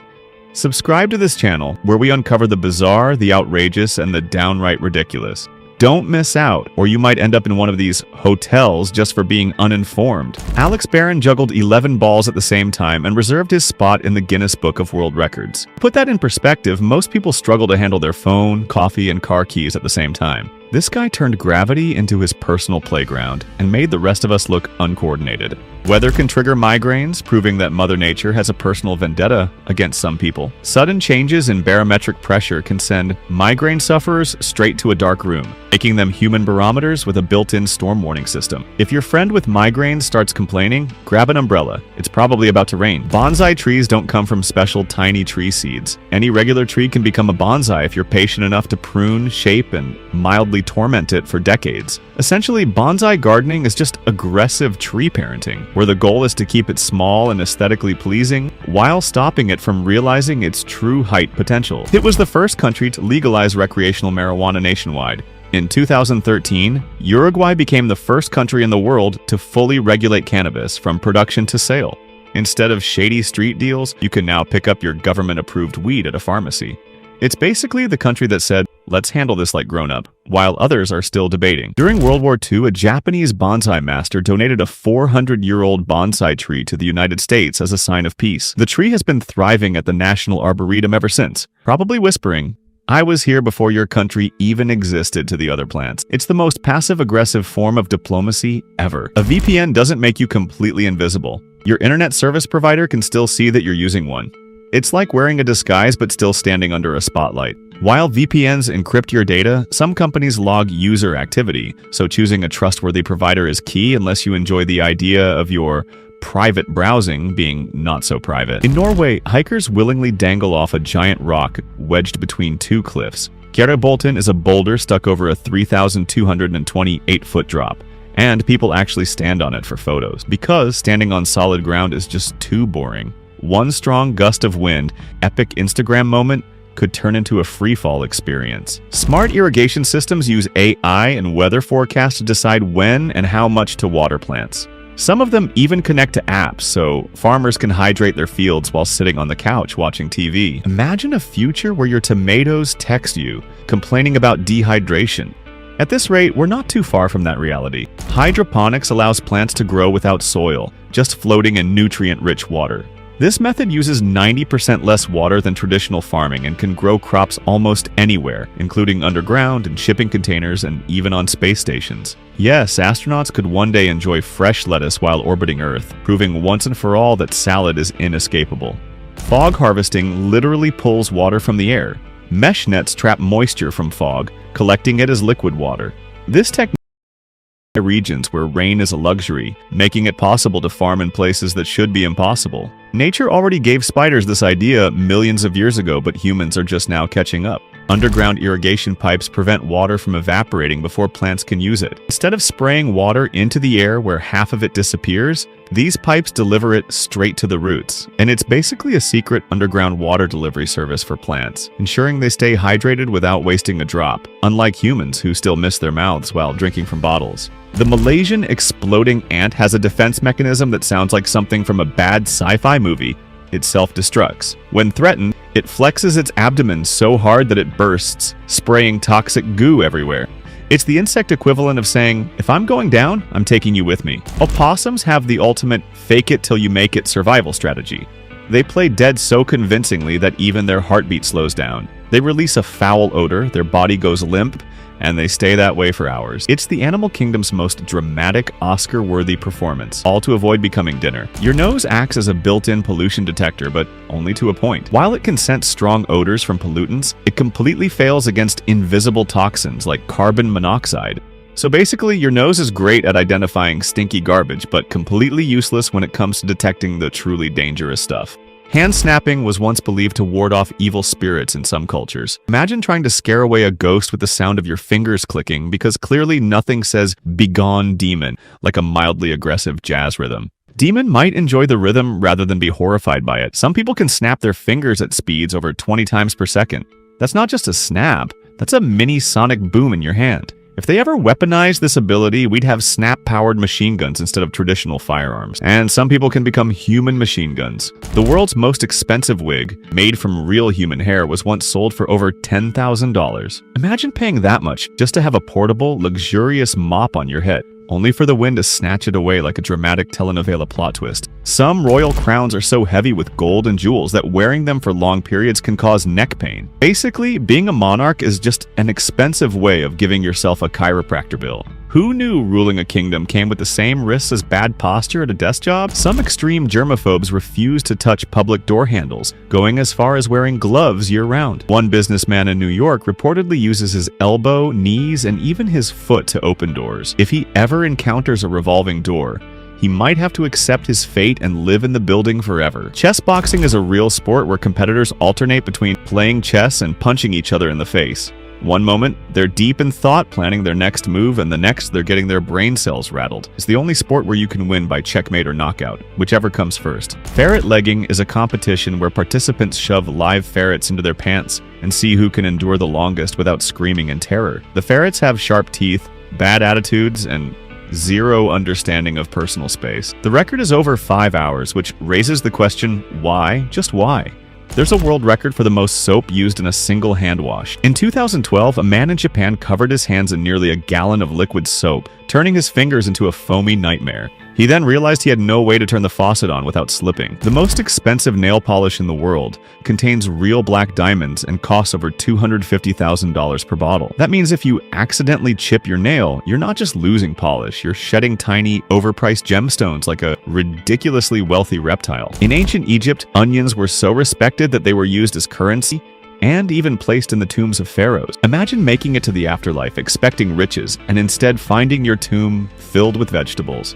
Subscribe to this channel where we uncover the bizarre, the outrageous, and the downright ridiculous. Don't miss out, or you might end up in one of these hotels just for being uninformed. Alex Barron juggled 11 balls at the same time and reserved his spot in the Guinness Book of World Records. Put that in perspective, most people struggle to handle their phone, coffee, and car keys at the same time. This guy turned gravity into his personal playground and made the rest of us look uncoordinated. Weather can trigger migraines, proving that Mother Nature has a personal vendetta against some people. Sudden changes in barometric pressure can send migraine sufferers straight to a dark room, making them human barometers with a built-in storm warning system. If your friend with migraines starts complaining, grab an umbrella. It's probably about to rain. Bonsai trees don't come from special tiny tree seeds. Any regular tree can become a bonsai if you're patient enough to prune, shape, and mildly torment it for decades. Essentially, bonsai gardening is just aggressive tree parenting, where the goal is to keep it small and aesthetically pleasing while stopping it from realizing its true height potential. It was the first country to legalize recreational marijuana nationwide. In 2013, Uruguay became the first country in the world to fully regulate cannabis from production to sale. Instead of shady street deals, you can now pick up your government-approved weed at a pharmacy. It's basically the country that said, let's handle this like grown-up, while others are still debating. During World War II, a Japanese bonsai master donated a 400-year-old bonsai tree to the United States as a sign of peace. The tree has been thriving at the National Arboretum ever since, probably whispering, "I was here before your country even existed," to the other plants. It's the most passive-aggressive form of diplomacy ever. A VPN doesn't make you completely invisible. Your internet service provider can still see that you're using one. It's like wearing a disguise but still standing under a spotlight. While VPNs encrypt your data, some companies log user activity, so choosing a trustworthy provider is key unless you enjoy the idea of your private browsing being not so private. In Norway, hikers willingly dangle off a giant rock wedged between two cliffs. Kjærebolten is a boulder stuck over a 3,228-foot drop, and people actually stand on it for photos, because standing on solid ground is just too boring. One strong gust of wind, epic Instagram moment, could turn into a freefall experience. Smart irrigation systems use AI and weather forecasts to decide when and how much to water plants. Some of them even connect to apps, so farmers can hydrate their fields while sitting on the couch watching TV. Imagine a future where your tomatoes text you, complaining about dehydration. At this rate, we're not too far from that reality. Hydroponics allows plants to grow without soil, just floating in nutrient-rich water. This method uses 90% less water than traditional farming and can grow crops almost anywhere, including underground, in shipping containers, and even on space stations. Yes, astronauts could one day enjoy fresh lettuce while orbiting Earth, proving once and for all that salad is inescapable. Fog harvesting literally pulls water from the air. Mesh nets trap moisture from fog, collecting it as liquid water. This technique regions where rain is a luxury, making it possible to farm in places that should be impossible. Nature already gave spiders this idea millions of years ago, but humans are just now catching up. Underground irrigation pipes prevent water from evaporating before plants can use it. Instead of spraying water into the air where half of it disappears, these pipes deliver it straight to the roots, and it's basically a secret underground water delivery service for plants, ensuring they stay hydrated without wasting a drop, unlike humans who still miss their mouths while drinking from bottles. The Malaysian exploding ant has a defense mechanism that sounds like something from a bad sci-fi movie. It self-destructs. When threatened, it flexes its abdomen so hard that it bursts, spraying toxic goo everywhere. It's the insect equivalent of saying, if I'm going down, I'm taking you with me. Opossums have the ultimate fake-it-till-you-make-it survival strategy. They play dead so convincingly that even their heartbeat slows down. They release a foul odor, their body goes limp, and they stay that way for hours. It's the animal kingdom's most dramatic, Oscar-worthy performance, all to avoid becoming dinner. Your nose acts as a built-in pollution detector, but only to a point. While it can sense strong odors from pollutants, it completely fails against invisible toxins like carbon monoxide. So basically, your nose is great at identifying stinky garbage, but completely useless when it comes to detecting the truly dangerous stuff. Hand snapping was once believed to ward off evil spirits in some cultures. Imagine trying to scare away a ghost with the sound of your fingers clicking, because clearly nothing says "begone demon" like a mildly aggressive jazz rhythm. Demon might enjoy the rhythm rather than be horrified by it. Some people can snap their fingers at speeds over 20 times per second. That's not just a snap, that's a mini sonic boom in your hand. If they ever weaponized this ability, we'd have snap-powered machine guns instead of traditional firearms. And some people can become human machine guns. The world's most expensive wig, made from real human hair, was once sold for over $10,000. Imagine paying that much just to have a portable, luxurious mop on your head, only for the wind to snatch it away like a dramatic telenovela plot twist. Some royal crowns are so heavy with gold and jewels that wearing them for long periods can cause neck pain. Basically, being a monarch is just an expensive way of giving yourself a chiropractor bill. Who knew ruling a kingdom came with the same risks as bad posture at a desk job? Some extreme germaphobes refuse to touch public door handles, going as far as wearing gloves year-round. One businessman in New York reportedly uses his elbow, knees, and even his foot to open doors. If he ever encounters a revolving door, he might have to accept his fate and live in the building forever. Chess boxing is a real sport where competitors alternate between playing chess and punching each other in the face. One moment, they're deep in thought planning their next move, and the next, they're getting their brain cells rattled. It's the only sport where you can win by checkmate or knockout, whichever comes first. Ferret legging is a competition where participants shove live ferrets into their pants and see who can endure the longest without screaming in terror. The ferrets have sharp teeth, bad attitudes, and zero understanding of personal space. The record is over 5 hours, which raises the question, why? Just why? There's a world record for the most soap used in a single hand wash. In 2012, a man in Japan covered his hands in nearly a gallon of liquid soap, turning his fingers into a foamy nightmare. He then realized he had no way to turn the faucet on without slipping. The most expensive nail polish in the world contains real black diamonds and costs over $250,000 per bottle. That means if you accidentally chip your nail, you're not just losing polish, you're shedding tiny, overpriced gemstones like a ridiculously wealthy reptile. In ancient Egypt, onions were so respected that they were used as currency and even placed in the tombs of pharaohs. Imagine making it to the afterlife expecting riches and instead finding your tomb filled with vegetables.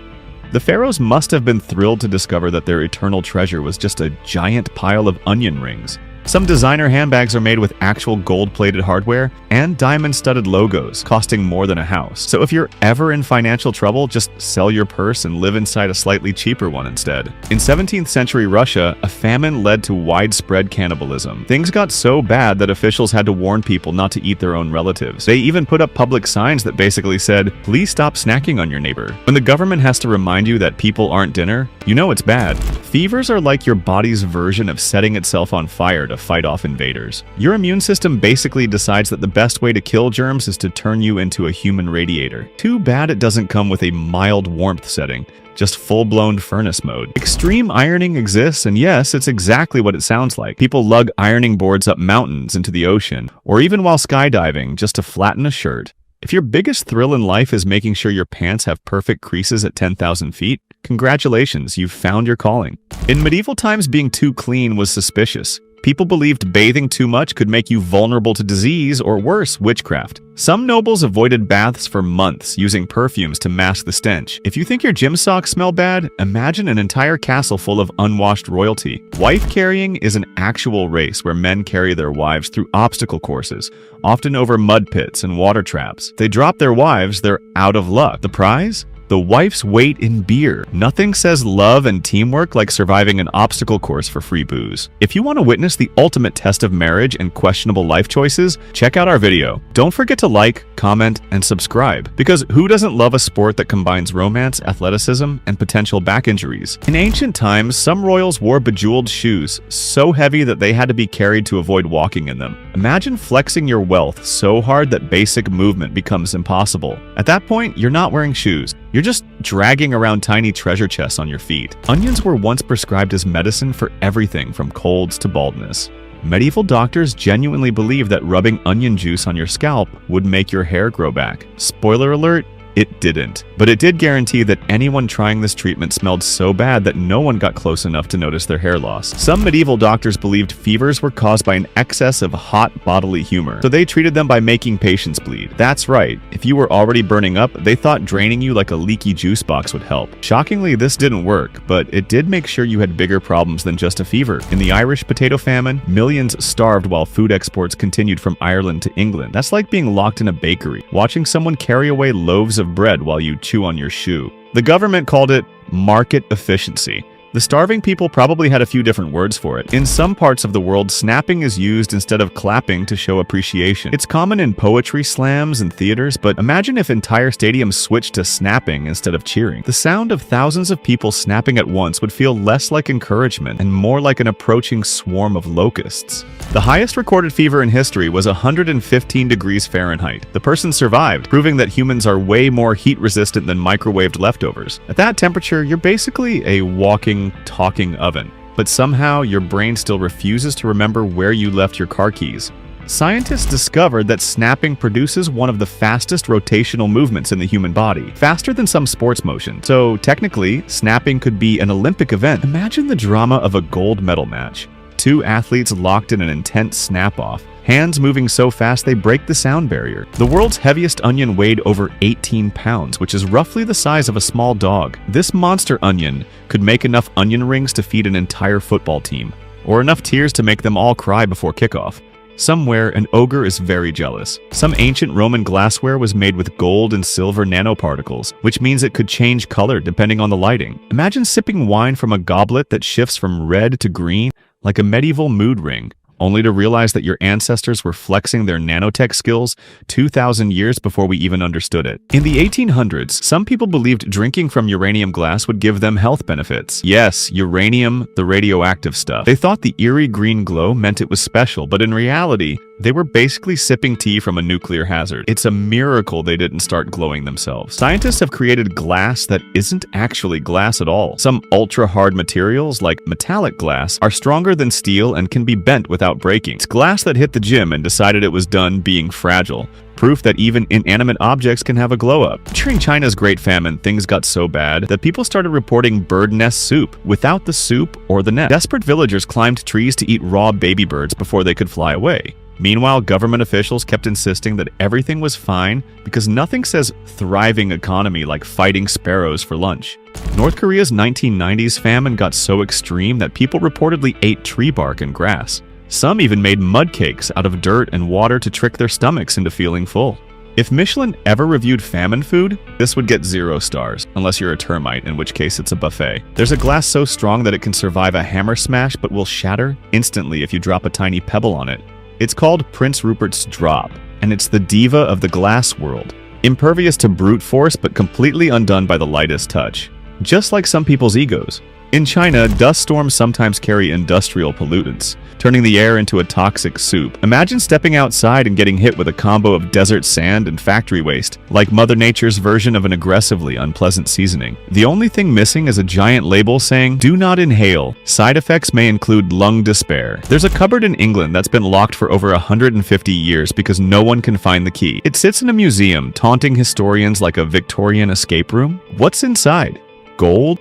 The pharaohs must have been thrilled to discover that their eternal treasure was just a giant pile of onion rings. Some designer handbags are made with actual gold-plated hardware and diamond-studded logos, costing more than a house. So if you're ever in financial trouble, just sell your purse and live inside a slightly cheaper one instead. In 17th century Russia, a famine led to widespread cannibalism. Things got so bad that officials had to warn people not to eat their own relatives. They even put up public signs that basically said, "Please stop snacking on your neighbor." When the government has to remind you that people aren't dinner, you know it's bad. Fevers are like your body's version of setting itself on fire to fight off invaders. Your immune system basically decides that the best way to kill germs is to turn you into a human radiator. Too bad it doesn't come with a mild warmth setting, just full-blown furnace mode. Extreme ironing exists, and yes, it's exactly what it sounds like. People lug ironing boards up mountains into the ocean, or even while skydiving just to flatten a shirt. If your biggest thrill in life is making sure your pants have perfect creases at 10,000 feet, congratulations, you've found your calling. In medieval times, being too clean was suspicious. People believed bathing too much could make you vulnerable to disease or worse, witchcraft. Some nobles avoided baths for months, using perfumes to mask the stench. If you think your gym socks smell bad, imagine an entire castle full of unwashed royalty. Wife carrying is an actual race where men carry their wives through obstacle courses, often over mud pits and water traps. If they drop their wives, they're out of luck. The prize? The wife's weight in beer. Nothing says love and teamwork like surviving an obstacle course for free booze. If you want to witness the ultimate test of marriage and questionable life choices, check out our video. Don't forget to like, comment, and subscribe, because who doesn't love a sport that combines romance, athleticism, and potential back injuries? In ancient times, some royals wore bejeweled shoes, so heavy that they had to be carried to avoid walking in them. Imagine flexing your wealth so hard that basic movement becomes impossible. At that point, you're not wearing shoes. You're just dragging around tiny treasure chests on your feet. Onions were once prescribed as medicine for everything from colds to baldness. Medieval doctors genuinely believed that rubbing onion juice on your scalp would make your hair grow back. Spoiler alert, it didn't. But it did guarantee that anyone trying this treatment smelled so bad that no one got close enough to notice their hair loss. Some medieval doctors believed fevers were caused by an excess of hot bodily humor, so they treated them by making patients bleed. That's right, if you were already burning up, they thought draining you like a leaky juice box would help. Shockingly, this didn't work, but it did make sure you had bigger problems than just a fever. In the Irish potato famine, millions starved while food exports continued from Ireland to England. That's like being locked in a bakery, watching someone carry away loaves of bread while you chew on your shoe. The government called it market efficiency. The starving people probably had a few different words for it. In some parts of the world, snapping is used instead of clapping to show appreciation. It's common in poetry slams and theaters, but imagine if entire stadiums switched to snapping instead of cheering. The sound of thousands of people snapping at once would feel less like encouragement and more like an approaching swarm of locusts. The highest recorded fever in history was 115 degrees Fahrenheit. The person survived, proving that humans are way more heat-resistant than microwaved leftovers. At that temperature, you're basically a walking, talking oven. But somehow, your brain still refuses to remember where you left your car keys. Scientists discovered that snapping produces one of the fastest rotational movements in the human body, faster than some sports motion. So technically, snapping could be an Olympic event. Imagine the drama of a gold medal match. Two athletes locked in an intense snap-off, hands moving so fast they break the sound barrier. The world's heaviest onion weighed over 18 pounds, which is roughly the size of a small dog. This monster onion could make enough onion rings to feed an entire football team, or enough tears to make them all cry before kickoff. Somewhere, an ogre is very jealous. Some ancient Roman glassware was made with gold and silver nanoparticles, which means it could change color depending on the lighting. Imagine sipping wine from a goblet that shifts from red to green, like a medieval mood ring, only to realize that your ancestors were flexing their nanotech skills 2,000 years before we even understood it. In the 1800s, some people believed drinking from uranium glass would give them health benefits. Yes, uranium, the radioactive stuff. They thought the eerie green glow meant it was special, but in reality, they were basically sipping tea from a nuclear hazard. It's a miracle they didn't start glowing themselves. Scientists have created glass that isn't actually glass at all. Some ultra-hard materials, like metallic glass, are stronger than steel and can be bent without breaking. It's glass that hit the gym and decided it was done being fragile. Proof that even inanimate objects can have a glow-up. During China's Great Famine, things got so bad that people started reporting bird nest soup without the soup or the nest. Desperate villagers climbed trees to eat raw baby birds before they could fly away. Meanwhile, government officials kept insisting that everything was fine because nothing says thriving economy like fighting sparrows for lunch. North Korea's 1990s famine got so extreme that people reportedly ate tree bark and grass. Some even made mud cakes out of dirt and water to trick their stomachs into feeling full. If Michelin ever reviewed famine food, this would get 0 stars, unless you're a termite, in which case it's a buffet. There's a glass so strong that it can survive a hammer smash but will shatter instantly if you drop a tiny pebble on it. It's called Prince Rupert's Drop, and it's the diva of the glass world. Impervious to brute force but completely undone by the lightest touch. Just like some people's egos. In China, dust storms sometimes carry industrial pollutants, turning the air into a toxic soup. Imagine stepping outside and getting hit with a combo of desert sand and factory waste, like Mother Nature's version of an aggressively unpleasant seasoning. The only thing missing is a giant label saying, "Do not inhale. Side effects may include lung despair." There's a cupboard in England that's been locked for over 150 years because no one can find the key. It sits in a museum, taunting historians like a Victorian escape room. What's inside? Gold?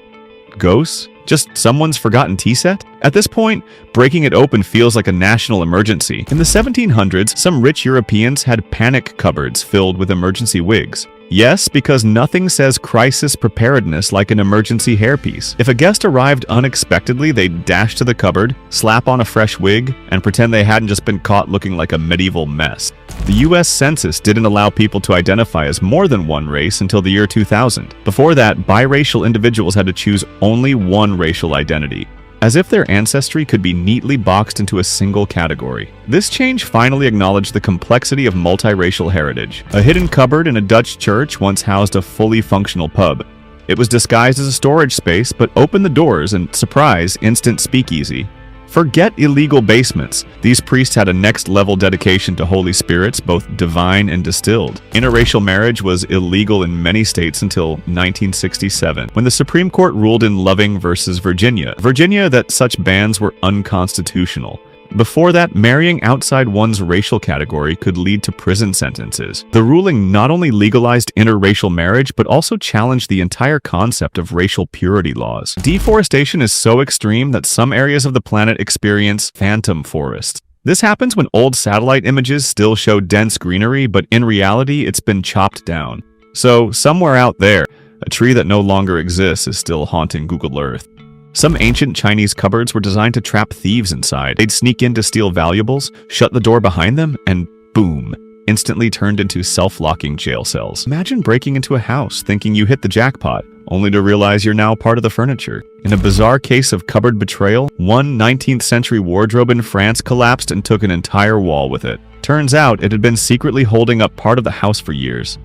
Ghosts? Just someone's forgotten tea set? At this point, breaking it open feels like a national emergency. In the 1700s, some rich Europeans had panic cupboards filled with emergency wigs. Yes, because nothing says crisis preparedness like an emergency hairpiece. If a guest arrived unexpectedly, they'd dash to the cupboard, slap on a fresh wig, and pretend they hadn't just been caught looking like a medieval mess. The US Census didn't allow people to identify as more than one race until the year 2000. Before that, biracial individuals had to choose only one racial identity, as if their ancestry could be neatly boxed into a single category. This change finally acknowledged the complexity of multiracial heritage. A hidden cupboard in a Dutch church once housed a fully functional pub. It was disguised as a storage space, but opened the doors and, surprise, instant speakeasy. Forget illegal basements. These priests had a next-level dedication to holy spirits, both divine and distilled. Interracial marriage was illegal in many states until 1967, when the Supreme Court ruled in Loving versus Virginia that such bans were unconstitutional. Before that, marrying outside one's racial category could lead to prison sentences. The ruling not only legalized interracial marriage, but also challenged the entire concept of racial purity laws. Deforestation is so extreme that some areas of the planet experience phantom forests. This happens when old satellite images still show dense greenery, but in reality, it's been chopped down. So, somewhere out there, a tree that no longer exists is still haunting Google Earth. Some ancient Chinese cupboards were designed to trap thieves inside. They'd sneak in to steal valuables, shut the door behind them, and boom, instantly turned into self-locking jail cells. Imagine breaking into a house thinking you hit the jackpot, only to realize you're now part of the furniture. In a bizarre case of cupboard betrayal, one 19th century wardrobe in France collapsed and took an entire wall with it. Turns out it had been secretly holding up part of the house for years.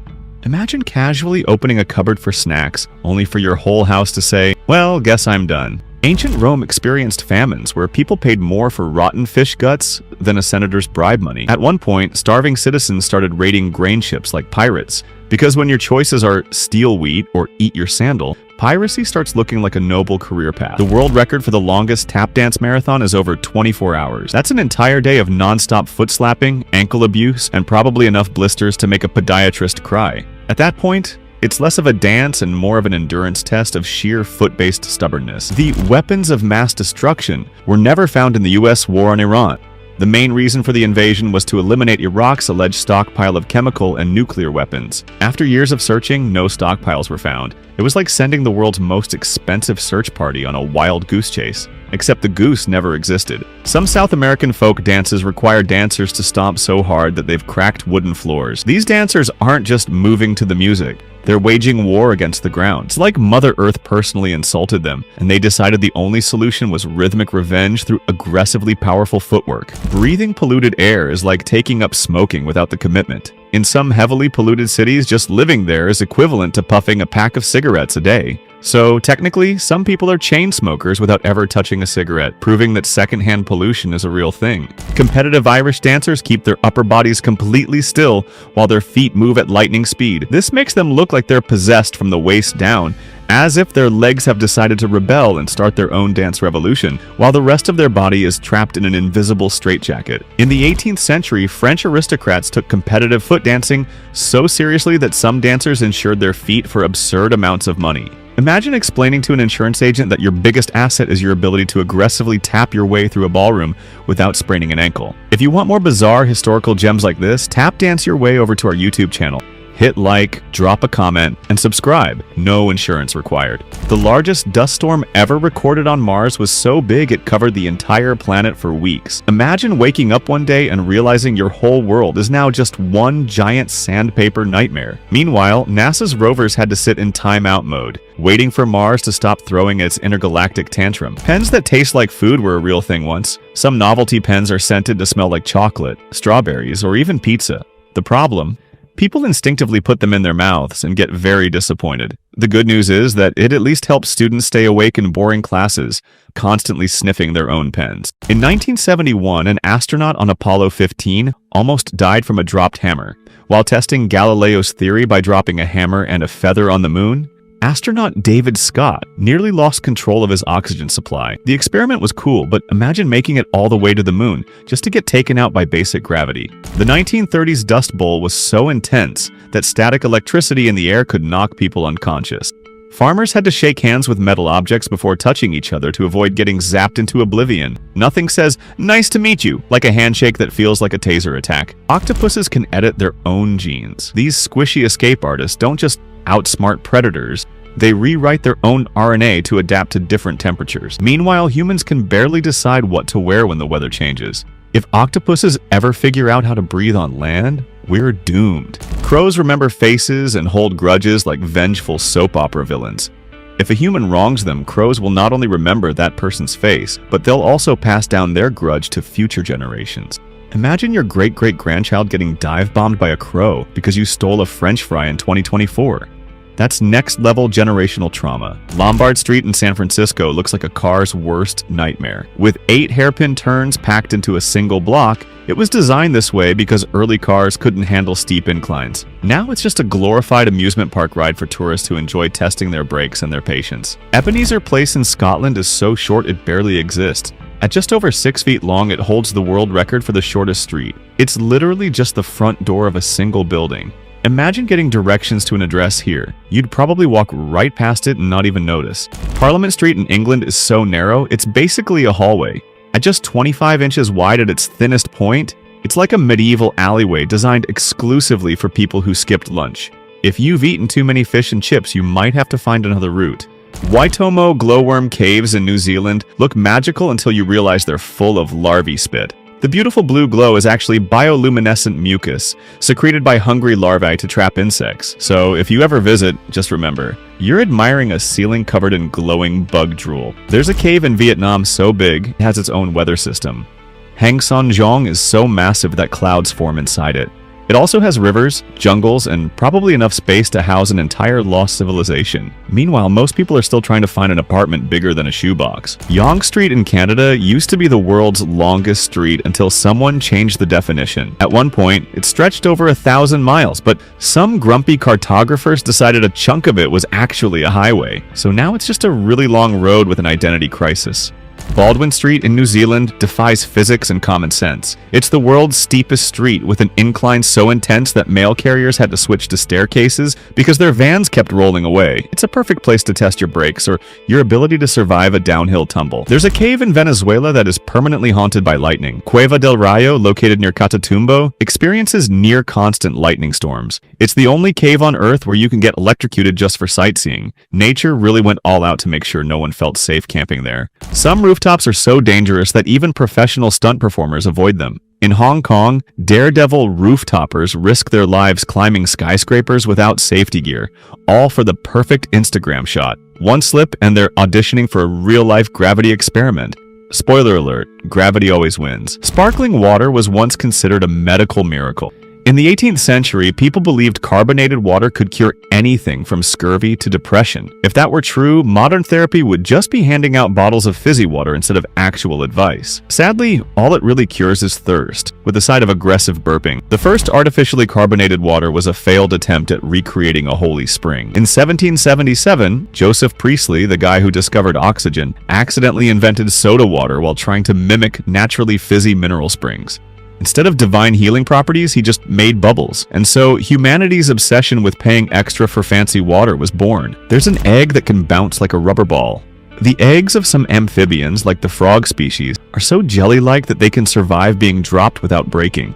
Imagine casually opening a cupboard for snacks, only for your whole house to say, "Well, guess I'm done." Ancient Rome experienced famines where people paid more for rotten fish guts than a senator's bribe money. At one point, starving citizens started raiding grain ships like pirates, because when your choices are steal wheat or eat your sandal, piracy starts looking like a noble career path. The world record for the longest tap dance marathon is over 24 hours. That's an entire day of non-stop foot slapping, ankle abuse, and probably enough blisters to make a podiatrist cry. At that point, it's less of a dance and more of an endurance test of sheer foot-based stubbornness. The weapons of mass destruction were never found in the US war on Iran. The main reason for the invasion was to eliminate Iraq's alleged stockpile of chemical and nuclear weapons. After years of searching, no stockpiles were found. It was like sending the world's most expensive search party on a wild goose chase. Except the goose never existed. Some South American folk dances require dancers to stomp so hard that they've cracked wooden floors. These dancers aren't just moving to the music. They're waging war against the ground. It's like Mother Earth personally insulted them, and they decided the only solution was rhythmic revenge through aggressively powerful footwork. Breathing polluted air is like taking up smoking without the commitment. In some heavily polluted cities, just living there is equivalent to puffing a pack of cigarettes a day. So technically, some people are chain smokers without ever touching a cigarette, proving that secondhand pollution is a real thing. Competitive Irish dancers keep their upper bodies completely still while their feet move at lightning speed. This makes them look like they're possessed from the waist down, as if their legs have decided to rebel and start their own dance revolution, while the rest of their body is trapped in an invisible straitjacket. In the 18th century, French aristocrats took competitive foot dancing so seriously that some dancers insured their feet for absurd amounts of money. Imagine explaining to an insurance agent that your biggest asset is your ability to aggressively tap your way through a ballroom without spraining an ankle. If you want more bizarre historical gems like this, tap dance your way over to our YouTube channel. Hit like, drop a comment, and subscribe. No insurance required. The largest dust storm ever recorded on Mars was so big it covered the entire planet for weeks. Imagine waking up one day and realizing your whole world is now just one giant sandpaper nightmare. Meanwhile, NASA's rovers had to sit in timeout mode, waiting for Mars to stop throwing its intergalactic tantrum. Pens that taste like food were a real thing once. Some novelty pens are scented to smell like chocolate, strawberries, or even pizza. The problem? People instinctively put them in their mouths and get very disappointed. The good news is that it at least helps students stay awake in boring classes, constantly sniffing their own pens. In 1971, an astronaut on Apollo 15 almost died from a dropped hammer. While testing Galileo's theory by dropping a hammer and a feather on the moon, astronaut David Scott nearly lost control of his oxygen supply. The experiment was cool, but imagine making it all the way to the moon just to get taken out by basic gravity. The 1930s Dust Bowl was so intense that static electricity in the air could knock people unconscious. Farmers had to shake hands with metal objects before touching each other to avoid getting zapped into oblivion. Nothing says, "Nice to meet you," like a handshake that feels like a taser attack. Octopuses can edit their own genes. These squishy escape artists don't just outsmart predators, they rewrite their own RNA to adapt to different temperatures. Meanwhile, humans can barely decide what to wear when the weather changes. If octopuses ever figure out how to breathe on land, we're doomed. Crows remember faces and hold grudges like vengeful soap opera villains. If a human wrongs them, crows will not only remember that person's face, but they'll also pass down their grudge to future generations. Imagine your great-great-grandchild getting dive-bombed by a crow because you stole a French fry in 2024. That's next-level generational trauma. Lombard Street in San Francisco looks like a car's worst nightmare. With 8 hairpin turns packed into a single block, it was designed this way because early cars couldn't handle steep inclines. Now it's just a glorified amusement park ride for tourists who enjoy testing their brakes and their patience. Ebenezer Place in Scotland is so short it barely exists. At just over 6 feet long, it holds the world record for the shortest street. It's literally just the front door of a single building. Imagine getting directions to an address here. You'd probably walk right past it and not even notice. Parliament Street in England is so narrow, it's basically a hallway. At just 25 inches wide at its thinnest point, it's like a medieval alleyway designed exclusively for people who skipped lunch. If you've eaten too many fish and chips, you might have to find another route. Waitomo glowworm caves in New Zealand look magical until you realize they're full of larvae spit. The beautiful blue glow is actually bioluminescent mucus, secreted by hungry larvae to trap insects. So if you ever visit, just remember, you're admiring a ceiling covered in glowing bug drool. There's a cave in Vietnam so big, it has its own weather system. Hang Son Giong is so massive that clouds form inside it. It also has rivers, jungles, and probably enough space to house an entire lost civilization. Meanwhile, most people are still trying to find an apartment bigger than a shoebox. Yonge Street in Canada used to be the world's longest street until someone changed the definition. At one point, it stretched over 1,000 miles, but some grumpy cartographers decided a chunk of it was actually a highway. So now it's just a really long road with an identity crisis. Baldwin Street in New Zealand defies physics and common sense. It's the world's steepest street with an incline so intense that mail carriers had to switch to staircases because their vans kept rolling away. It's a perfect place to test your brakes or your ability to survive a downhill tumble. There's a cave in Venezuela that is permanently haunted by lightning. Cueva del Rayo, located near Catatumbo, experiences near constant lightning storms. It's the only cave on Earth where you can get electrocuted just for sightseeing. Nature really went all out to make sure no one felt safe camping there. Some rooftops are so dangerous that even professional stunt performers avoid them. In Hong Kong, daredevil rooftopers risk their lives climbing skyscrapers without safety gear, all for the perfect Instagram shot. One slip and they're auditioning for a real-life gravity experiment. Spoiler alert, gravity always wins. Sparkling water was once considered a medical miracle. In the 18th century, people believed carbonated water could cure anything from scurvy to depression. If that were true, modern therapy would just be handing out bottles of fizzy water instead of actual advice. Sadly, all it really cures is thirst, with a side of aggressive burping. The first artificially carbonated water was a failed attempt at recreating a holy spring. In 1777, Joseph Priestley, the guy who discovered oxygen, accidentally invented soda water while trying to mimic naturally fizzy mineral springs. Instead of divine healing properties, he just made bubbles. And so humanity's obsession with paying extra for fancy water was born. There's an egg that can bounce like a rubber ball. The eggs of some amphibians, like the frog species, are so jelly-like that they can survive being dropped without breaking.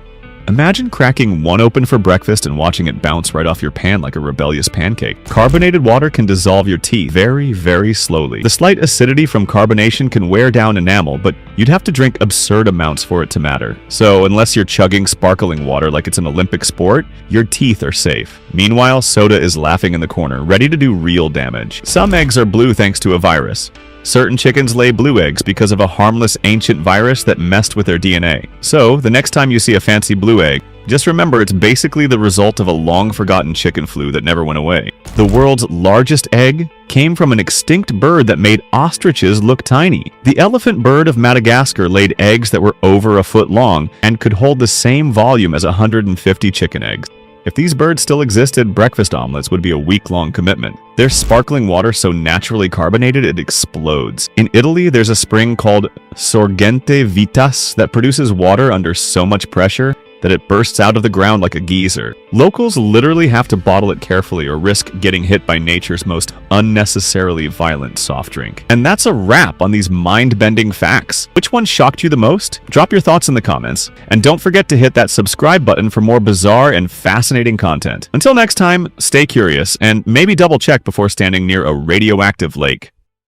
Imagine cracking one open for breakfast and watching it bounce right off your pan like a rebellious pancake. Carbonated water can dissolve your teeth very, very slowly. The slight acidity from carbonation can wear down enamel, but you'd have to drink absurd amounts for it to matter. So unless you're chugging sparkling water like it's an Olympic sport, your teeth are safe. Meanwhile, soda is laughing in the corner, ready to do real damage. Some eggs are blue thanks to a virus. Certain chickens lay blue eggs because of a harmless ancient virus that messed with their DNA. So, the next time you see a fancy blue egg, just remember it's basically the result of a long-forgotten chicken flu that never went away. The world's largest egg came from an extinct bird that made ostriches look tiny. The elephant bird of Madagascar laid eggs that were over a foot long and could hold the same volume as 150 chicken eggs. If these birds still existed, breakfast omelets would be a week-long commitment. Their sparkling water so naturally carbonated it explodes. In Italy, there's a spring called Sorgente Vitas that produces water under so much pressure that it bursts out of the ground like a geyser. Locals literally have to bottle it carefully or risk getting hit by nature's most unnecessarily violent soft drink. And that's a wrap on these mind-bending facts. Which one shocked you the most? Drop your thoughts in the comments. And don't forget to hit that subscribe button for more bizarre and fascinating content. Until next time, stay curious and maybe double check before standing near a radioactive lake.